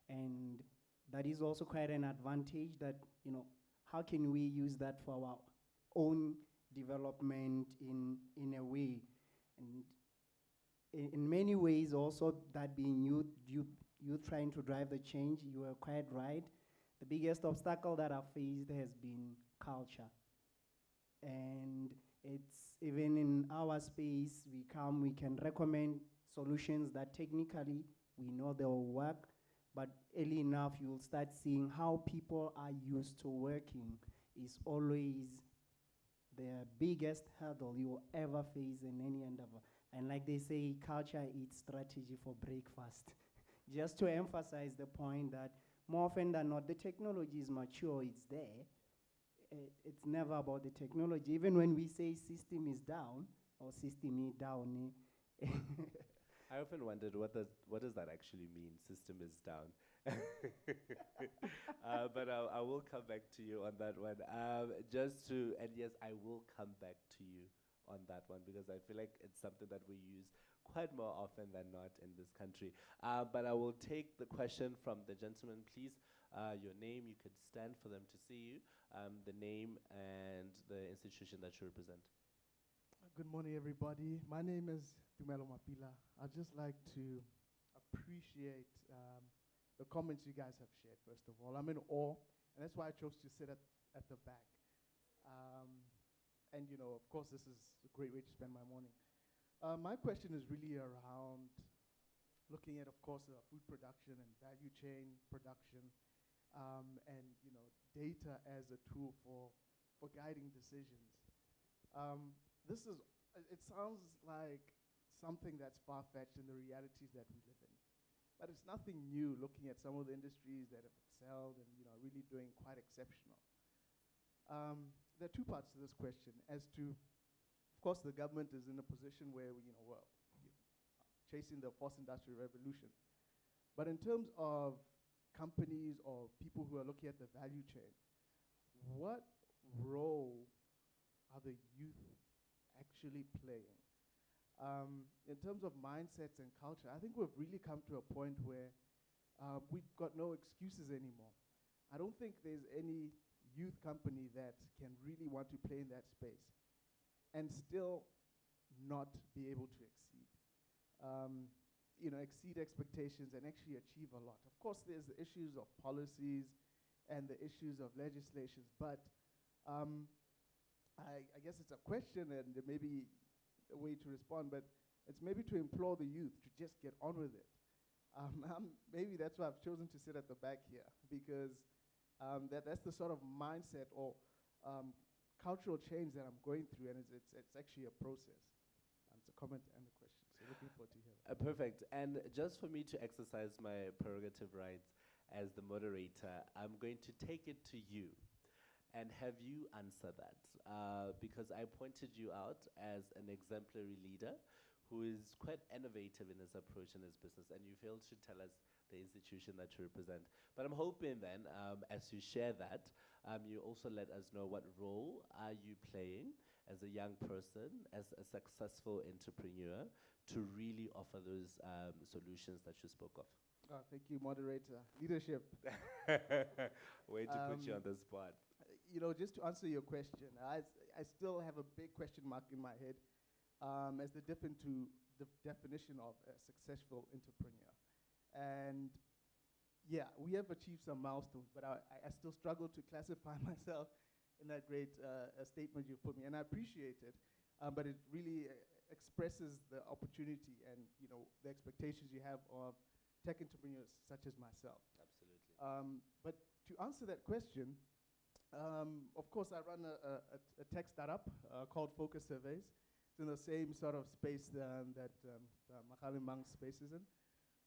And that is also quite an advantage that, you know, how can we use that for our own development in a way? And in many ways also, that being youth trying to drive the change, you are quite right. The biggest obstacle that I've faced has been culture. And it's even in our space, we can recommend solutions that technically we know they'll work, but early enough you'll start seeing how people are used to working is always the biggest hurdle you will ever face in any endeavor. And like they say, culture eats strategy for breakfast. Just to emphasize the point that more often than not, the technology is mature, it's there. It's never about the technology. Even when we say system is down, or system is down. I often wondered what does that actually mean, system is down. But I will come back to you on that one. And yes, I will come back to you on that one, because I feel like it's something that we use quite more often than not in this country. But I will take the question from the gentleman, please. Your name, you could stand for them to see you, the name and the institution that you represent. Good morning, everybody. My name is Tumelo Mapila. I'd just like to appreciate the comments you guys have shared, first of all. I'm in awe, and that's why I chose to sit at the back. And, you know, of course, this is a great way to spend my morning. My question is really around looking at, of course, food production and value chain production, and, you know, data as a tool for guiding decisions. It sounds like something that's far-fetched in the realities that we live in. But it's nothing new looking at some of the industries that have excelled and, you know, really doing quite exceptional. There are two parts to this question. As to, of course, the government is in a position where, we're chasing the fourth industrial revolution. But in terms of companies or people who are looking at the value chain, what role are the youth actually playing? In terms of mindsets and culture, I think we've really come to a point where we've got no excuses anymore. I don't think there's any youth company that can really want to play in that space and still not be able to exceed. Exceed expectations and actually achieve a lot. Of course, there's the issues of policies and the issues of legislations, but I guess it's a question and maybe a way to respond, but it's maybe to implore the youth to just get on with it. Maybe that's why I've chosen to sit at the back here, because that's the sort of mindset or cultural change that I'm going through, and it's actually a process. It's a comment and a question, so looking forward to hearing. Perfect. And just for me to exercise my prerogative rights as the moderator, I'm going to take it to you and have you answer that, because I pointed you out as an exemplary leader who is quite innovative in his approach in his business, and you failed to tell us the institution that you represent. But I'm hoping then, as you share that, you also let us know what role are you playing as a young person, as a successful entrepreneur, to really offer those solutions that you spoke of. Thank you, moderator. Leadership. Way to put you on the spot. Just to answer your question, I still have a big question mark in my head as the definition of a successful entrepreneur. And yeah, we have achieved some milestones, but I still struggle to classify myself in that great statement you put me, and I appreciate it, but it really expresses the opportunity and the expectations you have of tech entrepreneurs such as myself. Absolutely. But to answer that question, of course, I run a tech startup called Focus Surveys. It's in the same sort of space that Makhalim Mang's space is in.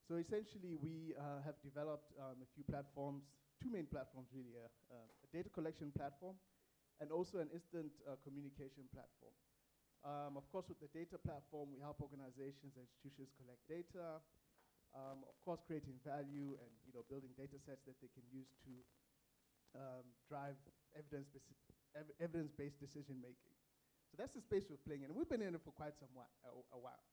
So essentially, we have developed a few platforms, two main platforms really, a data collection platform and also an instant communication platform. Of course, with the data platform, we help organizations and institutions collect data, of course, creating value and building data sets that they can use to drive evidence-based decision making. So that's the space we're playing in. And we've been in it for quite a while.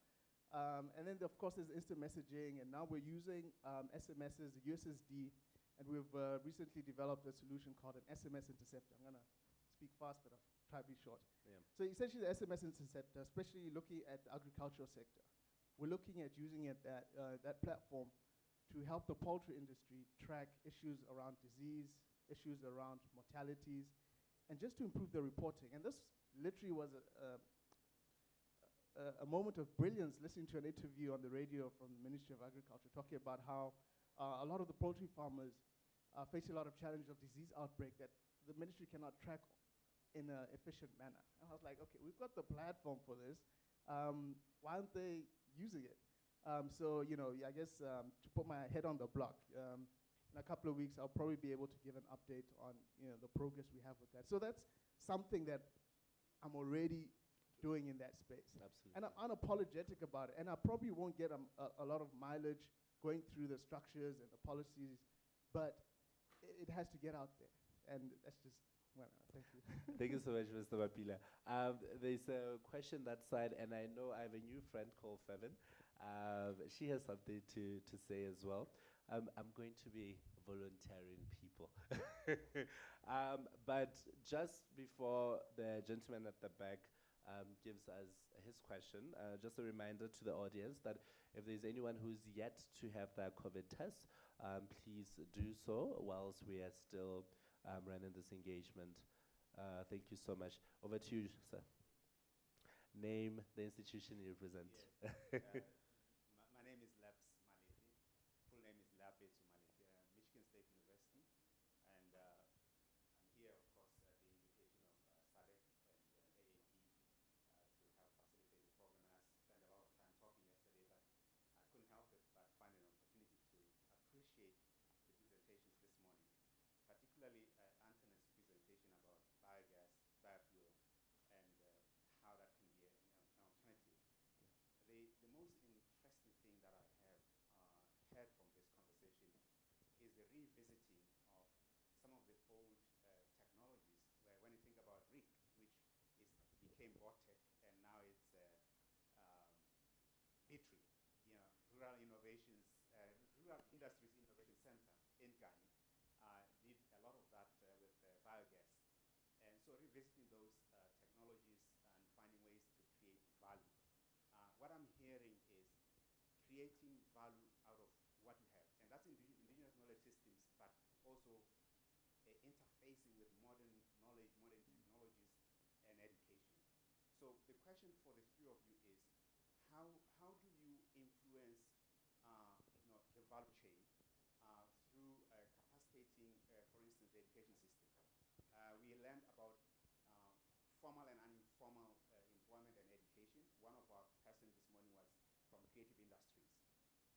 And then, of course, there's instant messaging, and now we're using SMSs, USSD, and we've recently developed a solution called an SMS interceptor. I'm going to speak fast, but I'll try to be short. Yeah. So essentially, the SMS interceptor, especially looking at the agricultural sector, we're looking at using that platform to help the poultry industry track issues around disease, issues around mortalities, and just to improve the reporting. And this literally was a moment of brilliance listening to an interview on the radio from the Ministry of Agriculture talking about how a lot of the poultry farmers face a lot of challenge of disease outbreak that the ministry cannot track in an efficient manner. And I was like, okay, we've got the platform for this. Why aren't they using it? So, I guess to put my head on the block, in a couple of weeks, I'll probably be able to give an update on the progress we have with that. So that's something that I'm already doing in that space. Absolutely. And I'm unapologetic about it. And I probably won't get a lot of mileage going through the structures and the policies, but it has to get out there. And that's just, well, thank you. Thank you so much, Mr. Mapila. There's a question that side, and I know I have a new friend called Fevin. She has something to say as well. I'm going to be volunteering people. But just before the gentleman at the back gives us his question, just a reminder to the audience that if there's anyone who's yet to have their COVID test, please do so whilst we are still running this engagement. Thank you so much. Over to you, sir. Name, the institution you represent. Yes. My name is Labs Maleti. Full name is Labs Maleti, Michigan State University. And I'm here, of course, at the invitation of SADC and AAP to help facilitate the program. And I spent a lot of time talking yesterday, but I couldn't help it but find an opportunity to appreciate the presentations this morning, particularly Antonet's presentation about biogas, biofuel, and how that can be an alternative. The most interesting thing that I have heard from this conversation is the revisiting of some of the old technologies, where when you think about RIC, which became BOTEC, and now it's BITRI, Rural Innovations, Rural Industries Innovation Center in Ghana, did a lot of that with biogas. And so revisiting those technologies and finding ways to create value. What I'm hearing is creating value out of what we have. And that's indigenous knowledge systems, but also interfacing with modern knowledge, modern technologies, and education. So the question for the three of you is, how do you influence the value chain through capacitating, for instance, the education system? We learned about formal and uninformal employment and education. One of our person this morning was from creative industries.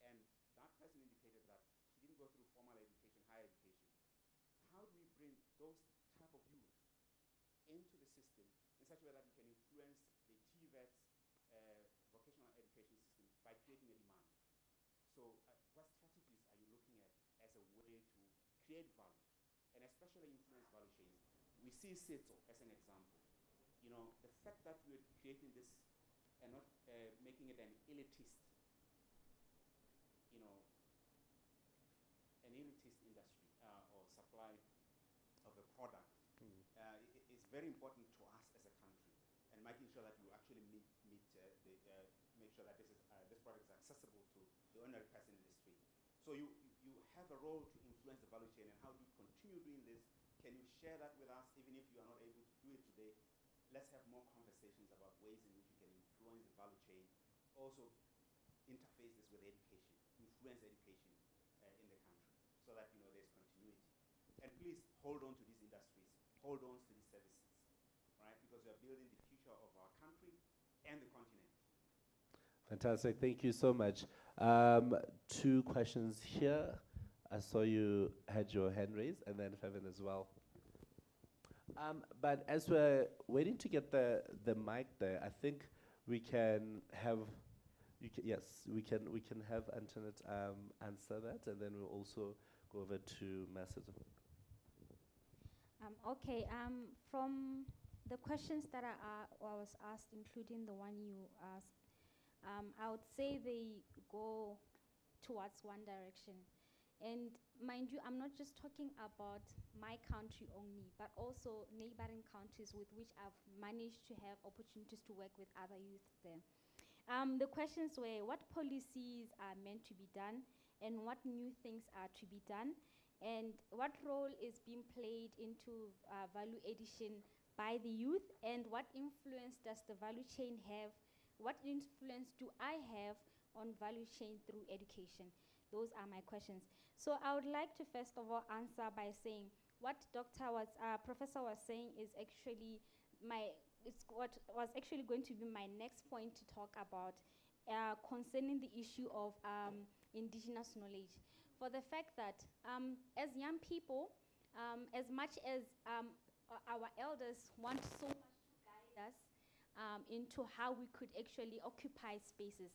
And that person indicated that he didn't go through formal education, higher education. How do we bring those type of youth into the system in such a way that we can influence the TVET's vocational education system by creating a demand? So what strategies are you looking at as a way to create value, and especially influence value chains? We see SETO as an example. The fact that we're creating this and not making it an elitist, industry or supply of a product is very important to us as a country, and making sure that you actually make sure that this product is accessible to the ordinary person in the street. So you have a role to influence the value chain, and how do you continue doing this? Can you share that with us, even if you are not able to do it today? Let's have more conversations about ways in which we can influence the value chain. Also, interface this with education, influence education, so that there's continuity. And please hold on to these industries, hold on to these services, right? Because we are building the future of our country and the continent. Fantastic, thank you so much. 2 questions here. I saw you had your hand raised, and then Fevin as well. But as we're waiting to get the mic there, I think we can have, yes, we can have Antoinette answer that, and then we'll also go over to Masada. Okay, from the questions that I was asked, including the one you asked, I would say they go towards one direction. And mind you, I'm not just talking about my country only, but also neighboring countries with which I've managed to have opportunities to work with other youth there. The questions were what policies are meant to be done and what new things are to be done, and what role is being played into value addition by the youth, and what influence does the value chain have, what influence do I have on value chain through education? Those are my questions. So I would like to first of all answer by saying what Professor was saying is actually what was actually going to be my next point to talk about concerning the issue of indigenous knowledge. For the fact that as young people, as much as our elders want so much to guide us into how we could actually occupy spaces,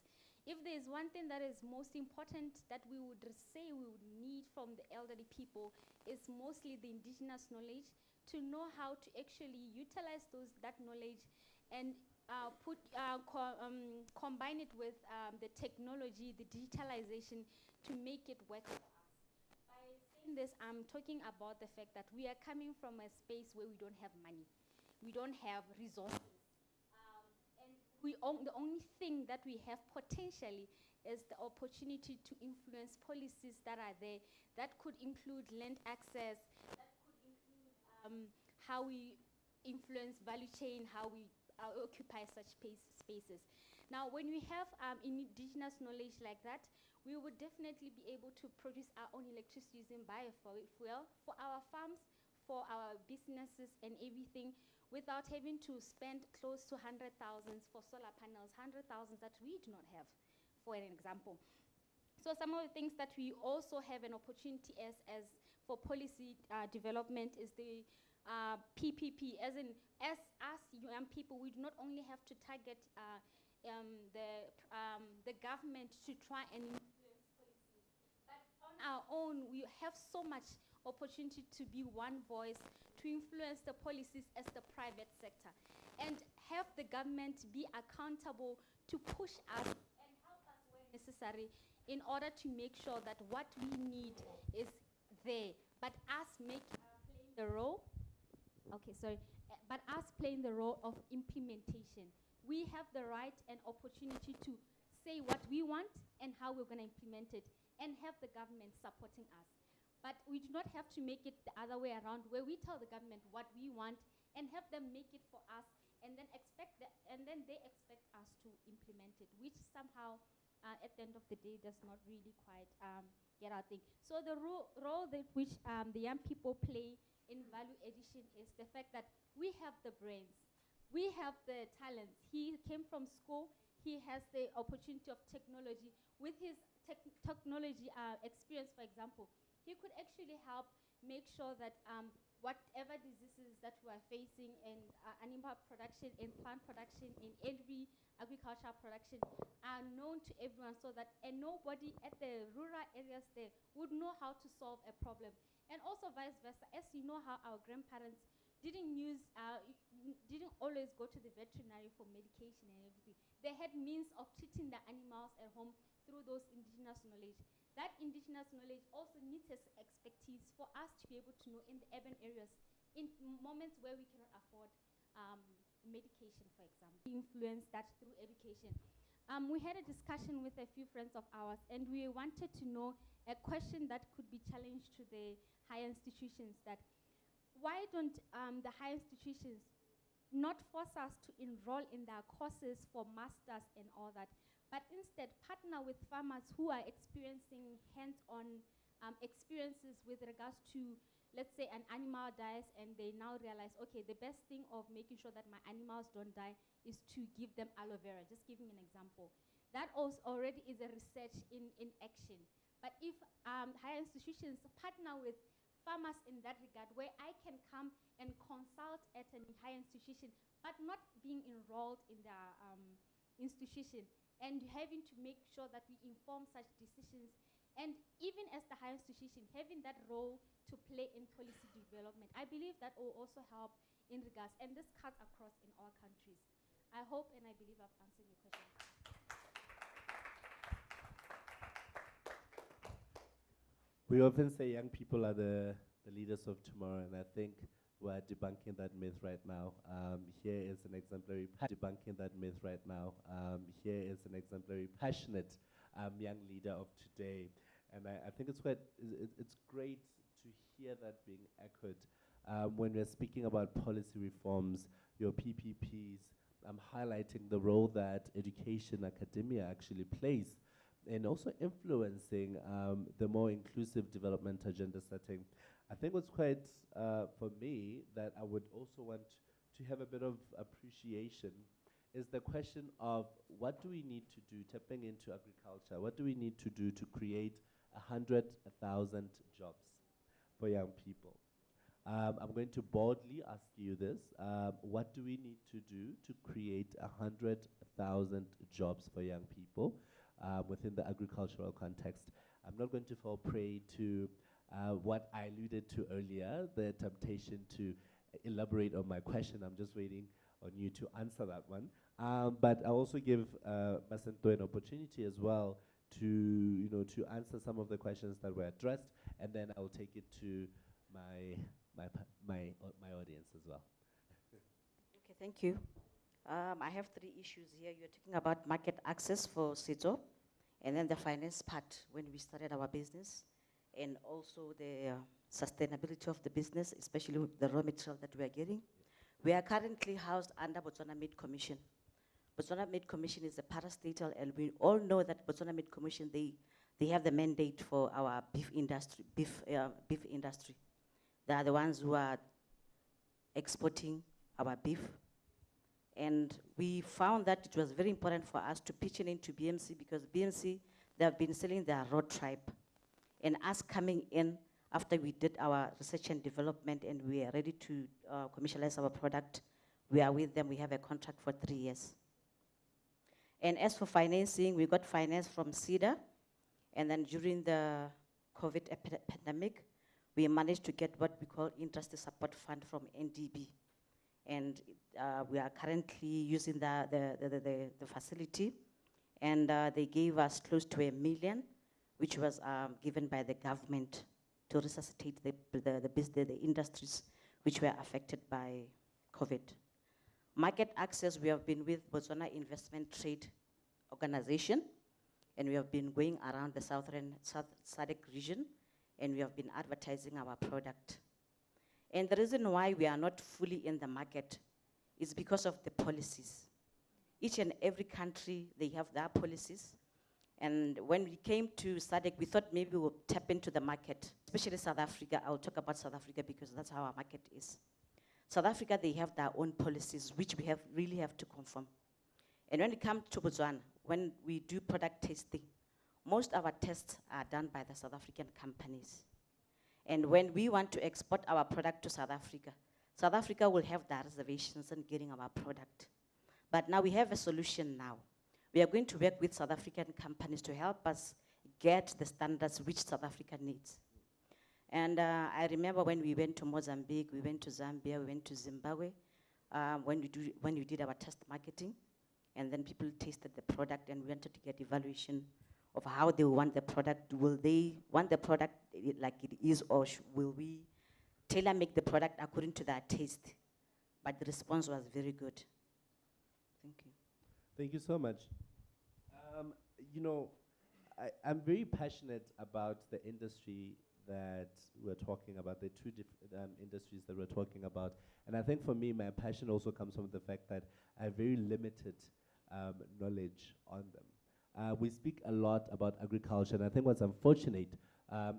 if there is one thing that is most important that we would say we would need from the elderly people, is mostly the indigenous knowledge, to know how to actually utilize that knowledge and combine it with the technology, the digitalization, to make it work for us. By saying this, I'm talking about the fact that we are coming from a space where we don't have money, we don't have resources. The only thing that we have potentially is the opportunity to influence policies that are there, that could include land access, that could include how we influence value chain, how we occupy such spaces. Now, when we have indigenous knowledge like that, we would definitely be able to produce our own electricity using biofuel for our farms, for our businesses and everything, without having to spend close to 100,000 for solar panels, 100,000 that we do not have, for an example. So some of the things that we also have an opportunity as for policy development is the PPP, as us young people, we do not only have to target the government to try and influence policies, but on our own, we have so much opportunity to be one voice, to influence the policies as the private sector, and have the government be accountable to push us and help us where necessary in order to make sure that what we need is there, but us playing the role, but us playing the role of implementation. We have the right and opportunity to say what we want and how we're going to implement it, and have the government supporting us. But we do not have to make it the other way around, where we tell the government what we want and have them make it for us, and then they expect us to implement it, which somehow, at the end of the day, does not really quite get our thing. So the role that which the young people play in value addition is the fact that we have the brains, we have the talents. He came from school, he has the opportunity of technology. With his technology experience, for example, he could actually help make sure that whatever diseases that we are facing in animal production, in plant production, in every agricultural production are known to everyone, so that nobody at the rural areas there would know how to solve a problem. And also vice versa, as you know how our grandparents didn't always go to the veterinary for medication and everything. They had means of treating the animals at home through those indigenous knowledge. That indigenous knowledge also needs expertise for us to be able to know in the urban areas, in moments where we cannot afford medication, for example. Influence that through education. We had a discussion with a few friends of ours, and we wanted to know a question that could be challenged to the higher institutions, that why don't the higher institutions not force us to enroll in their courses for masters and all that, but instead partner with farmers who are experiencing hands-on experiences with regards to, let's say, an animal dies and they now realize, okay, the best thing of making sure that my animals don't die is to give them aloe vera, just giving an example. That also already is a research in action. But if higher institutions partner with farmers in that regard, where I can come and consult at a higher institution, but not being enrolled in the institution, and having to make sure that we inform such decisions, and even as the higher institution, having that role to play in policy development, I believe that will also help in regards, and this cuts across in all countries. I hope and I believe I've answered your question. We often say young people are the leaders of tomorrow, and I think we're debunking that myth right now. Here is an exemplary debunking that myth right now. Here is an exemplary passionate young leader of today, and I think it's great to hear that being echoed when we're speaking about policy reforms, your PPPs, highlighting the role that education, academia actually plays, and also influencing the more inclusive development agenda setting. I think what's quite, for me, that I would also want to have a bit of appreciation is the question of what do we need to do, tapping into agriculture, what do we need to do to create 100,000 jobs for young people? I'm going to boldly ask you this. What do we need to do to create 100,000 jobs for young people within the agricultural context? I'm not going to fall prey to what I alluded to earlier, the temptation to elaborate on my question. I'm just waiting on you to answer that one. But I'll also give Masento an opportunity as well to, to answer some of the questions that were addressed, and then I'll take it to my audience as well. Okay, thank you. I have 3 issues here. You're talking about market access for SADC-Aap, and then the finance part when we started our business, and also the sustainability of the business, especially with the raw material that we are getting. We are currently housed under Botswana Meat Commission. Botswana Meat Commission is a parastatal, and we all know that Botswana Meat Commission, they have the mandate for our beef industry. They are the ones who are exporting our beef. And we found that it was very important for us to pitch in into BMC, because BMC, they have been selling their raw tribe. And us coming in after we did our research and development and we are ready to commercialize our product, we are with them. We have a contract for 3 years. And as for financing, we got finance from SEDA. And then during the COVID pandemic, we managed to get what we call Industry Support Fund from NDB. And we are currently using the facility. And they gave us close to $1 million, which was given by the government to resuscitate the industries which were affected by COVID. Market access, we have been with Botswana Investment Trade Organization, and we have been going around the SADC region, and we have been advertising our product. And the reason why we are not fully in the market is because of the policies. Each and every country, they have their policies. And when we came to SADC, we thought maybe we'll tap into the market, especially South Africa. I'll talk about South Africa because that's how our market is. South Africa, they have their own policies, which we really have to conform. And when it comes to Botswana, when we do product testing, most of our tests are done by the South African companies. And when we want to export our product to South Africa will have their reservations in getting our product. But now we have a solution now. We are going to work with South African companies to help us get the standards which South Africa needs. And I remember when we went to Mozambique, we went to Zambia, we went to Zimbabwe, when we did our test marketing, and then people tasted the product, and we wanted to get evaluation of how they want the product. Will they want the product like it is, or will we tailor-make the product according to their taste? But the response was very good. Thank you. Thank you so much. I'm very passionate about the industry that we're talking about, the 2 different industries that we're talking about. And I think for me, my passion also comes from the fact that I have very limited knowledge on them. We speak a lot about agriculture, and I think what's unfortunate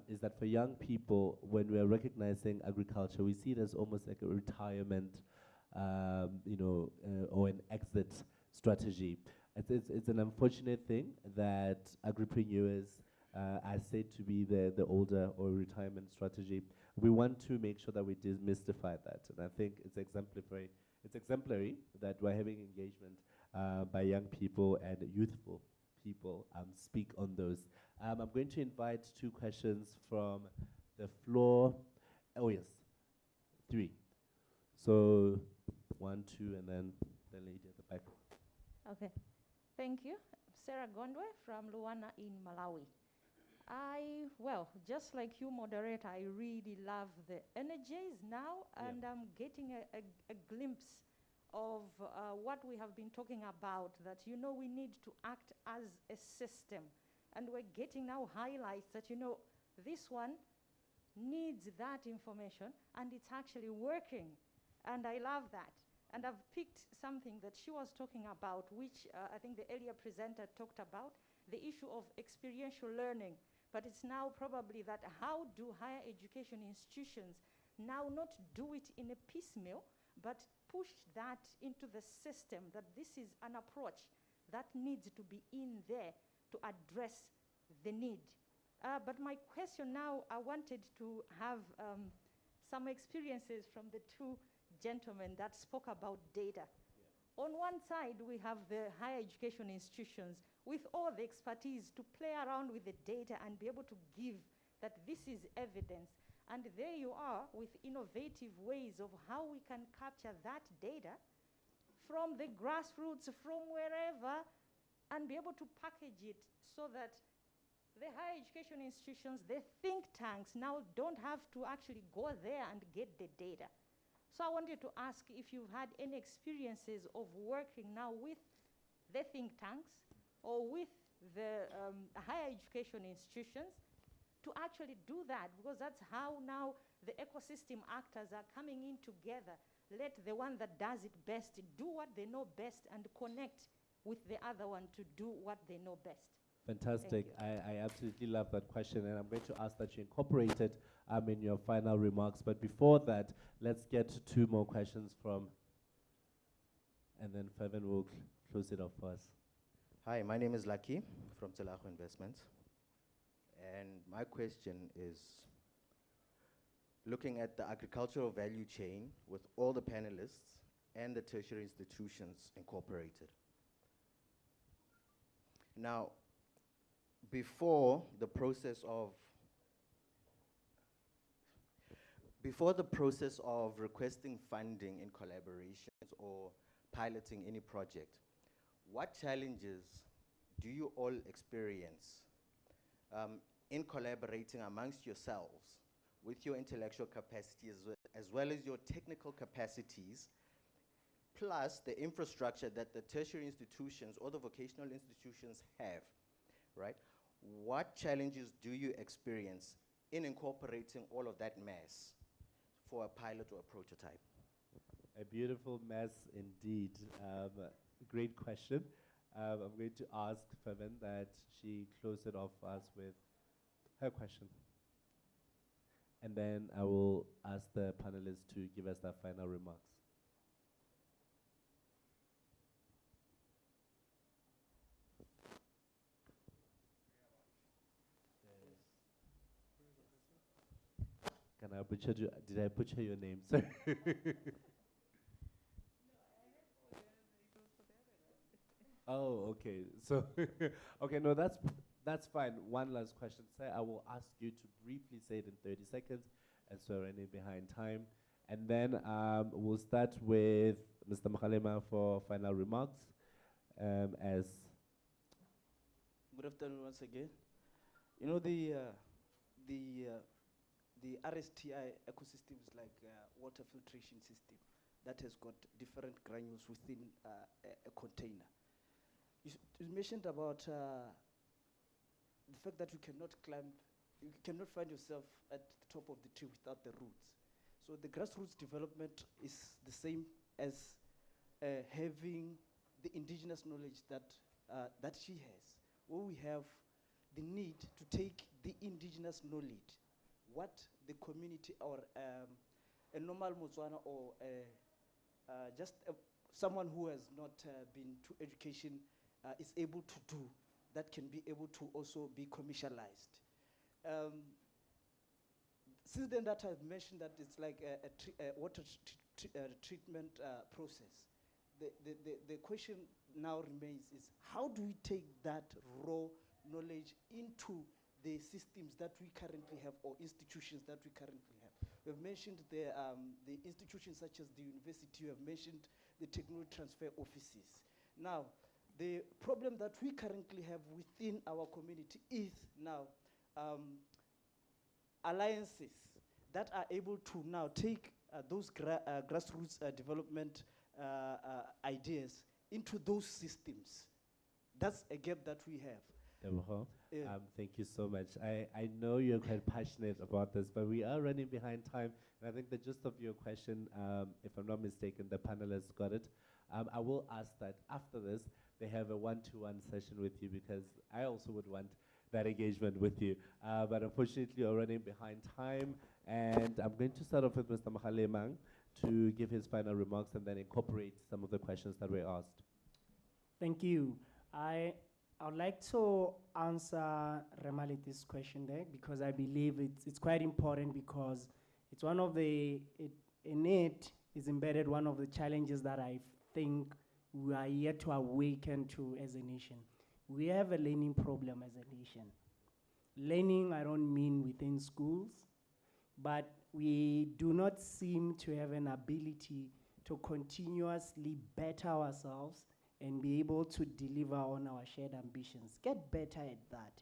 is that for young people, when we are recognizing agriculture, we see it as almost like a retirement, or an exit strategy. It's an unfortunate thing that agripreneurs are said to be the older or retirement strategy. We want to make sure that we demystify that, and I think it's exemplary that we're having engagement by young people and youthful people speak on those. I'm going to invite 2 questions from the floor. Oh yes, 3. So 1, 2, and then the lady at the back. Okay, thank you. Sarah Gondwe from Luana in Malawi. Well, just like you, moderator, I really love the energies now, and I'm getting a glimpse of what we have been talking about, that, we need to act as a system. And we're getting now highlights that, this one needs that information, and it's actually working. And I love that. And I've picked something that she was talking about, which I think the earlier presenter talked about, the issue of experiential learning. But it's now probably that how do higher education institutions now not do it in a piecemeal, but push that into the system, that this is an approach that needs to be in there to address the need. But my question now, I wanted to have some experiences from the 2 gentlemen that spoke about data. On one side, we have the higher education institutions with all the expertise to play around with the data and be able to give that this is evidence. And there you are with innovative ways of how we can capture that data from the grassroots, from wherever, and be able to package it so that the higher education institutions, the think tanks now don't have to actually go there and get the data. So I wanted to ask if you've had any experiences of working now with the think tanks or with the higher education institutions to actually do that, because that's how now the ecosystem actors are coming in together. Let the one that does it best do what they know best and connect with the other one to do what they know best. Fantastic. I absolutely love that question, and I'm going to ask that you incorporate it in your final remarks. But before that, let's get 2 more questions from, and then Favan will close it off for us. Hi, my name is Lucky from Telago Investments. And my question is, looking at the agricultural value chain with all the panelists and the tertiary institutions incorporated. Now, before the process of requesting funding in collaborations or piloting any project, what challenges do you all experience in collaborating amongst yourselves with your intellectual capacity as well as your technical capacities, plus the infrastructure that the tertiary institutions or the vocational institutions have, right? What challenges do you experience in incorporating all of that mass for a pilot or a prototype? A beautiful mess indeed. Great question. I'm going to ask Favan that she close it off for us with her question. And then I will ask the panelists to give us their final remarks. Can I butcher you? Did I butcher your name? Sorry. Oh, okay. So, okay, no, that's fine. One last question, sir. I will ask you to briefly say it in 30 seconds, and so we're running behind time. And then we'll start with Mr. Mkhalema for final remarks. As good afternoon once again. You know, the RSTI ecosystem is like a water filtration system that has got different granules within a container. You mentioned about the fact that you cannot find yourself at the top of the tree without the roots. So the grassroots development is the same as having the indigenous knowledge that she has. Where we have the need to take the indigenous knowledge, what the community or a normal Motswana or just someone who has not been to education is able to do, that can be able to also be commercialized. Since then that I've mentioned that it's like a water treatment process. The question now remains is how do we take that raw knowledge into the systems that we currently have or institutions that we currently have? We've mentioned the institutions such as the university, we have mentioned the technology transfer offices. Now, the problem that we currently have within our community is now alliances that are able to now take those grassroots development ideas into those systems. That's a gap that we have. Gaborone, Yeah. thank you so much. I know you're quite passionate about this, but we are running behind time. And I think the gist of your question, if I'm not mistaken, the panelists got it. I will ask that after this, they have a one-to-one session with you, because I also would want that engagement with you. But unfortunately, we're running behind time. And I'm going to start off with Mr. Mahalemang to give his final remarks and then incorporate some of the questions that were asked. Thank you. I would like to answer Remali's question there, because I believe it's quite important, because it's one of in it is embedded one of the challenges that I think we are yet to awaken to as a nation. We have a learning problem as a nation. Learning, I don't mean within schools, but we do not seem to have an ability to continuously better ourselves and be able to deliver on our shared ambitions. Get better at that.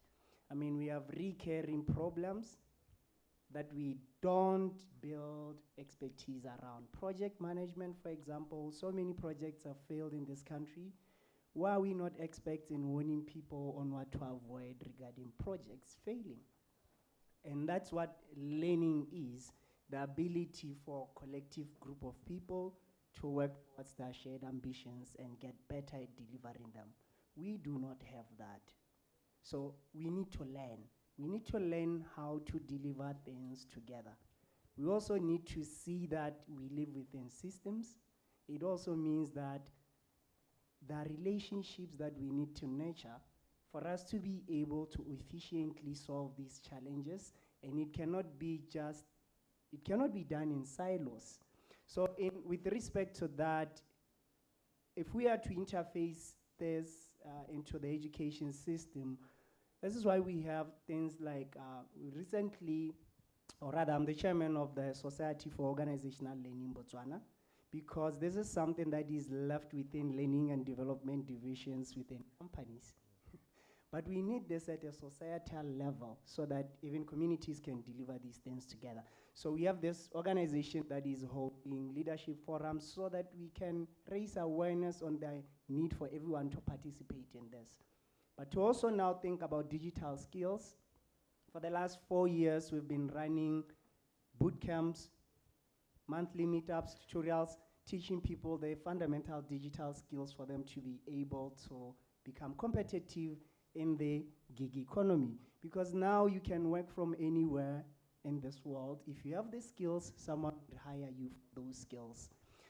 I mean, we have recurring problems that we don't build expertise around. Project management, for example, so many projects have failed in this country. Why are we not experts in warning people on what to avoid regarding projects failing? And that's what learning is, the ability for a collective group of people to work towards their shared ambitions and get better at delivering them. We do not have that. So we need to learn. We need to learn how to deliver things together. We also need to see that we live within systems. It also means that the relationships that we need to nurture for us to be able to efficiently solve these challenges, and it cannot be done in silos. So with respect to that, if we are to interface this into the education system, this is why we have things like recently, or rather I'm the chairman of the Society for Organizational Learning Botswana, because this is something that is left within learning and development divisions within companies. But we need this at a societal level so that even communities can deliver these things together. So we have this organization that is holding leadership forums so that we can raise awareness on the need for everyone to participate in this. But to also now think about digital skills. For the last 4 years, we've been running boot camps, monthly meetups, tutorials, teaching people the fundamental digital skills for them to be able to become competitive in the gig economy. Because now you can work from anywhere in this world. If you have the skills, someone would hire you for those skills.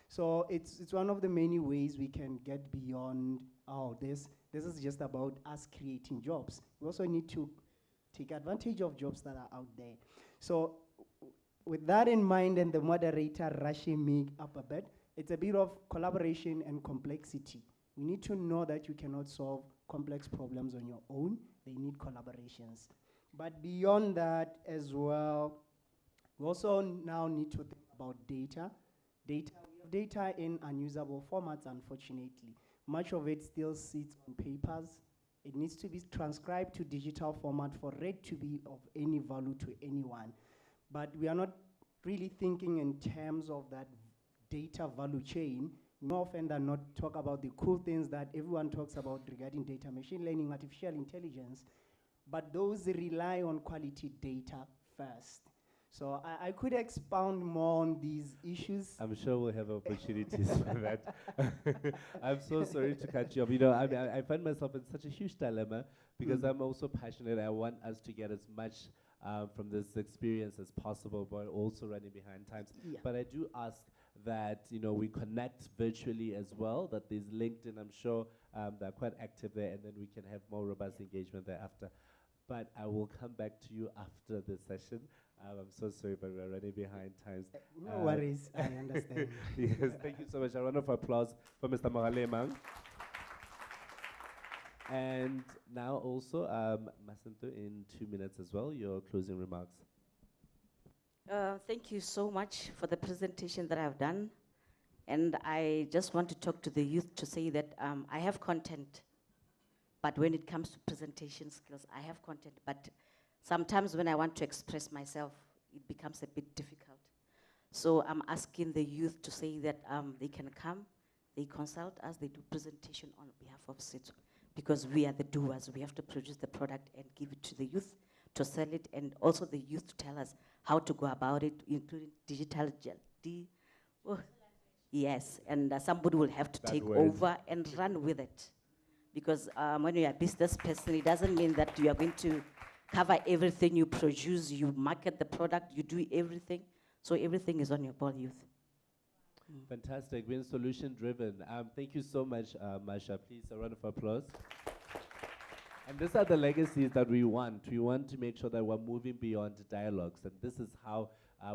So it's one of the many ways we can get beyond, oh, this is just about us creating jobs. We also need to take advantage of jobs that are out there. So with that in mind, and the moderator rushing me up a bit, it's a bit of collaboration and complexity. We need to know that you cannot solve complex problems on your own. They need collaborations. But beyond that as well, we also now need to think about data. Data in unusable formats, unfortunately. Much of it still sits on papers. It needs to be transcribed to digital format for it to be of any value to anyone. But we are not really thinking in terms of that data value chain. More often than not, talk about the cool things that everyone talks about regarding data, machine learning, artificial intelligence, but those rely on quality data first. So I could expound more on these issues. I'm sure we'll have opportunities for that. I'm so sorry to cut you off. You know, I find myself in such a huge dilemma because I'm also passionate. I want us to get as much from this experience as possible, but also running behind times. Yeah. But I do ask that, you know, we connect virtually as well, that there's LinkedIn, I'm sure they're quite active there, and then we can have more robust engagement thereafter. But I will come back to you after the session. I'm so sorry, but we're running behind times. No worries, I understand. Yes, thank you so much. A round of applause for Mr. Mogalemang. And now also, Masanto, in 2 minutes as well, your closing remarks. Thank you so much for the presentation that I've done. And I just want to talk to the youth to say that I have content, but when it comes to presentation skills, I have content, but sometimes when I want to express myself, it becomes a bit difficult. So I'm asking the youth to say that they can come, they consult us, they do presentation on behalf of SADC, because we are the doers. We have to produce the product and give it to the youth to sell it, and also the youth to tell us how to go about it, including digital yes, and somebody will have to take over and run with it. Because when you're a business person, it doesn't mean that you are going to cover everything you produce, you market the product, you do everything. So everything is on your ball, youth. Fantastic, being solution driven. Thank you so much, Masha. Please, a round of applause. And these are the legacies that we want. We want to make sure that we're moving beyond dialogues. And this is how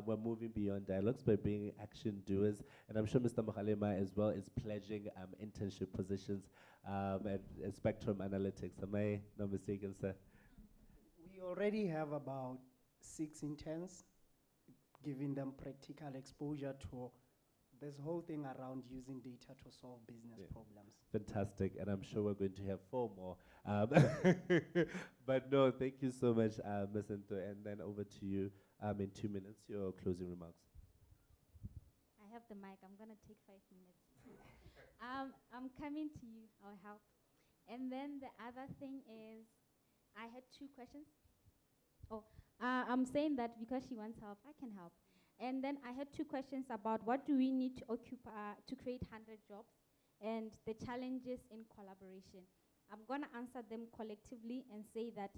we're moving beyond dialogues, by being action doers. And I'm sure Mr. Mogalema as well is pledging internship positions at Spectrum Analytics. Am I not mistaken, sir? We already have about 6 interns, giving them practical exposure to this whole thing around using data to solve business problems. Fantastic, and I'm sure we're going to have 4 more. But no, thank you so much, Ms. Nto, and then over to you in 2 minutes, your closing remarks. I have the mic, I'm gonna take 5 minutes. I'm coming to you, I'll help. And then the other thing is, I had 2 questions. I'm saying that because she wants help, I can help. And then I had 2 questions about what do we need to occupy to create 100 jobs and the challenges in collaboration. I'm gonna answer them collectively and say that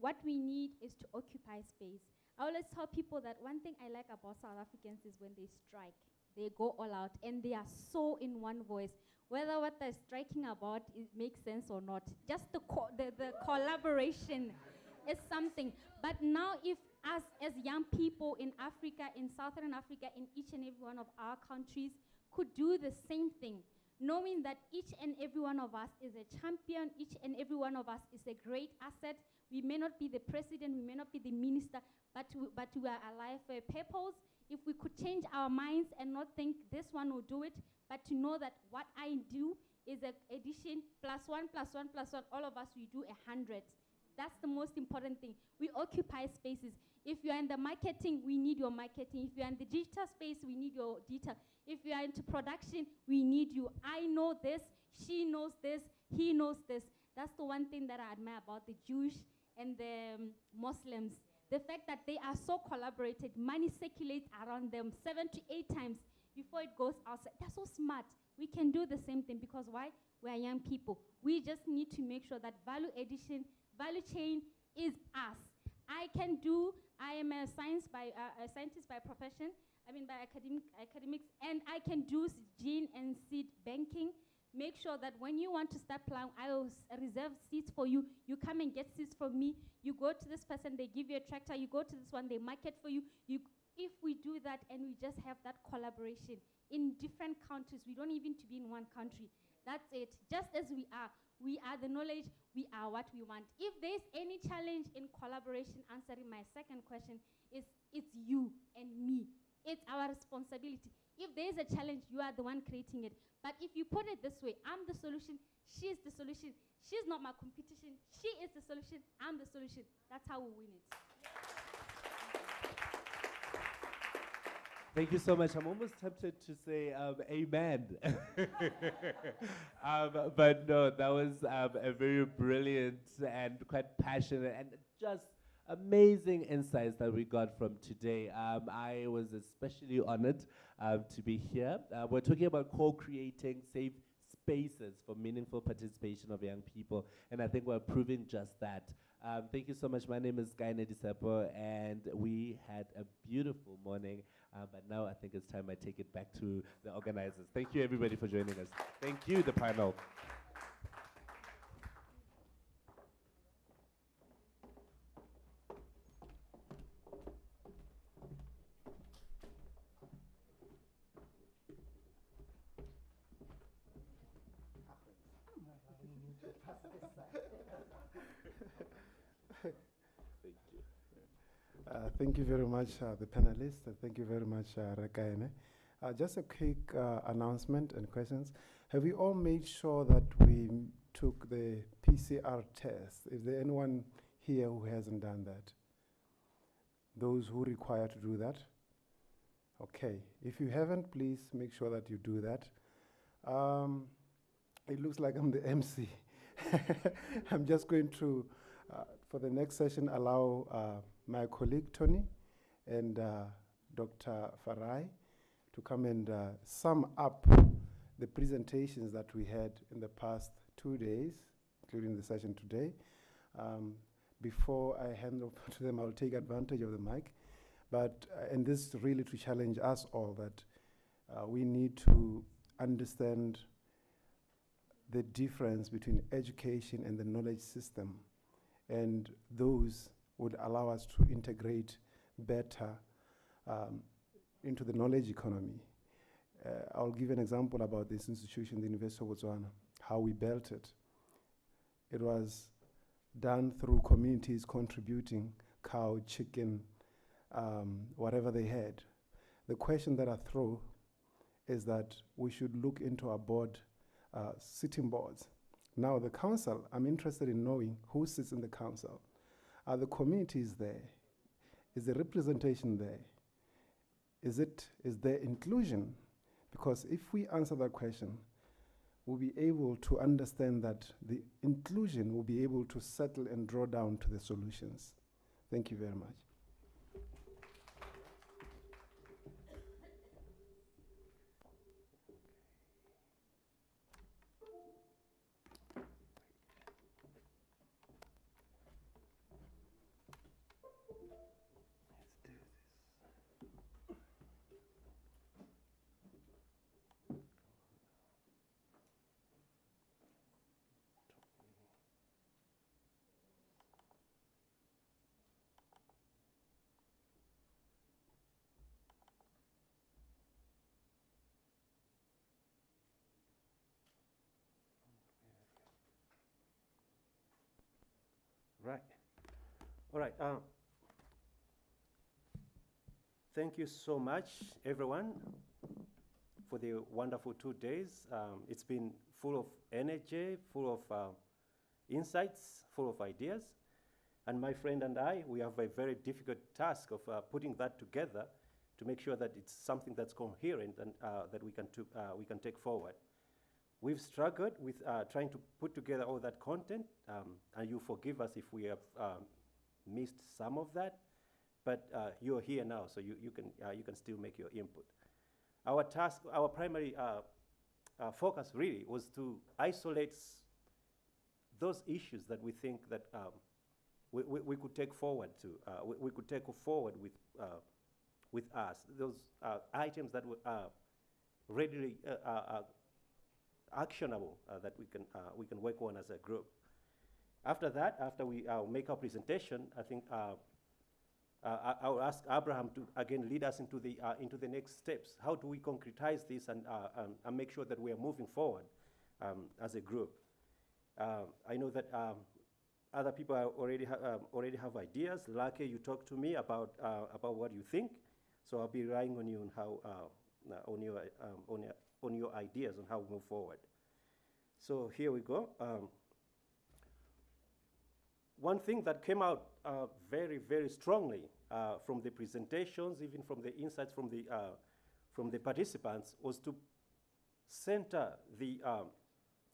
what we need is to occupy space. I always tell people that one thing I like about South Africans is when they strike, they go all out and they are so in one voice. Whether what they're striking about makes sense or not, just the collaboration is something. But now if us as young people in Africa, in Southern Africa, in each and every one of our countries could do the same thing, knowing that each and every one of us is a champion, each and every one of us is a great asset. We may not be the president, we may not be the minister, but we are alive for a purpose. If we could change our minds and not think this one will do it, but to know that what I do is an addition, +1, +1, +1, all of us, we do 100. That's the most important thing. We occupy spaces. If you are in the marketing, we need your marketing. If you are in the digital space, we need your digital. If you are into production, we need you. I know this, she knows this, he knows this. That's the one thing that I admire about the Jewish and the Muslims. The fact that they are so collaborated, money circulates around them 7 to 8 times before it goes outside. They're so smart. We can do the same thing because why? We are young people. We just need to make sure that value addition, value chain is us. I am a scientist by profession, by academics, and I can do gene and seed banking. Make sure that when you want to start plowing, I will reserve seeds for you. You come and get seeds from me. You go to this person, they give you a tractor. You go to this one, they market for you. If we do that and we just have that collaboration in different countries, we don't even to be in one country. That's it. Just as we are the knowledge, we are what we want. If there's any challenge in collaboration, answering my second question, it's you and me. It's our responsibility. If there's a challenge, you are the one creating it. But if you put it this way, I'm the solution, she's the solution. She's not my competition. She is the solution, I'm the solution. That's how we win it. Thank you so much. I'm almost tempted to say amen. But no, that was a very brilliant and quite passionate and just amazing insights that we got from today. I was especially honored to be here. We're talking about co-creating safe spaces for meaningful participation of young people, and I think we're proving just that. Thank you so much. My name is Gaine Disepo, and we had a beautiful morning, but now I think it's time I take it back to the organizers. Thank you, everybody, for joining us. Thank you, the panel. Thank you very much, the panelists, and thank you very much, Rekaene. Just a quick announcement and questions. Have we all made sure that we took the PCR test? Is there anyone here who hasn't done that? Those who require to do that? Okay. If you haven't, please make sure that you do that. It looks like I'm the MC. I'm just going to, for the next session, allow my colleague Tony and Dr. Farai to come and sum up the presentations that we had in the past 2 days, including the session today. Before I hand over to them, I'll take advantage of the mic. But, and this is really to challenge us all that we need to understand the difference between education and the knowledge system, and those would allow us to integrate better into the knowledge economy. I'll give an example about this institution, the University of Botswana, how we built it. It was done through communities contributing cow, chicken, whatever they had. The question that I throw is that we should look into our board, sitting boards. Now the council, I'm interested in knowing who sits in the council. Are the communities there? Is the representation there? Is there inclusion? Because if we answer that question, we'll be able to understand that the inclusion will be able to settle and draw down to the solutions. Thank you very much. Right. All right. Thank you so much, everyone, for the wonderful 2 days. It's been full of energy, full of insights, full of ideas. And my friend and I, we have a very difficult task of putting that together to make sure that it's something that's coherent and that we can take forward. We've struggled with trying to put together all that content, and you forgive us if we have missed some of that, but you're here now, so you can still make your input. Our task, our primary focus really was to isolate those issues that we think that we could take forward to, we could take forward with us, those items that were readily actionable that we can work on as a group. After that, after we make our presentation, I think I'll ask Abraham to again lead us into the next steps. How do we concretize this and make sure that we are moving forward as a group? I know that other people already have ideas. Lucky, you talked to me about what you think, so I'll be relying on you on how on your ideas on how we move forward. So here we go. One thing that came out very, very strongly from the presentations, even from the insights from the participants, was to center the our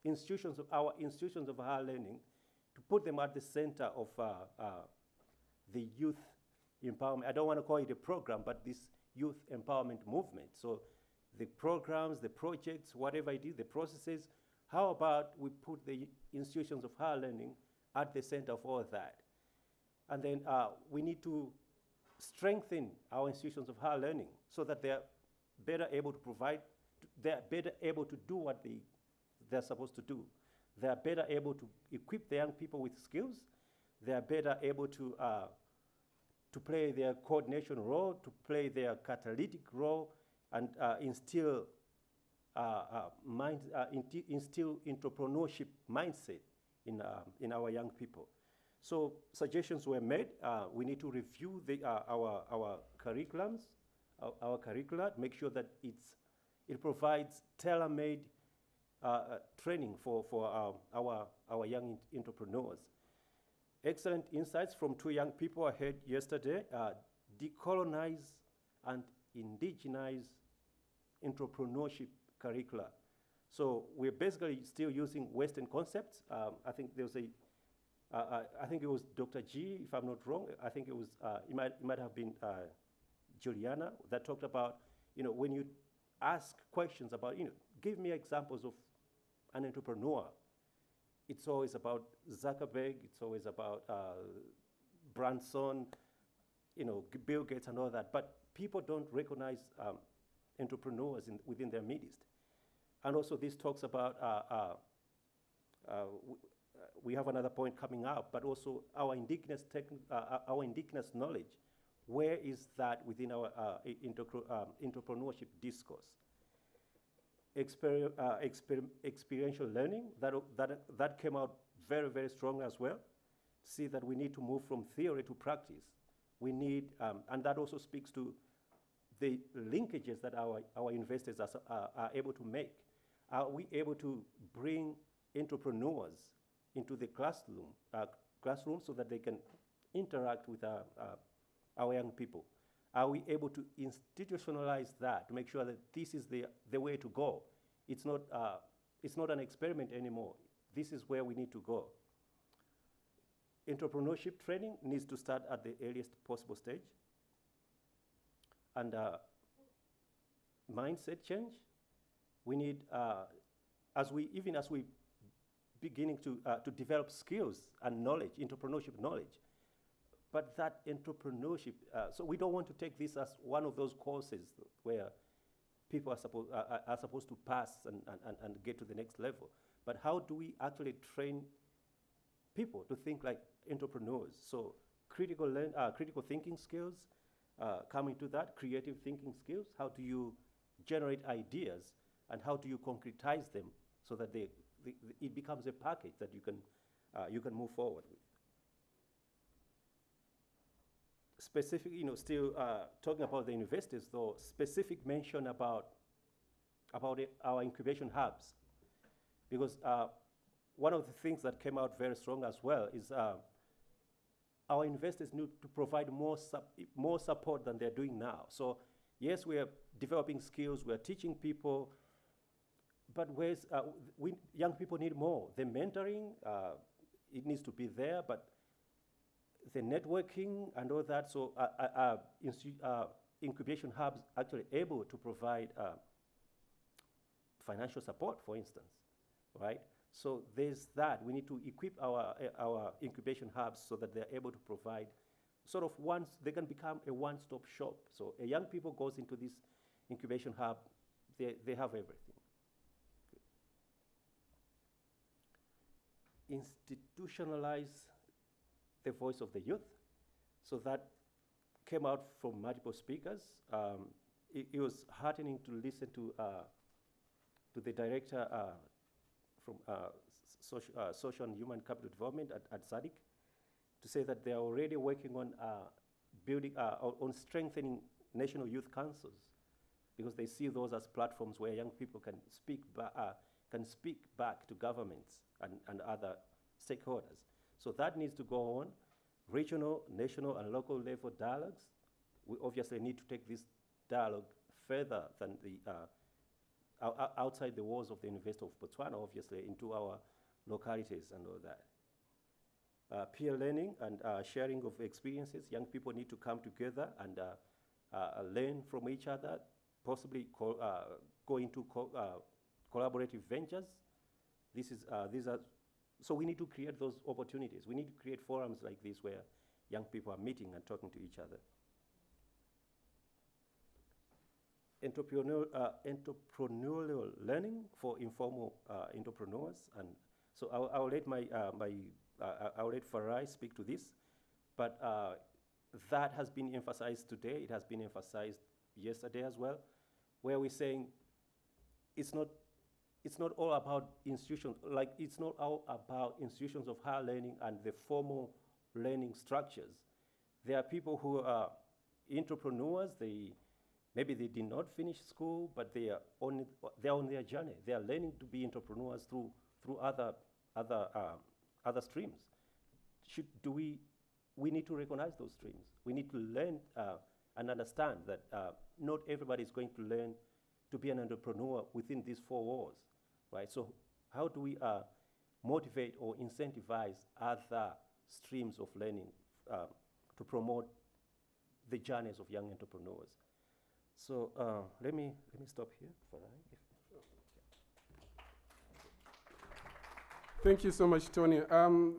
institutions of higher learning, to put them at the center of the youth empowerment. I don't want to call it a program, but this youth empowerment movement. So the programs, the projects, whatever it is, the processes, how about we put the institutions of higher learning at the center of all that? And then we need to strengthen our institutions of higher learning so that they're better able to provide, they're better able to do what they're supposed to do. They're better able to equip the young people with skills. They're better able to play their coordination role, to play their catalytic role, and instill entrepreneurship mindset in our young people. So suggestions were made. We need to review our curriculums, our curricula, make sure that it provides tailor-made training for our young entrepreneurs. Excellent insights from two young people I heard yesterday. Decolonize and indigenize entrepreneurship curricula. So we're basically still using Western concepts. I think there was I think it was Dr. G, if I'm not wrong. I think it was, it might have been Juliana that talked about, when you ask questions about, give me examples of an entrepreneur. It's always about Zuckerberg, it's always about Branson, Bill Gates and all that. But people don't recognize entrepreneurs within their midst. And also this talks about, we have another point coming up, but also our indigenous knowledge. Where is that within our entrepreneurship discourse? Experiential learning, that came out very, very strong as well. See that we need to move from theory to practice. We need, and that also speaks to the linkages that our investors are able to make. Are we able to bring entrepreneurs into the classroom so that they can interact with our young people? Are we able to institutionalize that to make sure that this is the way to go? It's not an experiment anymore. This is where we need to go. Entrepreneurship training needs to start at the earliest possible stage. And mindset change, we need, even as we beginning to develop skills and knowledge, entrepreneurship knowledge, but that entrepreneurship, so we don't want to take this as one of those courses where people are supposed to pass and get to the next level. But how do we actually train people to think like entrepreneurs? So critical thinking skills come into that, creative thinking skills. How do you generate ideas and how do you concretize them so that it becomes a package that you can move forward with? Specific, still talking about the universities, though, specific mention about our incubation hubs, because one of the things that came out very strong as well is our investors need to provide more support than they're doing now. So yes, we are developing skills, we are teaching people, but young people need more. The mentoring, it needs to be there, but the networking and all that, so incubation hubs actually able to provide financial support, for instance, right? So there's that. We need to equip our incubation hubs so that they're able to provide sort of they can become a one-stop shop. So a young people goes into this incubation hub, they have everything. Institutionalize the voice of the youth. So that came out from multiple speakers. It was heartening to listen to the director from Social and Human Capital Development at SADC to say that they are already working on building, on strengthening national youth councils, because they see those as platforms where young people can speak back to governments and other stakeholders. So that needs to go on. Regional, national, and local level dialogues. We obviously need to take this dialogue further than outside the walls of the University of Botswana, obviously, into our localities and all that. peer learning and sharing of experiences. Young people need to come together and learn from each other, possibly go into collaborative ventures. These are, so we need to create those opportunities. We need to create forums like this where young people are meeting and talking to each other. Entrepreneurial learning for informal entrepreneurs, and so I'll let I'll let Farai speak to this, but that has been emphasized today. It has been emphasized yesterday as well, where we're saying it's not all about institutions, like it's not all about institutions of higher learning and the formal learning structures. There are people who are entrepreneurs. Maybe they did not finish school, but they're on their journey. They are learning to be entrepreneurs through other streams. We need to recognize those streams. We need to learn and understand that not everybody is going to learn to be an entrepreneur within these 4 walls, right? So how do we motivate or incentivize other streams of learning to promote the journeys of young entrepreneurs? So let me stop here. Thank you so much, Tony.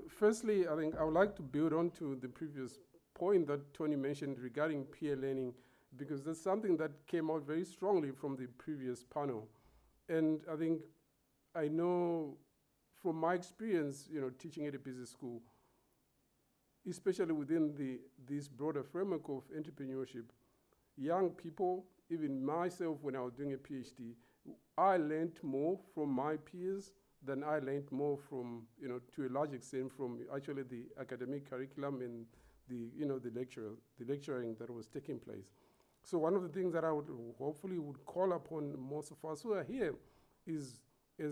Firstly, I think I would like to build on to the previous point that Tony mentioned regarding peer learning, because that's something that came out very strongly from the previous panel. And I think I know from my experience, teaching at a business school, especially within this broader framework of entrepreneurship, young people, even myself when I was doing a PhD, I learned more from my peers than I learned more from, to a large extent from actually the academic curriculum and the lecturing that was taking place. So one of the things that I would hopefully call upon most of us who are here is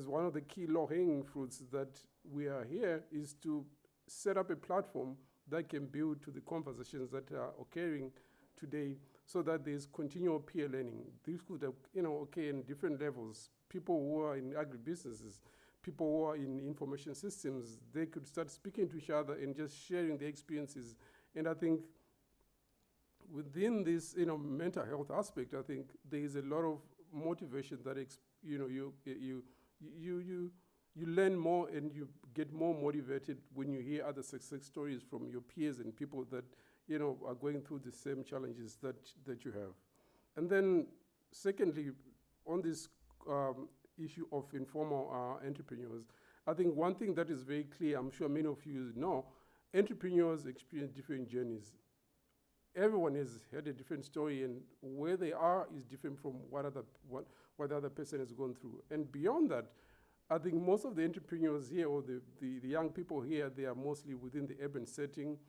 one of the key low-hanging fruits that we are here is to set up a platform that can build to the conversations that are occurring today, so that there's continual peer learning. This could, occur in different levels. People who are in agribusinesses, people who are in information systems, they could start speaking to each other and just sharing their experiences. And I think within this, mental health aspect, I think there is a lot of motivation that, you learn more and you get more motivated when you hear other success stories from your peers and people that are going through the same challenges that you have. And then secondly, on this issue of informal entrepreneurs, I think one thing that is very clear, I'm sure many of you know, entrepreneurs experience different journeys. Everyone has had a different story, and where they are is different from what the other person has gone through. And beyond that, I think most of the entrepreneurs here, or the young people here, they are mostly within the urban setting.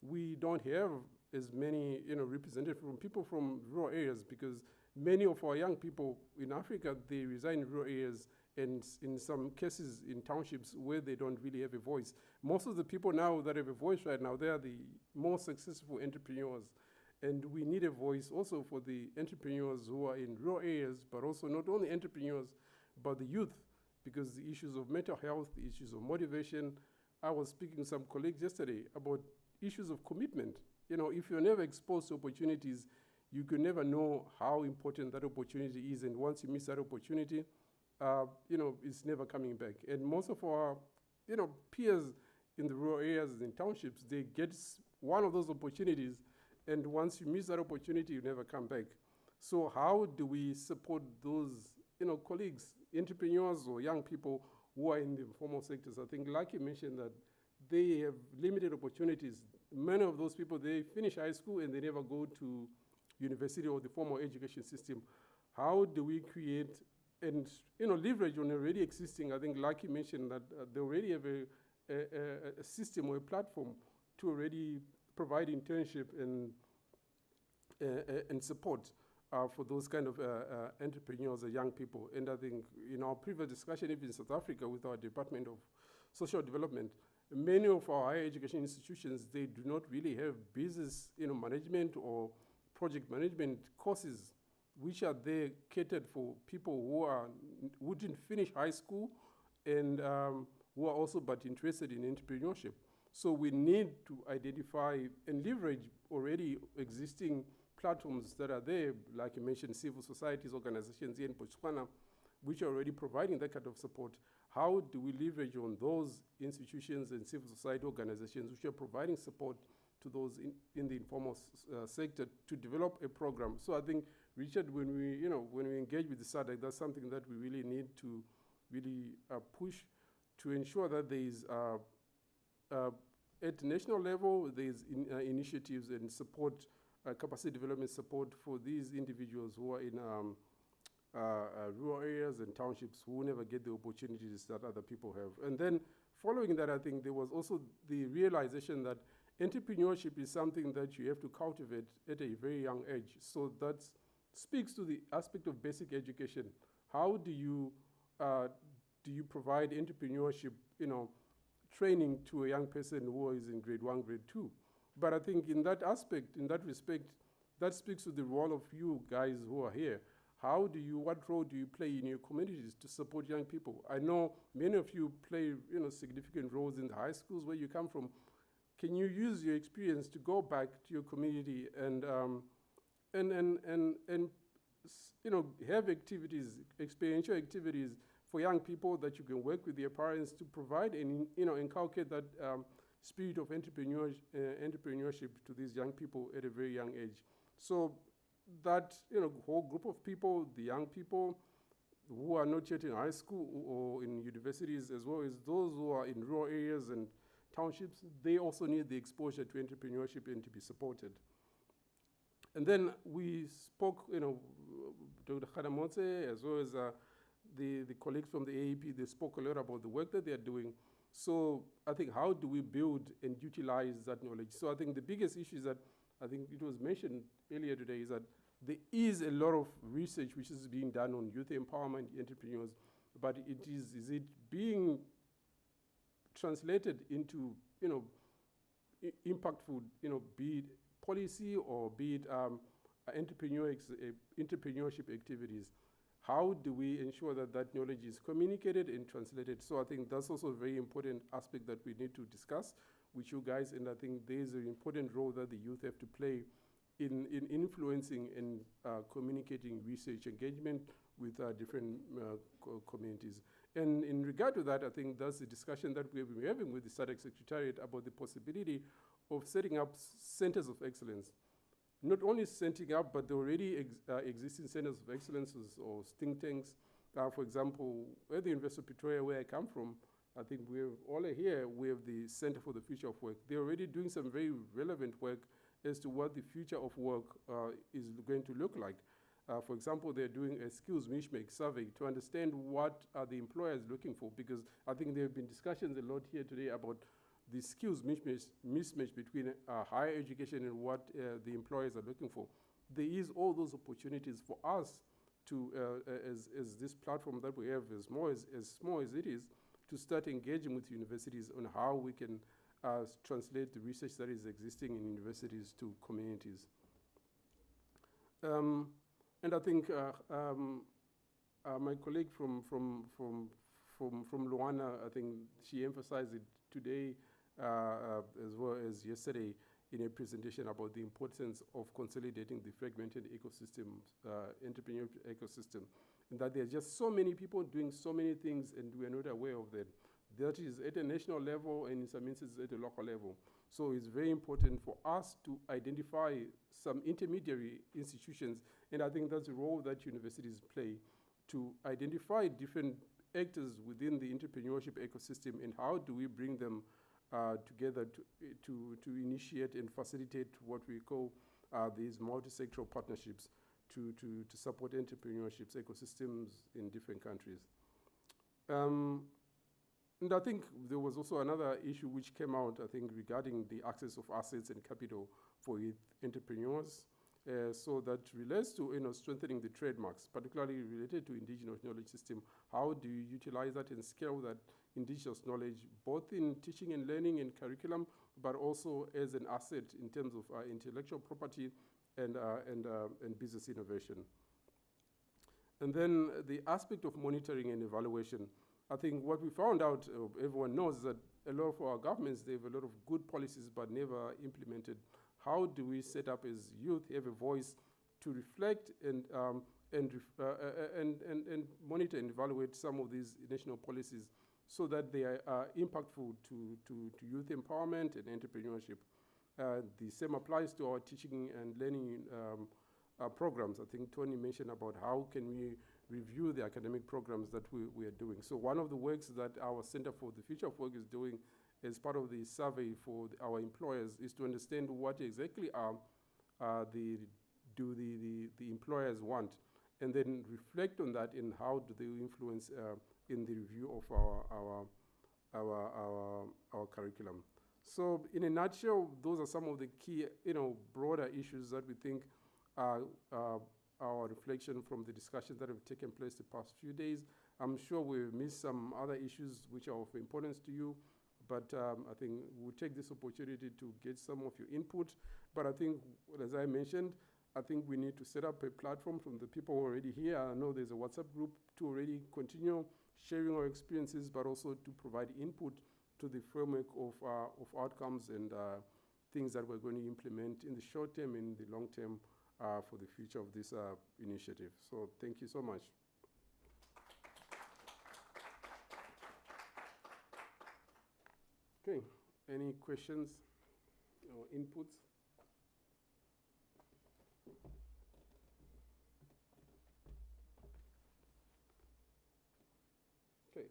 We don't have as many, representatives from people from rural areas, because many of our young people in Africa, they reside in rural areas, and in some cases in townships where they don't really have a voice. Most of the people now that have a voice right now, they are the most successful entrepreneurs. And we need a voice also for the entrepreneurs who are in rural areas, but also not only entrepreneurs, but the youth, because the issues of mental health, the issues of motivation. I was speaking to some colleagues yesterday about issues of commitment. If you're never exposed to opportunities, you can never know how important that opportunity is. And once you miss that opportunity, it's never coming back. And most of our, peers in the rural areas and townships, they get one of those opportunities, and once you miss that opportunity, you never come back. So how do we support those, colleagues, entrepreneurs or young people who are in the informal sectors? I think, like you mentioned, that they have limited opportunities. Many of those people, they finish high school and they never go to university or the formal education system. How do we create and leverage on already existing? I think, like you mentioned, that they already have a system or a platform to already provide internship and support for those kind of entrepreneurs or young people. And I think in our previous discussion, even in South Africa with our Department of Social Development, many of our higher education institutions, they do not really have business management or project management courses, which are there catered for people who didn't finish high school and who are also but interested in entrepreneurship. So we need to identify and leverage already existing platforms that are there, like you mentioned, civil societies, organizations here in Botswana, which are already providing that kind of support. How do we leverage on those institutions and civil society organizations which are providing support to those in the informal sector to develop a program? So I think, Richard, when we engage with the SADC, that's something that we really need to really push to ensure that there is, at national level, there's initiatives and support, capacity development support for these individuals who are in rural areas and townships who never get the opportunities that other people have. And then following that, I think there was also the realization that entrepreneurship is something that you have to cultivate at a very young age. So that speaks to the aspect of basic education. How do you provide entrepreneurship, training to a young person who is in grade 1, grade 2? But I think in that aspect, in that respect, that speaks to the role of you guys who are here. What role do you play in your communities to support young people? I know many of you play, significant roles in the high schools where you come from. Can you use your experience to go back to your community and have activities, experiential activities for young people that you can work with their parents to provide and inculcate that spirit of entrepreneurship to these young people at a very young age. So that whole group of people, the young people who are not yet in high school or in universities, as well as those who are in rural areas and townships, they also need the exposure to entrepreneurship and to be supported. And then we spoke, Dr. Khadamotse, as well as the colleagues from the AAP, they spoke a lot about the work that they are doing. So I think, how do we build and utilize that knowledge? So I think the biggest issue is that, I think it was mentioned earlier today, is that there is a lot of research which is being done on youth empowerment, entrepreneurs, but is it being translated into, impactful, be it policy or be it entrepreneurship activities? How do we ensure that that knowledge is communicated and translated? So I think that's also a very important aspect that we need to discuss with you guys, and I think there's an important role that the youth have to play in influencing and communicating research engagement with different communities. And in regard to that, I think that's the discussion that we've been having with the SADC Secretariat about the possibility of setting up centers of excellence. Not only setting up, but the already existing centers of excellence or think tanks. For example, at the University of Pretoria, where I come from, I think we're all here, we have the Center for the Future of Work. They're already doing some very relevant work as to what the future of work is going to look like. For example, they're doing a skills mismatch survey to understand what are the employers looking for, because I think there have been discussions a lot here today about the skills mismatch between higher education and what the employers are looking for. There is all those opportunities for us to, as this platform that we have, as small as it is, to start engaging with universities on how we can translate the research that is existing in universities to communities. And I think my colleague from Luana, I think she emphasized it today as well as yesterday in a presentation about the importance of consolidating the fragmented ecosystem, entrepreneurial ecosystem, and that there are just so many people doing so many things and we are not aware of that. That is at a national level and in some instances at a local level. So it's very important for us to identify some intermediary institutions, and I think that's the role that universities play, to identify different actors within the entrepreneurship ecosystem and how do we bring them together to initiate and facilitate what we call these multi-sectoral partnerships to support entrepreneurship ecosystems in different countries. And I think there was also another issue which came out, I think, regarding the access of assets and capital for entrepreneurs. So that relates to strengthening the trademarks, particularly related to indigenous knowledge system. How do you utilize that and scale that indigenous knowledge, both in teaching and learning and curriculum, but also as an asset in terms of intellectual property and business innovation? And then the aspect of monitoring and evaluation. I think what we found out, everyone knows, that a lot of our governments, they have a lot of good policies but never implemented. How do we set up as youth, have a voice to reflect and monitor and evaluate some of these national policies so that they are impactful to youth empowerment and entrepreneurship? The same applies to our teaching and learning programs. I think Tony mentioned about how can we review the academic programs that we are doing. So one of the works that our Center for the Future of Work is doing as part of the survey for our employers is to understand what exactly the employers want, and then reflect on that and how do they influence in the review of our curriculum. So in a nutshell, those are some of the key, broader issues that we think are our reflection from the discussions that have taken place the past few days. I'm sure we've missed some other issues which are of importance to you, but I think we'll take this opportunity to get some of your input. But I think, as I mentioned, I think we need to set up a platform from the people already here. I know there's a WhatsApp group to already continue sharing our experiences, but also to provide input to the framework of outcomes and things that we're going to implement in the short term and the long term for the future of this initiative. So thank you so much. Okay, any questions or inputs? Okay,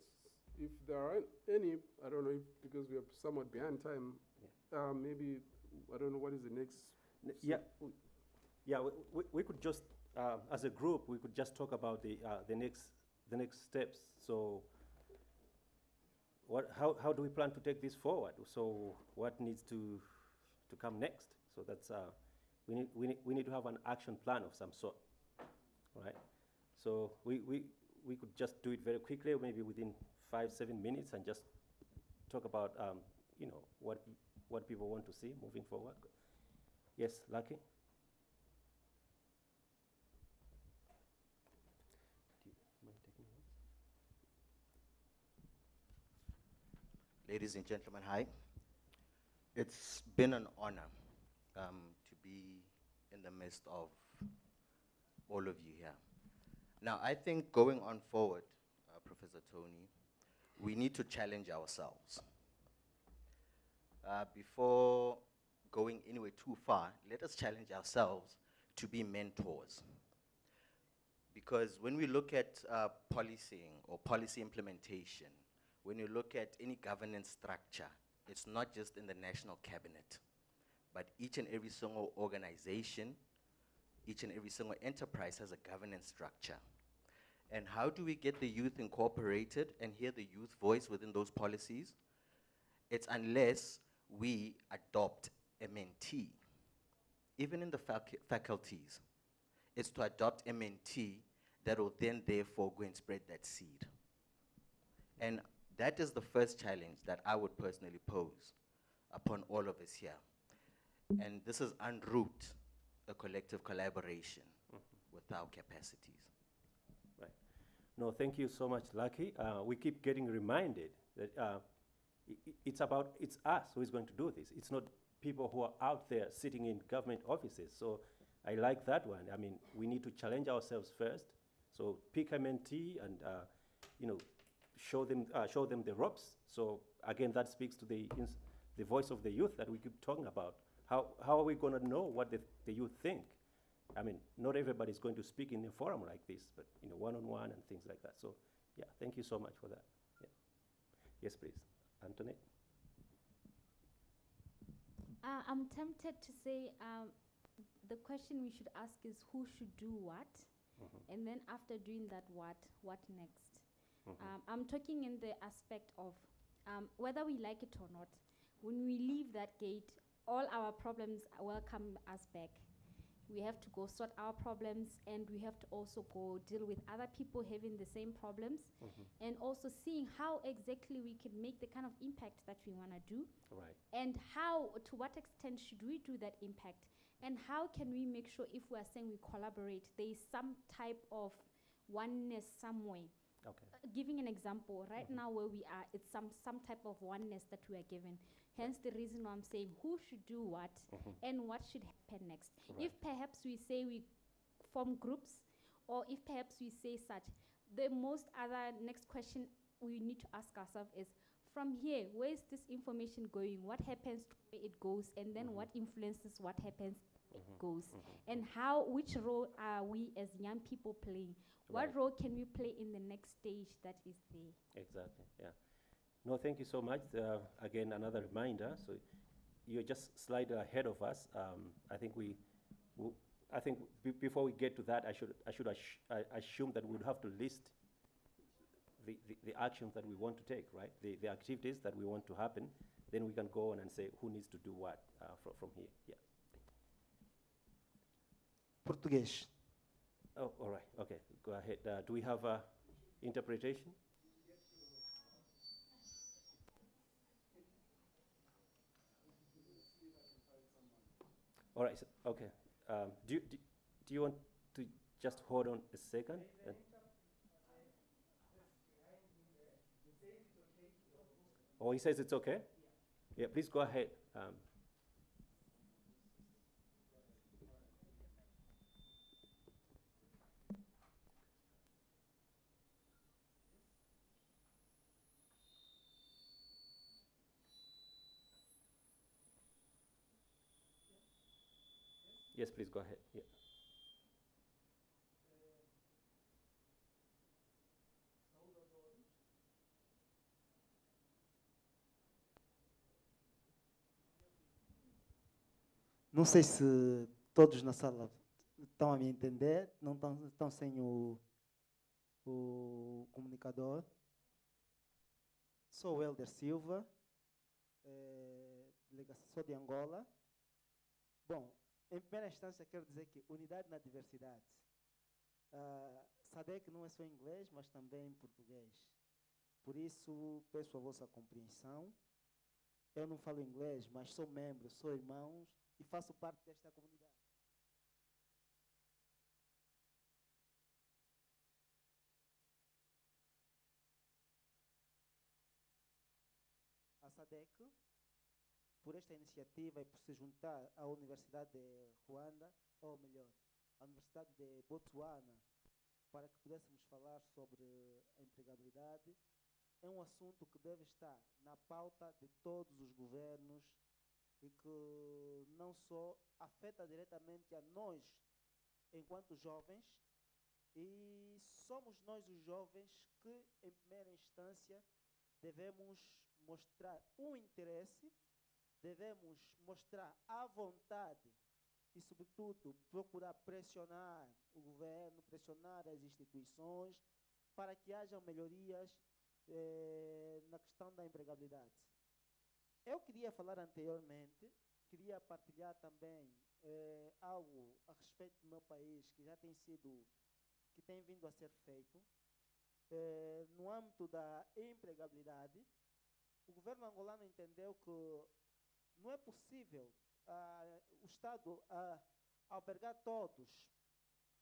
if there aren't any, I don't know if, because we are somewhat behind time, maybe, I don't know what is the next. We could just, as a group, we could just talk about the next steps. So, how do we plan to take this forward? So, what needs to come next? So that's we need to have an action plan of some sort, right? So we could just do it very quickly, maybe within 5-7 minutes, and just talk about what people want to see moving forward. Yes, Lucky. Ladies and gentlemen, hi. It's been an honor to be in the midst of all of you here. Now, I think going on forward, Professor Tony, we need to challenge ourselves. Before going anywhere too far, let us challenge ourselves to be mentors. Because when we look at policing or policy implementation, when you look at any governance structure, it's not just in the national cabinet, but each and every single organization, each and every single enterprise has a governance structure. And how do we get the youth incorporated and hear the youth voice within those policies? It's unless we adopt a mentee. Even in the faculties, it's to adopt a mentee that will then therefore go and spread that seed. And that is the first challenge that I would personally pose upon all of us here. And this is unroot a collective collaboration with our capacities. Right. No, thank you so much, Lucky. We keep getting reminded that it's us who is going to do this. It's not people who are out there sitting in government offices. So I like that one. I mean, we need to challenge ourselves first. So pick a mentee and, show them the ropes. So again, that speaks to the voice of the youth that we keep talking about. How are we going to know what the youth think? I mean, not everybody's going to speak in a forum like this, but one-on-one and things like that. So yeah, thank you so much for that. Yeah. Yes, please, Antoinette. I'm tempted to say the question we should ask is who should do what, and then after doing that, what next? I'm talking in the aspect of whether we like it or not, when we leave that gate, all our problems welcome us back. We have to go sort our problems, and we have to also go deal with other people having the same problems, and also seeing how exactly we can make the kind of impact that we want to do, right? And to what extent should we do that impact, and how can we make sure if we are saying we collaborate, there is some type of oneness somewhere, Okay. Giving an example, right now where we are, it's some type of oneness that we are given. Hence the reason why I'm saying who should do what and what should happen next. Right. If perhaps we say we form groups, or if perhaps we say such, the most other next question we need to ask ourselves is, from here, where is this information going? What happens to where it goes? And then what influences what happens where it goes? And which role are we as young people playing? What Right. role can we play in the next stage that is there? Exactly, yeah. No, thank you so much. Again, another reminder. So you're just slightly ahead of us. I think before we get to that, I should assume that we would have to list the actions that we want to take, right? The activities that we want to happen. Then we can go on and say who needs to do what from here. Yeah. Português. Oh, all right. Okay, go ahead. Do we have interpretation? All right. So, okay. Do you want to just hold on a second? Oh, he says it's okay? Yeah, please go ahead. Yes, please go ahead. Yeah. Não sei se todos na sala estão a me entender, não estão sem o comunicador. Sou o Helder Silva, sou de Angola. Bom, em primeira instância quero dizer que unidade na diversidade. SADC não é só em inglês, mas também em português. Por isso, peço a vossa compreensão. Eu não falo inglês, mas sou membro, sou irmão e faço parte desta comunidade. A SADC, por esta iniciativa e por se juntar à Universidade de Ruanda, ou melhor, à Universidade de Botswana, para que pudéssemos falar sobre a empregabilidade, é um assunto que deve estar na pauta de todos os governos e que não só afeta diretamente a nós, enquanto jovens, e somos nós os jovens que, em primeira instância, devemos mostrar o interesse, devemos mostrar a vontade e, sobretudo, procurar pressionar o governo, pressionar as instituições para que hajam melhorias na questão da empregabilidade. Eu queria falar anteriormente, queria partilhar também algo a respeito do meu país que já tem sido, que tem vindo a ser feito. No âmbito da empregabilidade, o governo angolano entendeu que não é possível o Estado albergar todos.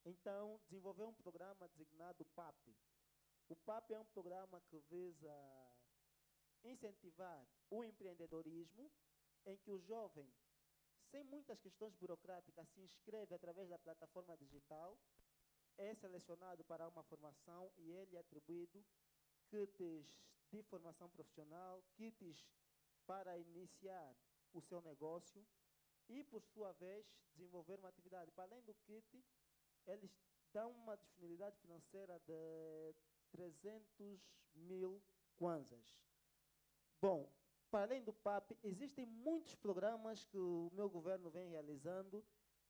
Então, desenvolveu um programa designado PAP. O PAP é um programa que visa incentivar o empreendedorismo, em que o jovem, sem muitas questões burocráticas, se inscreve através da plataforma digital, é selecionado para uma formação e ele é atribuído kits de formação profissional, kits para iniciar o seu negócio e, por sua vez, desenvolver uma atividade. Para além do kit, eles dão uma disponibilidade financeira de 300.000 kwanzas. Bom, para além do PAP, existem muitos programas que o meu governo vem realizando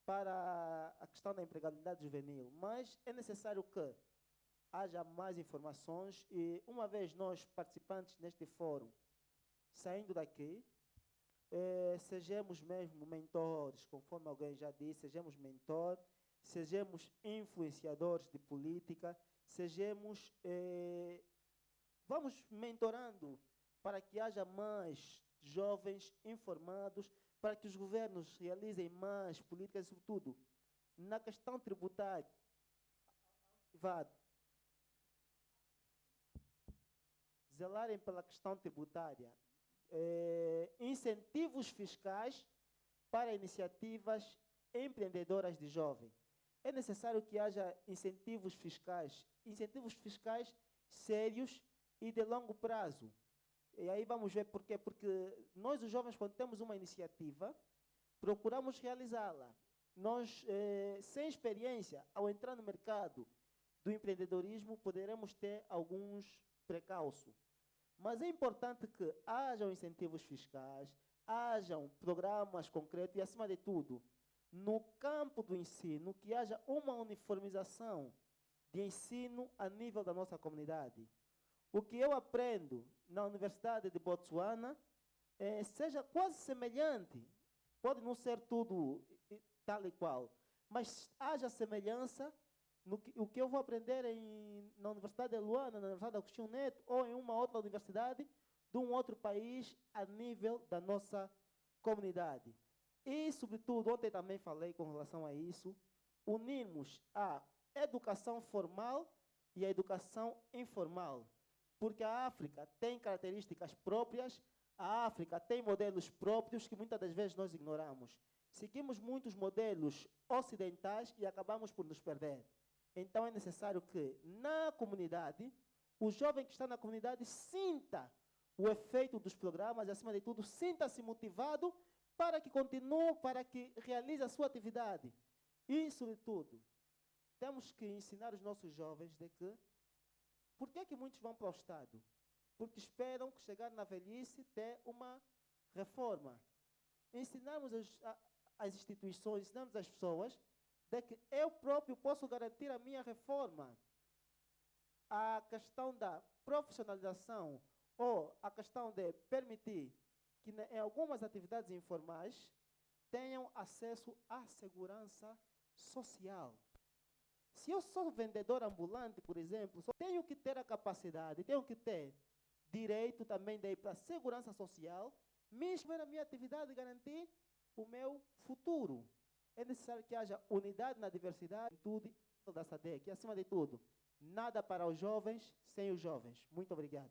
para a questão da empregabilidade juvenil, mas é necessário que haja mais informações e, uma vez nós, participantes neste fórum, saindo daqui, sejamos mesmo mentores, conforme alguém já disse, sejamos mentores, sejamos influenciadores de política, sejamos, vamos mentorando para que haja mais jovens informados, para que os governos realizem mais políticas, sobretudo na questão tributária. zelarem pela questão tributária, incentivos fiscais para iniciativas empreendedoras de jovem. É necessário que haja incentivos fiscais sérios e de longo prazo. E aí vamos ver por quê. Porque nós, os jovens, quando temos uma iniciativa, procuramos realizá-la. Nós, sem experiência, ao entrar no mercado do empreendedorismo, poderemos ter alguns precalços. Mas é importante que hajam incentivos fiscais, hajam programas concretos e, acima de tudo, no campo do ensino, que haja uma uniformização de ensino a nível da nossa comunidade. O que eu aprendo na Universidade de Botswana seja quase semelhante. Pode não ser tudo tal e qual, mas haja semelhança o que eu vou aprender na Universidade de Luanda, na Universidade de Agostinho Neto, ou em uma outra universidade de um outro país a nível da nossa comunidade. E, sobretudo, ontem também falei com relação a isso, unirmos a educação formal e a educação informal, porque a África tem características próprias, a África tem modelos próprios que muitas das vezes nós ignoramos. Seguimos muitos modelos ocidentais e acabamos por nos perder. Então é necessário que, na comunidade, o jovem que está na comunidade sinta o efeito dos programas e, acima de tudo, sinta-se motivado para que continue, para que realize a sua atividade. E, sobretudo, temos que ensinar os nossos jovens de que, por que muitos vão para o Estado? Porque esperam que chegar na velhice ter uma reforma. Ensinarmos as instituições, ensinarmos as pessoas de que eu próprio posso garantir a minha reforma. A questão da profissionalização ou a questão de permitir que em algumas atividades informais tenham acesso à segurança social. Se eu sou vendedor ambulante, por exemplo, só tenho que ter a capacidade, tenho que ter direito também de ir para a segurança social, mesmo na minha atividade garantir o meu futuro. É necessário que haja unidade na diversidade, tudo da SADC. E, acima de tudo, nada para os jovens sem os jovens. Muito obrigado.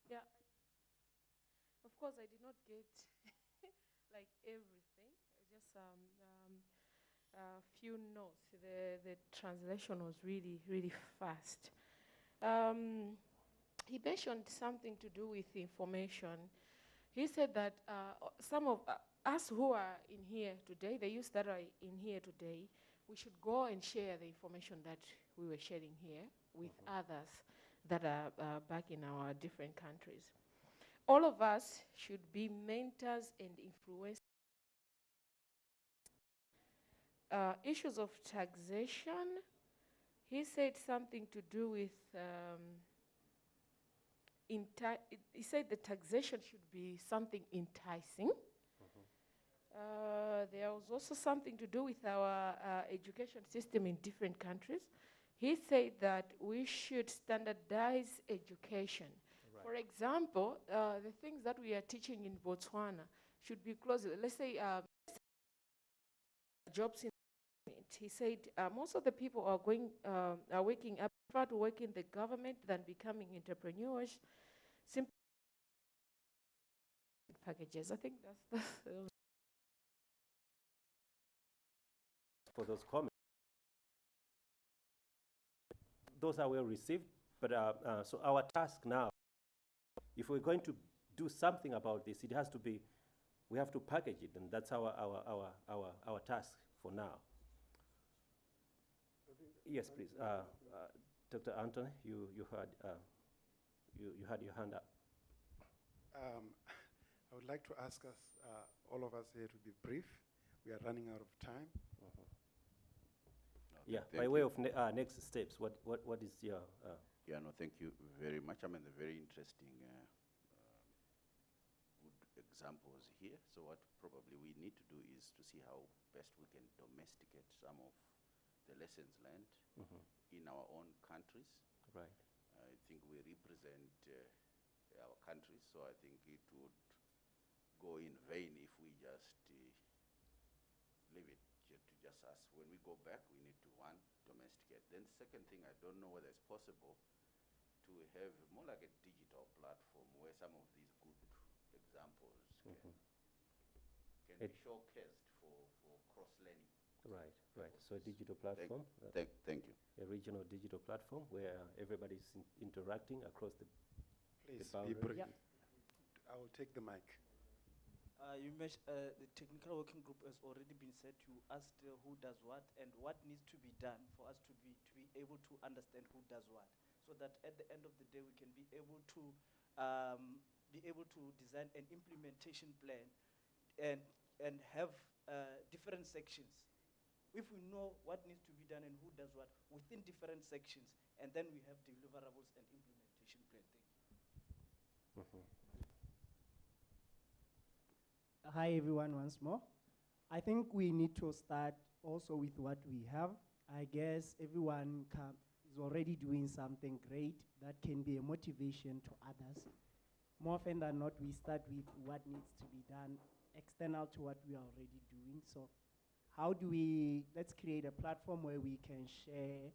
Yeah. Of course, I did not get like everything. Just a few notes. The translation was really, really fast. He mentioned something to do with information. He said that some of us who are in here today, the youth that are in here today, we should go and share the information that we were sharing here with others that are back in our different countries. All of us should be mentors and influencers. Issues of taxation, he said something to do with, he said the taxation should be something enticing. There was also something to do with our education system in different countries. He said that we should standardize education. Right. For example, the things that we are teaching in Botswana should be close. Let's say jobs in it. He said most of the people are waking up, prefer to work in the government than becoming entrepreneurs. Simply packages. I think that's for those comments. Those are well received, but so our task now, if we're going to do something about this, it has to be, we have to package it, and that's our task for now. Yes, please. Dr. Anthony, you had your hand up. I would like to ask us, all of us here, to be brief. We are running out of time. Yeah, by way of next steps, what is your... Yeah, no, thank you very much. I mean, a very interesting examples here. So what probably we need to do is to see how best we can domesticate some of the lessons learned in our own countries. Right. I think we represent our countries, so I think it would go in vain if we just leave it to just us. When we go back, we need to, one, domesticate. Then second thing, I don't know whether it's possible to have more like a digital platform where some of these good examples can be showcased for cross-learning. Right, right. So a digital platform. Thank you. A regional digital platform where everybody's interacting across the Please, boundary. I will take the mic. You mentioned the technical working group has already been said. You asked who does what and what needs to be done for us to be able to understand who does what, so that at the end of the day we can be able to design an implementation plan and have different sections. If we know what needs to be done and who does what within different sections, and then we have deliverables and implementation plan. Thank you. Hi everyone once more. I think we need to start also with what we have. I guess everyone is already doing something great that can be a motivation to others. More often than not, we start with what needs to be done external to what we are already doing. So how do let's create a platform where we can share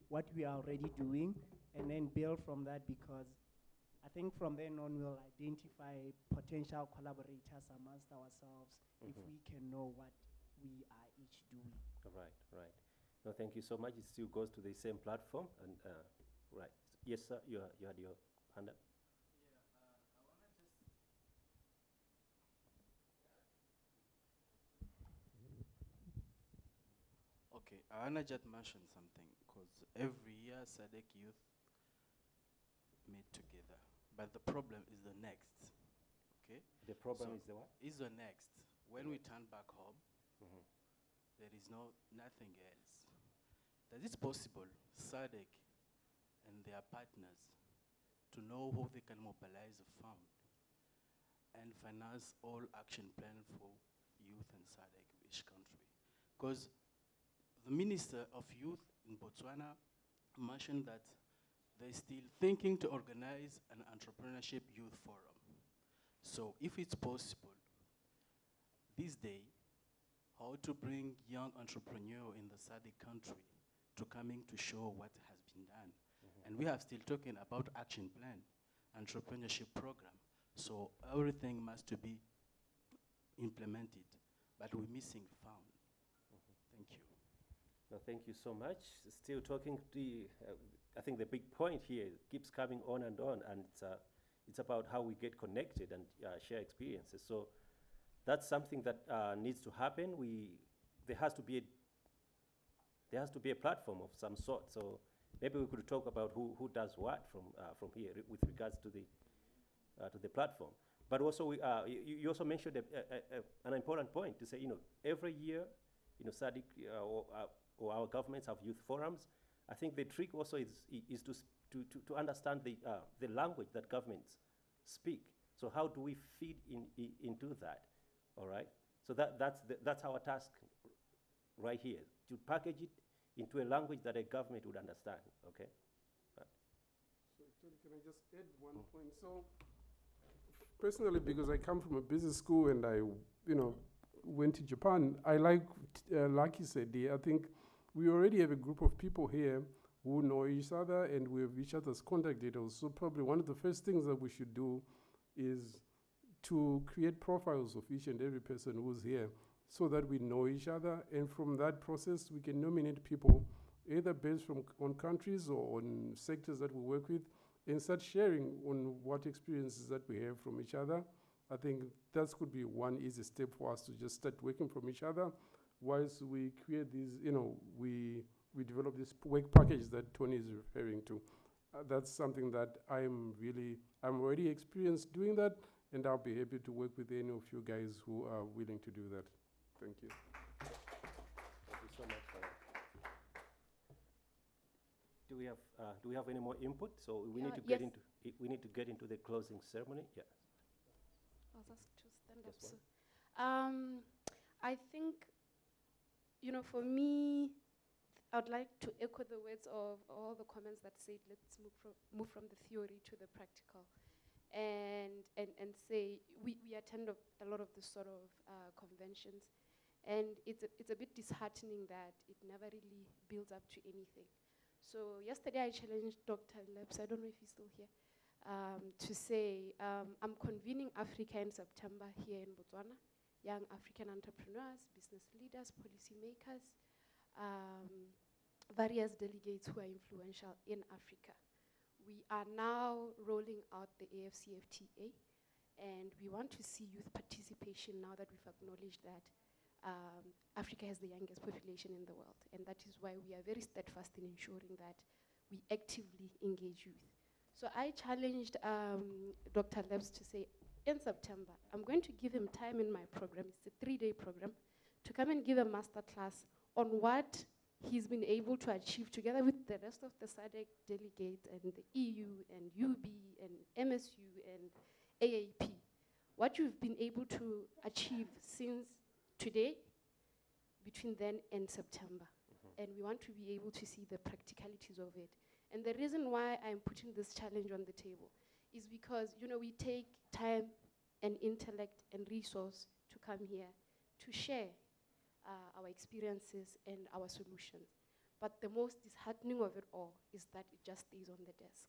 what we are already doing and then build from that, because I think from then on we'll identify potential collaborators amongst ourselves if we can know what we are each doing. Right, right. No, thank you so much. It still goes to the same platform. And right. Yes, sir, you had your hand up. Okay, I want to just mention something, because every year SADC youth meet together, but the problem is the next, okay? The problem is the what? Is the next. When we turn back home, there is nothing else. That it's possible, SADC and their partners to know how they can mobilize a fund and finance all action plan for youth in SADC, each country. Because the Minister of Youth in Botswana mentioned that they're still thinking to organize an entrepreneurship youth forum. So if it's possible, this day, how to bring young entrepreneurs in the SADC country to coming to show what has been done. And we are still talking about action plan, entrepreneurship program. So everything must to be implemented, but we're missing fund. Thank you. No, thank you so much. Still talking to I think the big point here keeps coming on, and it's about how we get connected and share experiences. So that's something that needs to happen. There has to be a platform of some sort. So maybe we could talk about who does what from here with regards to the platform. But also, you also mentioned an important point to say, every year, SADC or our governments have youth forums. I think the trick also is to understand the language that governments speak. So how do we feed into that? All right. So that's our task right here, to package it into a language that a government would understand. Okay. So Tony, can I just add one point? So personally, because I come from a business school and I, went to Japan, I like you said, I think we already have a group of people here who know each other and we have each other's contact details. So probably one of the first things that we should do is to create profiles of each and every person who's here so that we know each other. And from that process, we can nominate people either based on countries or on sectors that we work with and start sharing on what experiences that we have from each other. I think that could be one easy step for us to just start working from each other whilst we create these, we develop this work package that Tony is referring to. That's something that I'm already experienced doing that, and I'll be happy to work with any of you guys who are willing to do that. Thank you. Thank you so much for that. Do we have any more input? So we need to get into the closing ceremony. Yeah. I was asked to stand up. Just So, I think, you know, for me, I'd like to echo the words of all the comments that said, let's move from the theory to the practical. And say, we attend a lot of this sort of conventions, and it's a bit disheartening that it never really builds up to anything. So yesterday I challenged Dr. Leps, I don't know if he's still here, to say, I'm convening Africa in September here in Botswana, young African entrepreneurs, business leaders, policymakers, various delegates who are influential in Africa. We are now rolling out the AFCFTA, and we want to see youth participation now that we've acknowledged that Africa has the youngest population in the world, and that is why we are very steadfast in ensuring that we actively engage youth. So I challenged Dr. Lebs to say, in September, I'm going to give him time in my program, it's a 3-day program, to come and give a master class on what he's been able to achieve together with the rest of the SADC delegates and the EU and UB and MSU and AAP, what you've been able to achieve since today, between then and September. And we want to be able to see the practicalities of it. And the reason why I'm putting this challenge on the table is because, you know, we take time and intellect and resource to come here to share our experiences and our solutions. But the most disheartening of it all is that it just stays on the desk,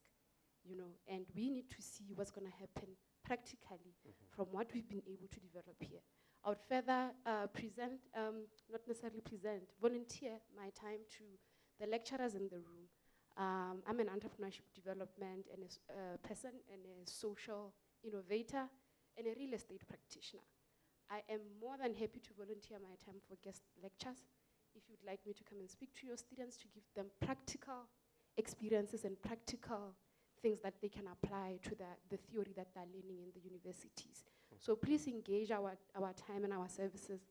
you know, and we need to see what's going to happen practically from what we've been able to develop here. I would further present, not necessarily present, volunteer my time to the lecturers in the room. I'm an entrepreneurship development and a person and a social innovator and a real estate practitioner. I am more than happy to volunteer my time for guest lectures. If you'd like me to come and speak to your students to give them practical experiences and practical things that they can apply to the theory that they're learning in the universities. So please engage our time and our services.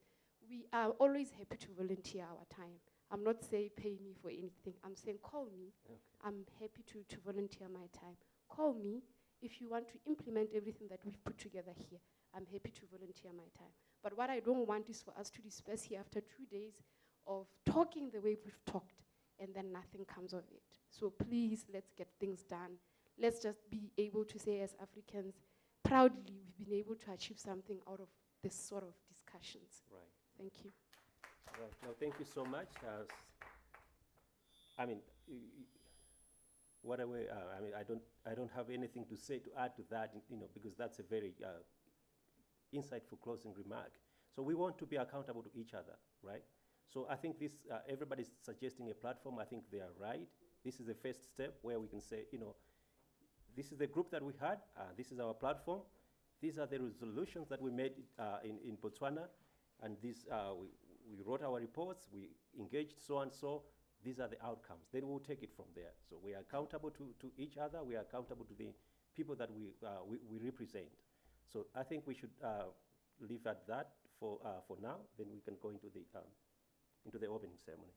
We are always happy to volunteer our time. I'm not saying pay me for anything. I'm saying call me. Okay. I'm happy to volunteer my time. Call me if you want to implement everything that we've put together here. I'm happy to volunteer my time. But what I don't want is for us to disperse here after 2 days of talking the way we've talked, and then nothing comes of it. So please, let's get things done. Let's just be able to say as Africans, proudly, we've been able to achieve something out of this sort of discussions. Right. Thank you. Right. No, thank you so much. I mean, whatever. I mean, I don't have anything to say to add to that, you know, because that's a very insightful closing remark. So we want to be accountable to each other, right? So I think this, everybody's suggesting a platform. I think they are right. This is the first step where we can say, you know, this is the group that we had. This is our platform. These are the resolutions that we made in Botswana, and this we wrote our reports. We engaged so and so. These are the outcomes. Then we'll take it from there. So we are accountable to each other. We are accountable to the people that we represent. So I think we should leave at that for now. Then we can go into the opening ceremony.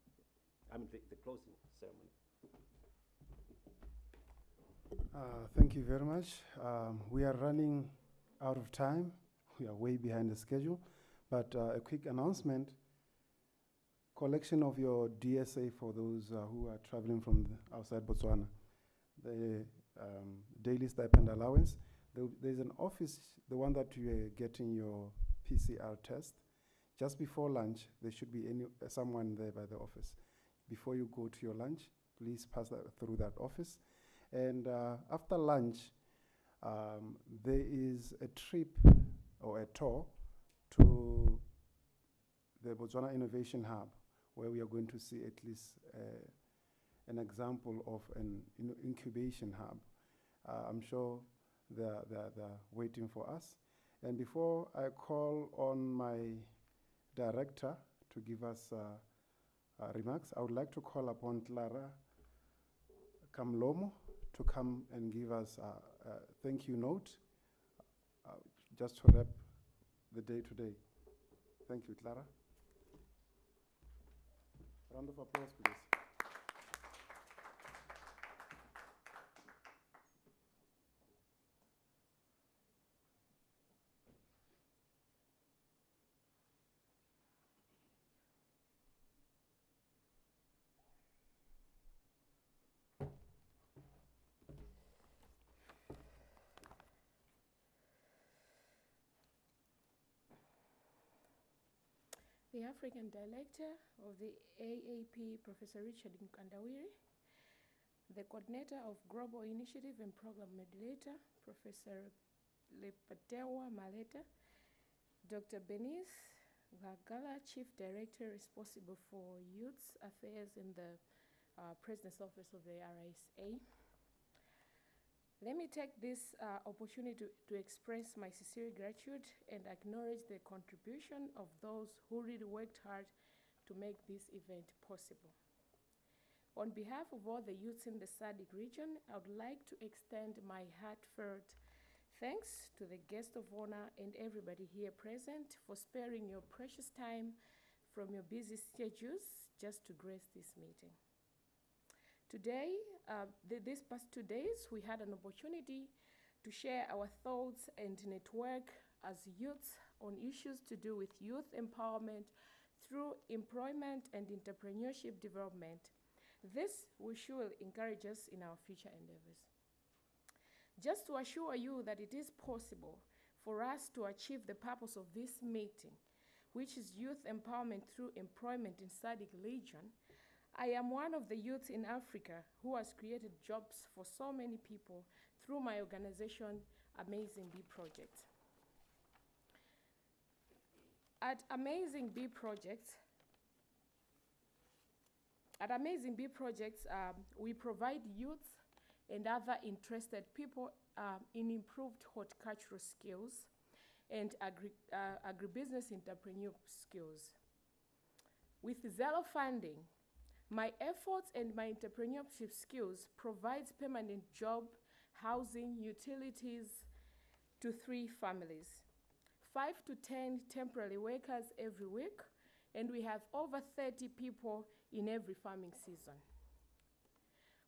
I mean the closing ceremony. Thank you very much. We are running out of time. We are way behind the schedule. But a quick announcement. Collection of your DSA for those who are traveling from outside Botswana. The daily stipend allowance. There's an office, the one that you are getting your PCR test. Just before lunch, there should be someone there by the office. Before you go to your lunch, please pass through that office. And after lunch, there is a trip or a tour to the Botswana Innovation Hub, where we are going to see at least an example of an incubation hub. I'm sure they're waiting for us. And before I call on my director to give us remarks, I would like to call upon Clara Kamlomo to come and give us a thank you note, just to wrap the day today. Thank you, Clara. Round of applause, please. the African Director of the AAP, Professor Richard Nkandawiri, the Coordinator of Global Initiative and Program Modulator, Professor Lepatewa Maleta, Dr. Benis Gagala, Chief Director responsible for Youth Affairs in the President's Office of the RSA. Let me take this opportunity to express my sincere gratitude and acknowledge the contribution of those who really worked hard to make this event possible. On behalf of all the youths in the SADC region, I would like to extend my heartfelt thanks to the guest of honor and everybody here present for sparing your precious time from your busy schedules just to grace this meeting. Today, these past 2 days, we had an opportunity to share our thoughts and network as youths on issues to do with youth empowerment through employment and entrepreneurship development. This will surely encourage us in our future endeavors. Just to assure you that it is possible for us to achieve the purpose of this meeting, which is youth empowerment through employment in SADC region, I am one of the youths in Africa who has created jobs for so many people through my organization, Amazing Bee Project. At Amazing Bee Projects, we provide youth and other interested people in improved horticultural skills and agribusiness entrepreneurial skills. With zero funding, my efforts and my entrepreneurship skills provides permanent job, housing, utilities to 3 families, 5 to 10 temporary workers every week, and we have over 30 people in every farming season.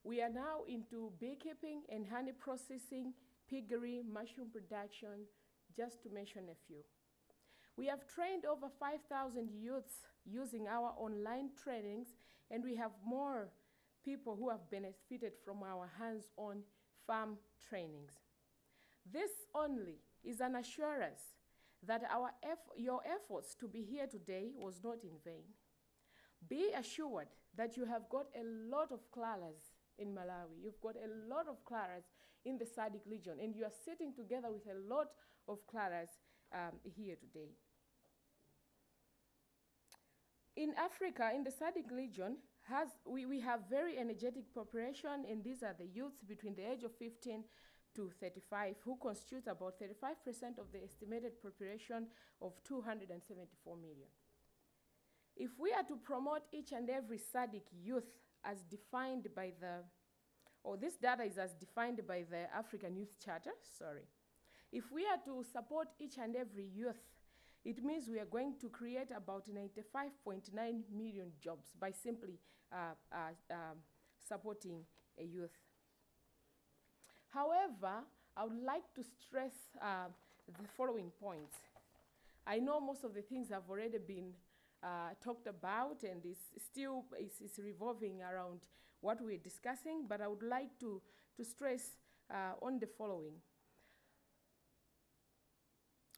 We are now into beekeeping and honey processing, piggery, mushroom production, just to mention a few. We have trained over 5,000 youths using our online trainings, and we have more people who have benefited from our hands-on farm trainings. This only is an assurance that your efforts to be here today was not in vain. Be assured that you have got a lot of Claras in Malawi. You've got a lot of Claras in the SADC region, and you are sitting together with a lot of Claras here today. In Africa, in the SADC region, we have very energetic population, and these are the youths between the age of 15 to 35 who constitute about 35% of the estimated population of 274 million. If we are to promote each and every SADC youth as defined by this data is as defined by the African Youth Charter, If we are to support each and every youth, it means we are going to create about 95.9 million jobs by simply supporting a youth. However, I would like to stress the following points. I know most of the things have already been talked about, and is revolving around what we're discussing, but I would like to stress on the following.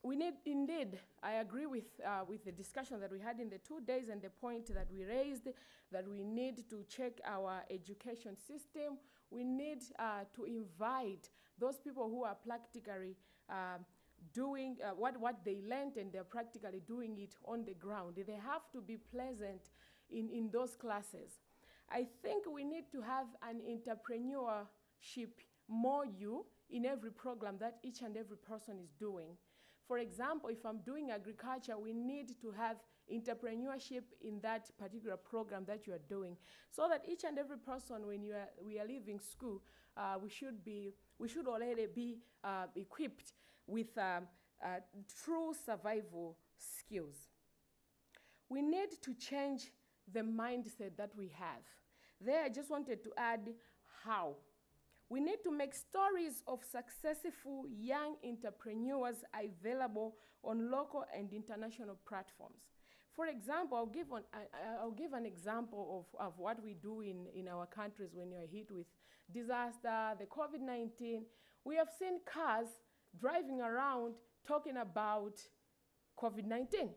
We need, indeed, I agree with the discussion that we had in the 2 days and the point that we raised, that we need to check our education system. We need to invite those people who are practically doing what they learned, and they're practically doing it on the ground. They have to be present in those classes. I think we need to have an entrepreneurship module in every program that each and every person is doing. For example, if I'm doing agriculture, we need to have entrepreneurship in that particular program that you are doing, so that each and every person, when we are leaving school, we should already be equipped with true survival skills. We need to change the mindset that we have. There, I just wanted to add how. We need to make stories of successful young entrepreneurs available on local and international platforms. For example, I'll give an example of what we do in our countries when you're hit with disaster, the COVID-19. We have seen cars driving around talking about COVID-19.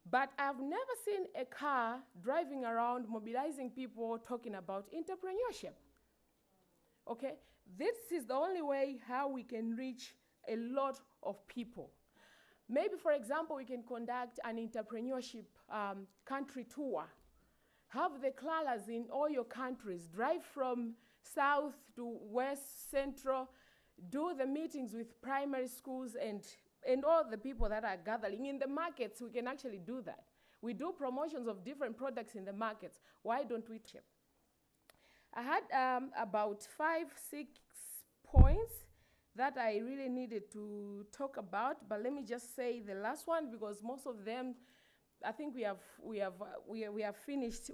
But I've never seen a car driving around mobilizing people talking about entrepreneurship. Okay, this is the only way how we can reach a lot of people. Maybe, for example, we can conduct an entrepreneurship country tour. Have the clallers in all your countries, drive from south to west, central, do the meetings with primary schools and all the people that are gathering. In the markets, we can actually do that. We do promotions of different products in the markets. Why don't we ship? I had about 5, 6 points that I really needed to talk about, but let me just say the last one because most of them, I think we have finished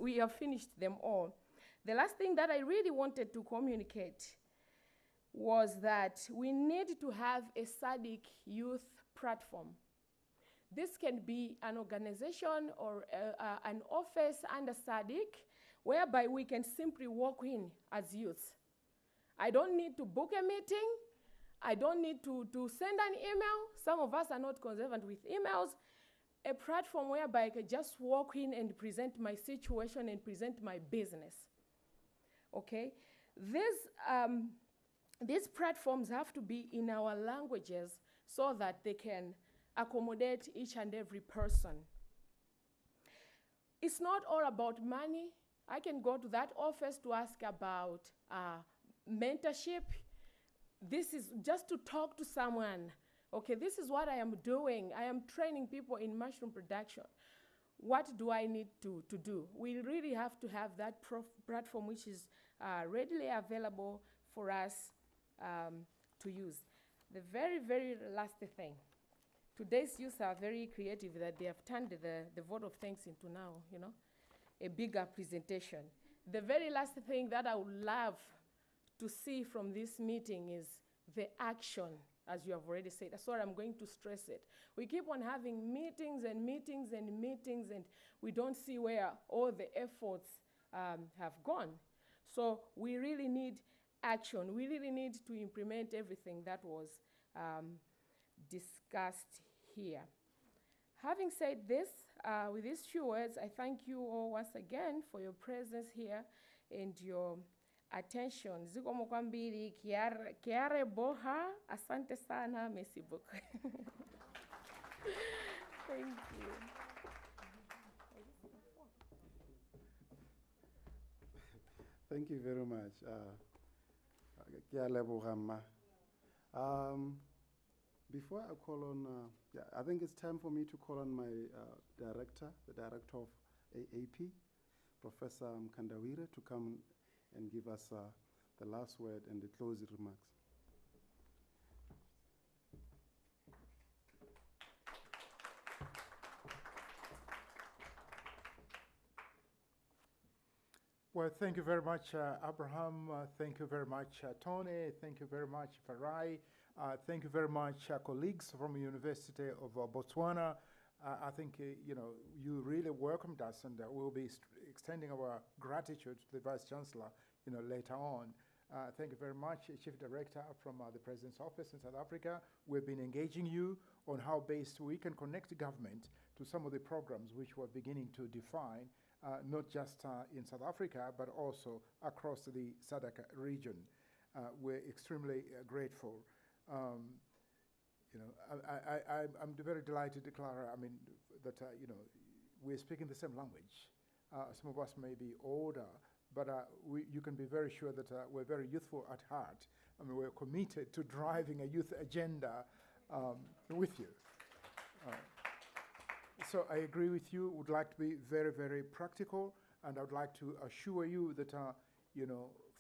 them all. The last thing that I really wanted to communicate was that we need to have a SADC youth platform. This can be an organization or an office under SADC whereby we can simply walk in as youth. I don't need to book a meeting. I don't need to send an email. Some of us are not conservative with emails. A platform whereby I can just walk in and present my situation and present my business. Okay? These platforms have to be in our languages so that they can accommodate each and every person. It's not all about money. I can go to that office to ask about mentorship. This is just to talk to someone. Okay, this is what I am doing. I am training people in mushroom production. What do I need to do? We really have to have that platform which is readily available for us to use. The very, very last thing. Today's youth are very creative that they have turned the vote of thanks into now, a bigger presentation. The very last thing that I would love to see from this meeting is the action, as you have already said. That's why I'm going to stress it. We keep on having meetings and meetings and meetings, and we don't see where all the efforts have gone. So we really need action. We really need to implement everything that was discussed here. Having said this, with these few words, I thank you all once again for your presence here and your attention. Zikomo kwambiri, kiare boha, asante sana, merci beaucoup. Thank you. Thank you very much. Before I call on, I think it's time for me to call on my director, the director of AAP, Professor Mkandawire, to come and give us the last word and the closing remarks. Well, thank you very much, Abraham. Thank you very much, Tony. Thank you very much, Farai. Thank you very much, colleagues from the University of Botswana. I think you really welcomed us, and we'll be extending our gratitude to the Vice Chancellor later on. Thank you very much, Chief Director from the President's Office in South Africa. We've been engaging you on how best we can connect the government to some of the programs which we're beginning to define, not just in South Africa, but also across the SADC region. We're extremely grateful. I'm very delighted, Clara, that, we're speaking the same language. Some of us may be older, but you can be very sure that we're very youthful at heart. We're committed to driving a youth agenda with you. So I agree with you, would like to be very, very practical, and I would like to assure you that,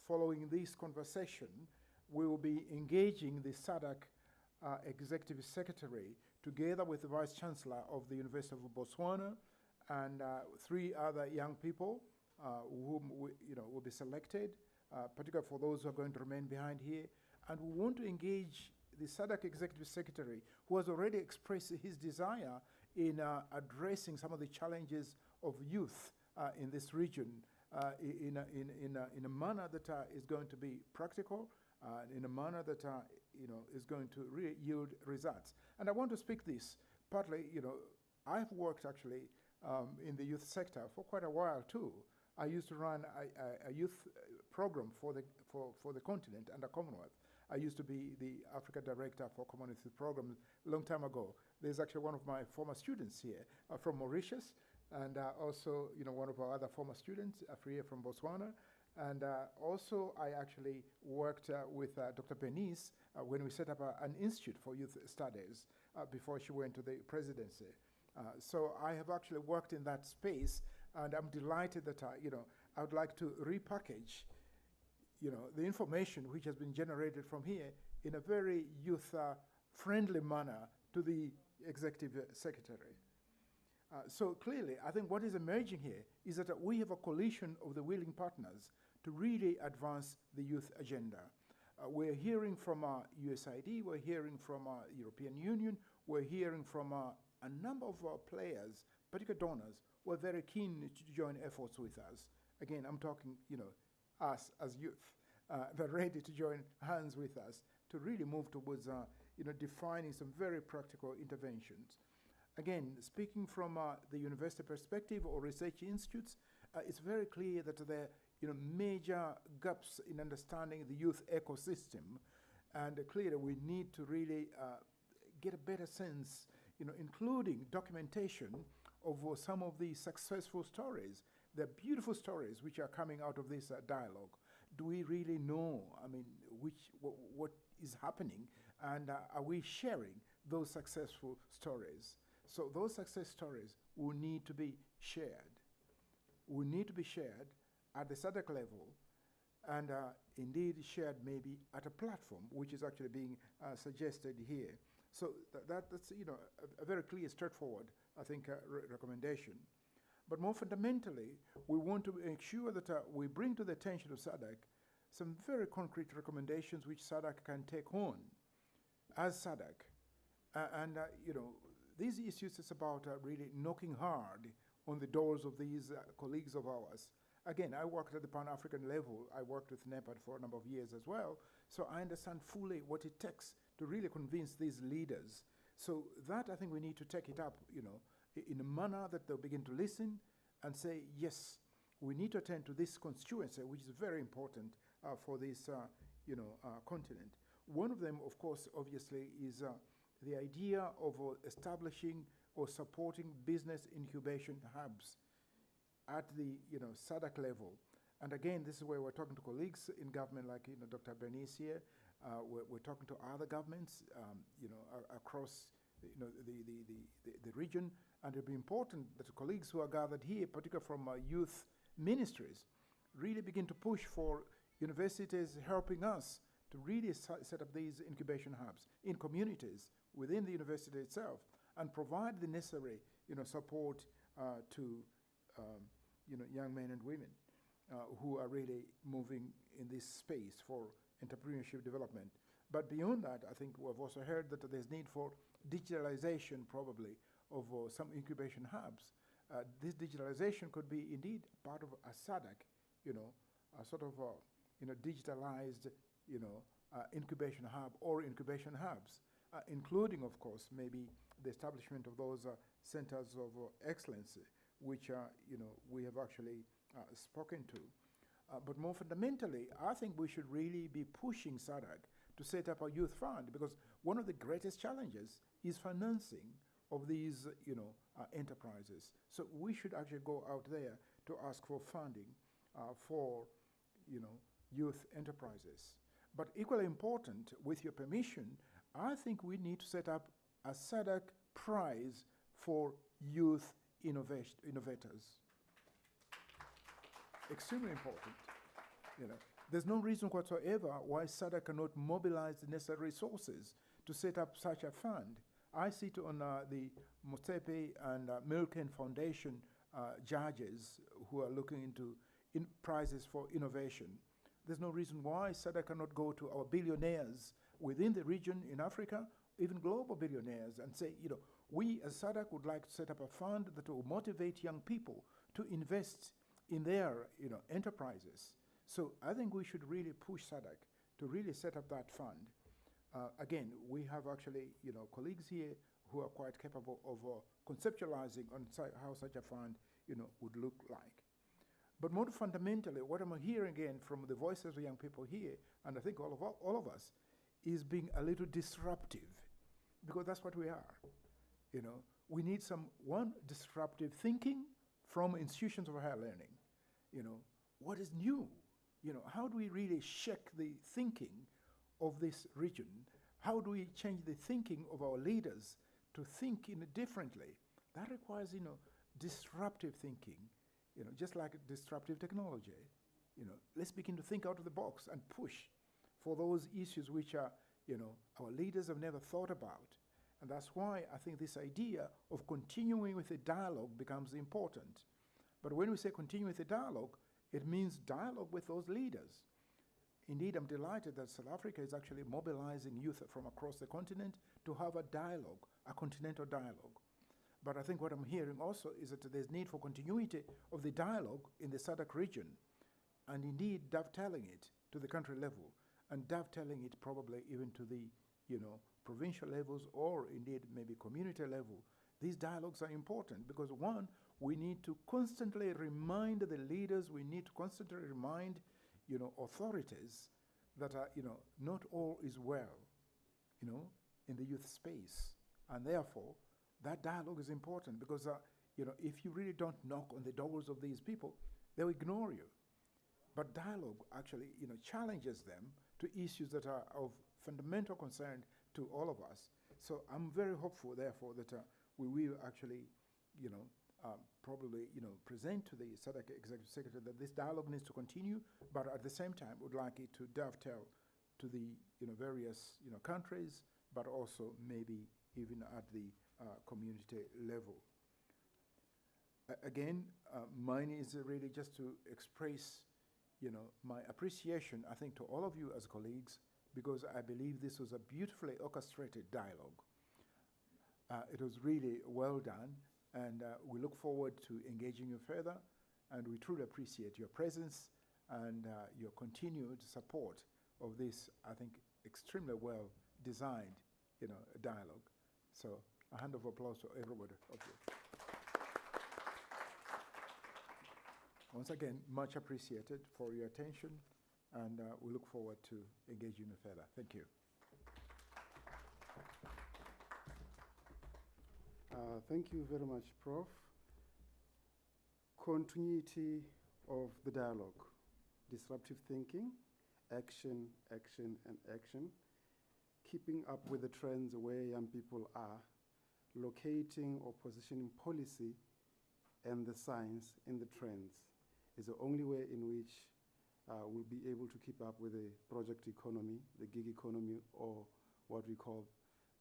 following this conversation, we will be engaging the SADC Executive Secretary together with the Vice Chancellor of the University of Botswana and 3 other young people whom will be selected, particularly for those who are going to remain behind here. And we want to engage the SADC Executive Secretary, who has already expressed his desire in addressing some of the challenges of youth in this region in a manner that is going to be practical, in a manner that is going to yield results. And I want to speak this partly, I've worked actually in the youth sector for quite a while too. I used to run a youth program for the continent under Commonwealth. I used to be the Africa Director for Commonwealth Programs a long time ago. There's actually one of my former students here from Mauritius, and also, one of our other former students, Afria from Botswana. And also, I actually worked with Dr. Bernice when we set up an institute for youth studies before she went to the presidency. So I have actually worked in that space, and I'm delighted that I would like to repackage the information which has been generated from here in a very youth-friendly manner to the Executive Secretary. So clearly, I think what is emerging here is that we have a coalition of the willing partners to really advance the youth agenda. We're hearing from USAID, we're hearing from European Union, we're hearing from a number of players, particular donors, who are very keen to join efforts with us. Again, I'm talking, us as youth. They're ready to join hands with us to really move towards, defining some very practical interventions. Again, speaking from the university perspective or research institutes, it's very clear that there are major gaps in understanding the youth ecosystem, and clearly we need to really get a better sense, including documentation of some of the successful stories, the beautiful stories which are coming out of this dialogue. Do we really know, what is happening, and are we sharing those successful stories? So those success stories will need to be shared. Will need to be shared at the SADC level, and indeed shared maybe at a platform, which is actually being suggested here. So that's a very clear, straightforward, I think, recommendation. But more fundamentally, we want to make sure that we bring to the attention of SADC some very concrete recommendations which SADC can take on as SADC. These issues is about really knocking hard on the doors of these colleagues of ours. Again, I worked at the Pan-African level. I worked with NEPAD for a number of years as well. So I understand fully what it takes to really convince these leaders. So that, I think we need to take it up, in a manner that they'll begin to listen and say, yes, we need to attend to this constituency, which is very important for this, continent. One of them, of course, obviously, is the idea of establishing or supporting business incubation hubs at the SADC level. And again, this is where we're talking to colleagues in government like Dr. Bernice here. We're talking to other governments across the region. And it'll be important that the colleagues who are gathered here, particularly from youth ministries, really begin to push for universities helping us to really set up these incubation hubs in communities within the university itself, and provide the necessary support to young men and women who are really moving in this space for entrepreneurship development. But beyond that, I think we've also heard that there's need for digitalization probably of some incubation hubs. This digitalization could be indeed part of a SADC, a sort of digitalized incubation hub or incubation hubs, including, of course, maybe the establishment of those centers of excellence, which we have actually spoken to. But more fundamentally, I think we should really be pushing SADC to set up a youth fund, because one of the greatest challenges is financing of these enterprises. So we should actually go out there to ask for funding for youth enterprises. But equally important, with your permission, I think we need to set up a SADC prize for youth innovators. Extremely important. There's no reason whatsoever why SADC cannot mobilize the necessary resources to set up such a fund. I sit on the Motsepe and Milken Foundation judges who are looking into prizes for innovation. There's no reason why SADC cannot go to our billionaires within the region in Africa, even global billionaires, and say, we as SADC would like to set up a fund that will motivate young people to invest in their enterprises. So I think we should really push SADC to really set up that fund. Again, we have actually colleagues here who are quite capable of conceptualizing on how such a fund, would look like. But more fundamentally, what I'm hearing again from the voices of young people here, and I think all of us, is being a little disruptive, because that's what we are. We need one disruptive thinking from institutions of higher learning. What is new? How do we really shake the thinking of this region? How do we change the thinking of our leaders to think differently? That requires, disruptive thinking, just like disruptive technology. Let's begin to think out of the box and push for those issues which are, our leaders have never thought about. And that's why I think this idea of continuing with the dialogue becomes important. But when we say continue with the dialogue, it means dialogue with those leaders. Indeed, I'm delighted that South Africa is actually mobilizing youth from across the continent to have a dialogue, a continental dialogue. But I think what I'm hearing also is that there's need for continuity of the dialogue in the SADC region, and indeed dovetailing it to the country level, and dovetailing it probably even to the, provincial levels, or indeed maybe community level. These dialogues are important because, one, we need to constantly remind the leaders, we need to constantly remind, authorities that are, not all is well, in the youth space. And therefore, that dialogue is important because, if you really don't knock on the doors of these people, they'll ignore you. But dialogue actually, challenges them to issues that are of fundamental concern to all of us. So I'm very hopeful, therefore, that we will actually, probably, present to the SADC Executive Secretary that this dialogue needs to continue, but at the same time, would like it to dovetail to the, various, countries, but also maybe even at the community level. Again, mine is really just to express, my appreciation, I think, to all of you as colleagues, because I believe this was a beautifully orchestrated dialogue. It was really well done, and we look forward to engaging you further, and we truly appreciate your presence and your continued support of this, I think, extremely well designed, dialogue. So a hand of applause to everybody of you. Once again, much appreciated for your attention, and we look forward to engaging you further. Thank you. Thank you very much, Prof. Continuity of the dialogue, disruptive thinking, action, action, and action, keeping up with the trends where young people are, locating or positioning policy and the science in the trends is the only way in which we'll be able to keep up with the project economy, the gig economy, or what we call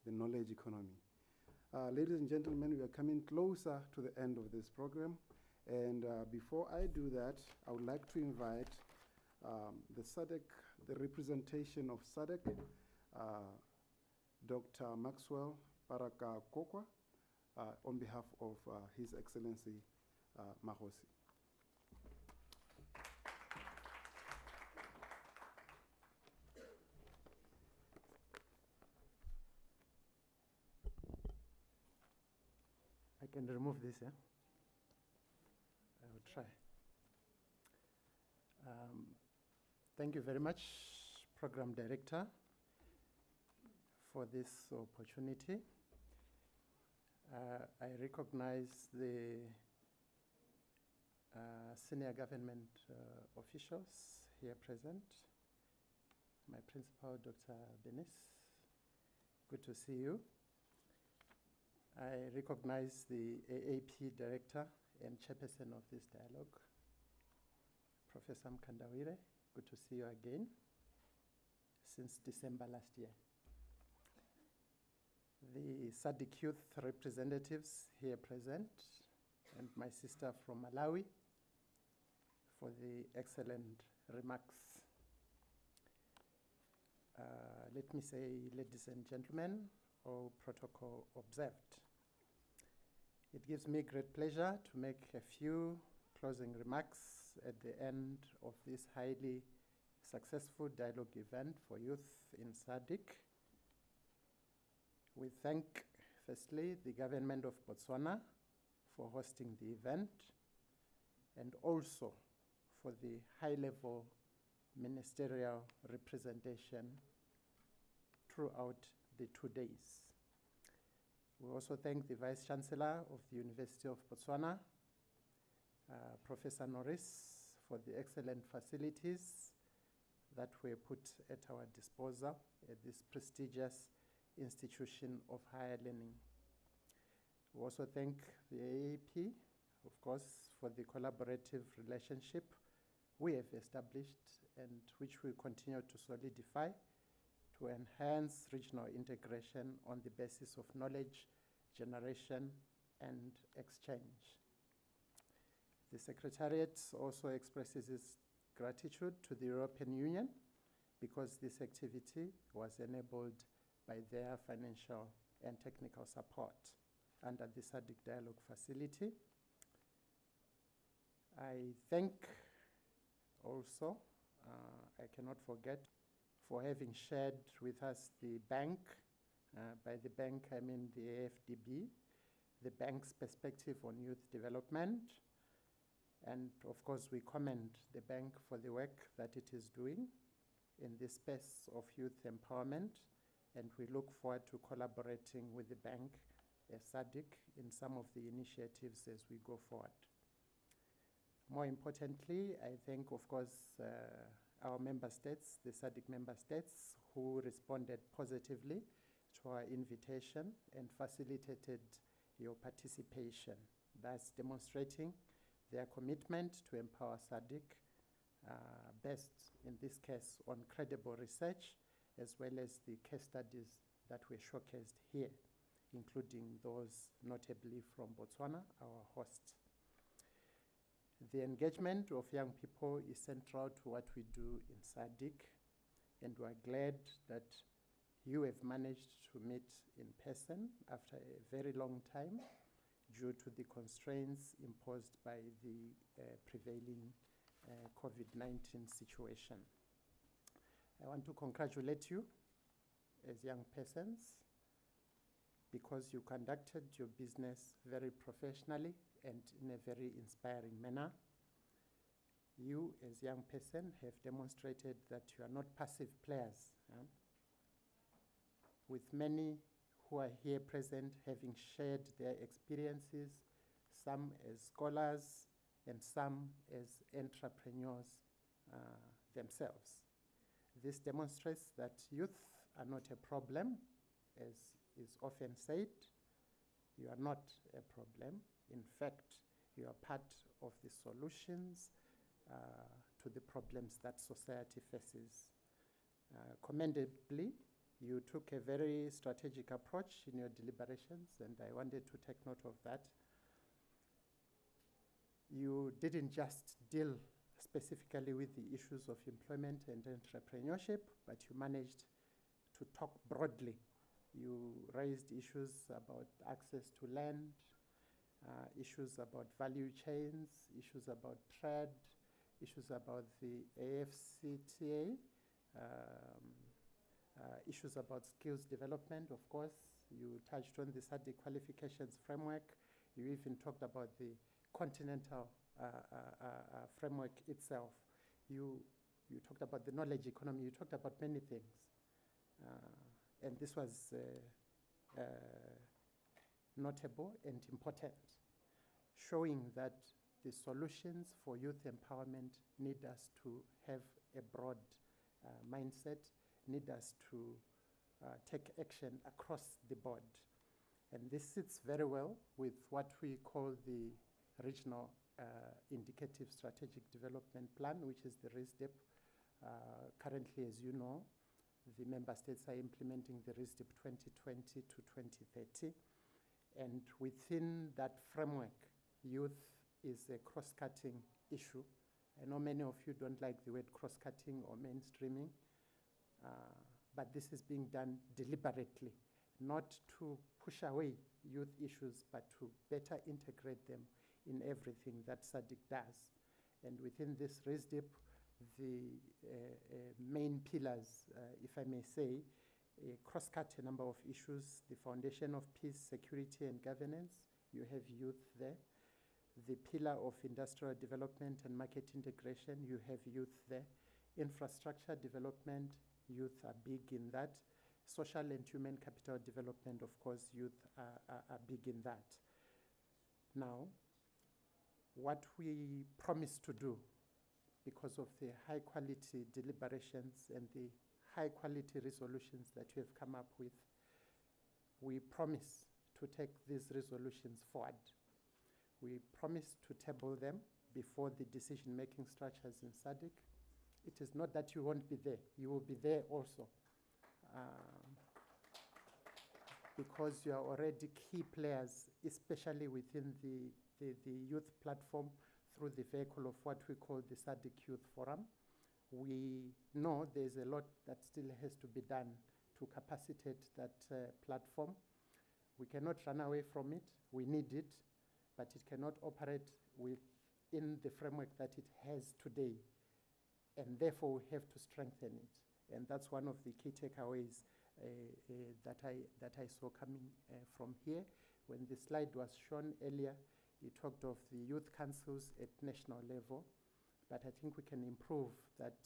the knowledge economy. Ladies and gentlemen, we are coming closer to the end of this program. And before I do that, I would like to invite the SADC, the representation of SADC, Dr. Maxwell Baraka Kokwa, on behalf of His Excellency Mahosi. I can remove this, yeah? I will try. Thank you very much, Program Director, for this opportunity. I recognize the senior government officials here present. My principal, Dr. Benis, good to see you. I recognize the AAP Director and Chairperson of this dialogue, Professor Mkandawire. Good to see you again since December last year. The SADC youth representatives here present, and my sister from Malawi for the excellent remarks. Let me say, ladies and gentlemen, all protocol observed. It gives me great pleasure to make a few closing remarks at the end of this highly successful dialogue event for youth in SADC. We thank Firstly, the government of Botswana for hosting the event, and also for the high-level ministerial representation throughout the 2 days. We also thank the Vice Chancellor of the University of Botswana, Professor Norris, for the excellent facilities that were put at our disposal at this prestigious institution of higher learning. We also thank the AAP, of course, for the collaborative relationship we have established and which we continue to solidify to enhance regional integration on the basis of knowledge generation and exchange. The Secretariat also expresses its gratitude to the European Union because this activity was enabled by their financial and technical support under the SADC Dialogue Facility. I thank also, I cannot forget, for having shared with us the bank. By the bank, I mean the AFDB, the bank's perspective on youth development. And of course, we commend the bank for the work that it is doing in this space of youth empowerment. And we look forward to collaborating with the bank, SADC, in some of the initiatives as we go forward. More importantly, I thank, of course, our member states, the SADC member states, who responded positively to our invitation and facilitated your participation, thus demonstrating their commitment to empower SADC, based, in this case, on credible research, as well as the case studies that were showcased here, including those notably from Botswana, our host. The engagement of young people is central to what we do in SADC, and we're glad that you have managed to meet in person after a very long time due to the constraints imposed by the prevailing COVID-19 situation. I want to congratulate you as young persons because you conducted your business very professionally and in a very inspiring manner. You, as young person, have demonstrated that you are not passive players. With many who are here present having shared their experiences, some as scholars and some as entrepreneurs themselves. This demonstrates that youth are not a problem, as is often said. You are not a problem. In fact, you are part of the solutions to the problems that society faces. Commendably, you took a very strategic approach in your deliberations, and I wanted to take note of that. You didn't just deal specifically with the issues of employment and entrepreneurship, but you managed to talk broadly. You raised issues about access to land, issues about value chains, issues about trade, issues about the AFCTA, issues about skills development, of course. You touched on the SADC Qualifications framework. You even talked about the continental framework itself. You talked about the knowledge economy. You talked about many things. And this was notable and important, showing that the solutions for youth empowerment need us to have a broad mindset, need us to take action across the board. And this sits very well with what we call the Regional Indicative Strategic Development Plan, which is the RISDEP. Currently, as you know, the member states are implementing the RISDEP 2020 to 2030. And within that framework, youth is a cross-cutting issue. I know many of you don't like the word cross-cutting or mainstreaming, but this is being done deliberately, not to push away youth issues, but to better integrate them in everything that SADC does. And within this RISDEP, the main pillars, if I may say, cross-cut a number of issues. The foundation of peace, security, and governance, you have youth there. The pillar of industrial development and market integration, you have youth there. Infrastructure development, youth are big in that. Social and human capital development, of course, youth are big in that. Now, what we promise to do, because of the high quality deliberations and the high quality resolutions that you have come up with, we promise to take these resolutions forward. We promise to table them before the decision-making structures in SADC. It is not that you won't be there. You will be there also. Because you are already key players, especially within the youth platform through the vehicle of what we call the SADC Youth Forum. We know there's a lot that still has to be done to capacitate that platform. We cannot run away from it. We need it, but it cannot operate within the framework that it has today. And therefore, we have to strengthen it. And that's one of the key takeaways that I saw coming from here. When the slide was shown earlier, it talked of the youth councils at national level, but I think we can improve that,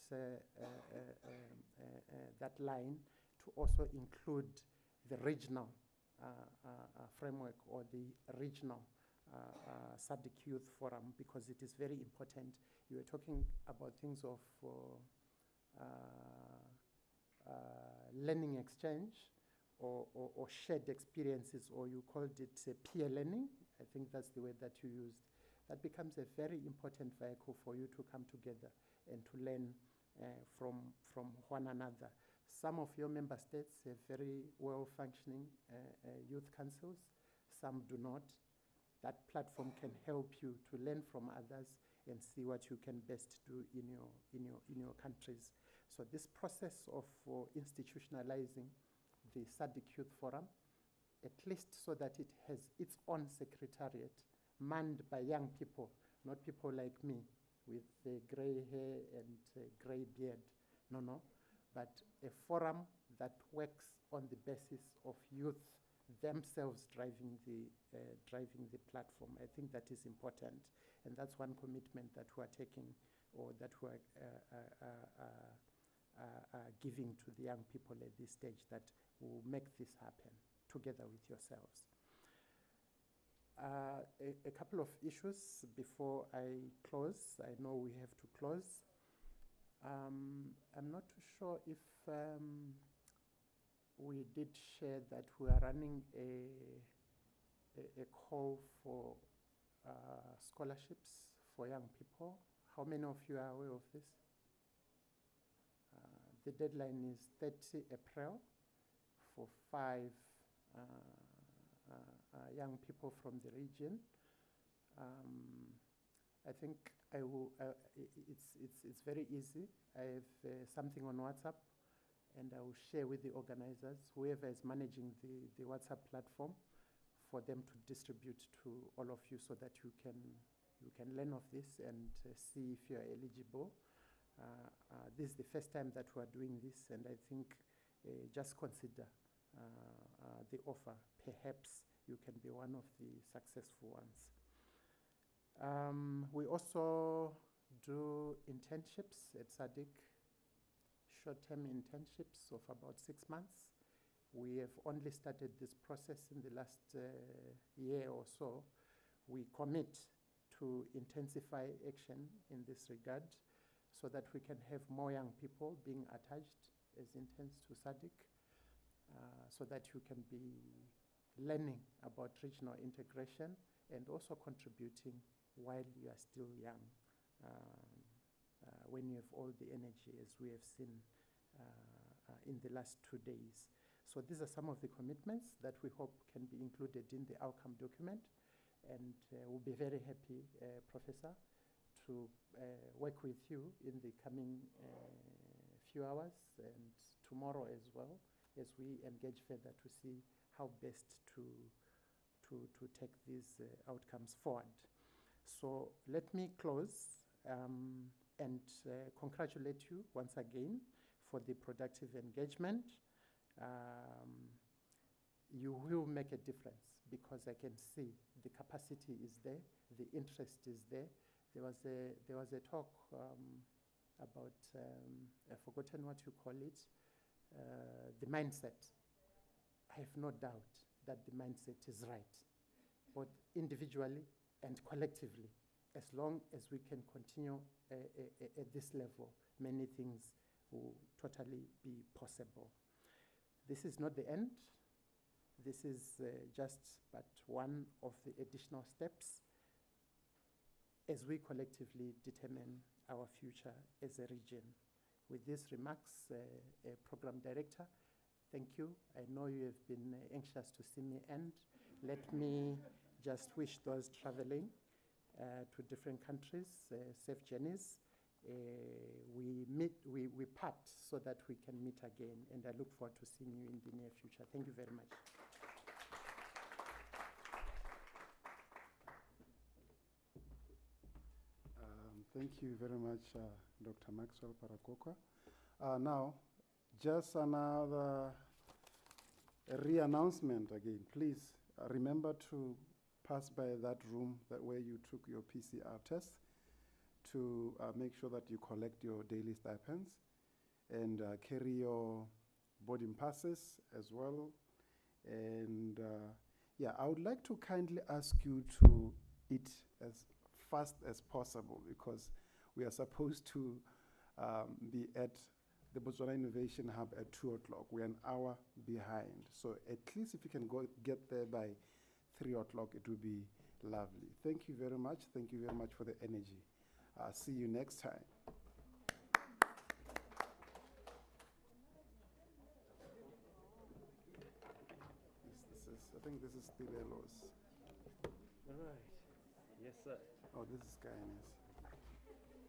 that line to also include the regional framework or the regional SADC Youth Forum, because it is very important. You were talking about things of learning exchange or shared experiences, or you called it peer learning. I think that's the word that you used. That becomes a very important vehicle for you to come together and to learn from one another. Some of your member states have very well-functioning youth councils. Some do not. That platform can help you to learn from others and see what you can best do in your countries. So this process of institutionalizing the SADC Youth Forum, at least so that it has its own secretariat, manned by young people, not people like me with gray hair and gray beard. No. But a forum that works on the basis of youth themselves driving the platform. I think that is important, and that's one commitment that we are taking, or that we are giving to the young people at this stage, that will make this happen together with yourselves. A couple of issues before I close. I know we have to close. I'm not too sure if we did share that we are running a call for scholarships for young people. How many of you are aware of this? The deadline is 30 April for 5 young people from the region. I think I will, it's very easy. I have something on WhatsApp, and I will share with the organizers, whoever is managing the WhatsApp platform, for them to distribute to all of you, so that you can learn of this and see if you are eligible. This is the first time that we are doing this, and I think just consider the offer. Perhaps you can be one of the successful ones. We also do internships at SADC, short-term internships of about 6 months. We have only started this process in the last year or so. We commit to intensify action in this regard, so that we can have more young people being attached as interns to SADC, so that you can be learning about regional integration and also contributing while you are still young, when you have all the energy, as we have seen in the last 2 days. So these are some of the commitments that we hope can be included in the outcome document, and we'll be very happy, Professor, to work with you in the coming few hours and tomorrow as well, as we engage further to see how best to take these outcomes forward. So let me close and congratulate you once again for the productive engagement. you will make a difference, because I can see the capacity is there, the interest is there. There was a talk about, I've forgotten what you call it, the mindset. I have no doubt that the mindset is right, both individually and collectively. As long as we can continue at this level, many things will totally be possible. This is not the end. This is just but one of the additional steps as we collectively determine our future as a region. With these remarks, Program Director, thank you. I know you have been anxious to see me end. Let me just wish those traveling to different countries safe journeys. We part so that we can meet again, and I look forward to seeing you in the near future. Thank you very much. Thank you very much, Dr. Maxwell Parakokwa. Now, just another re-announcement again. Please remember to pass by that room where you took your PCR test to make sure that you collect your daily stipends and carry your boarding passes as well. And yeah, I would like to kindly ask you to eat as fast as possible, because we are supposed to be at the Botswana Innovation Hub at 2 o'clock. We're an hour behind. So at least if you can get there by 3 o'clock, it will be lovely. Thank you very much. Thank you very much for the energy. See you next time. I think this is still Elo's. All right. Yes, sir. Oh, this is Kainis.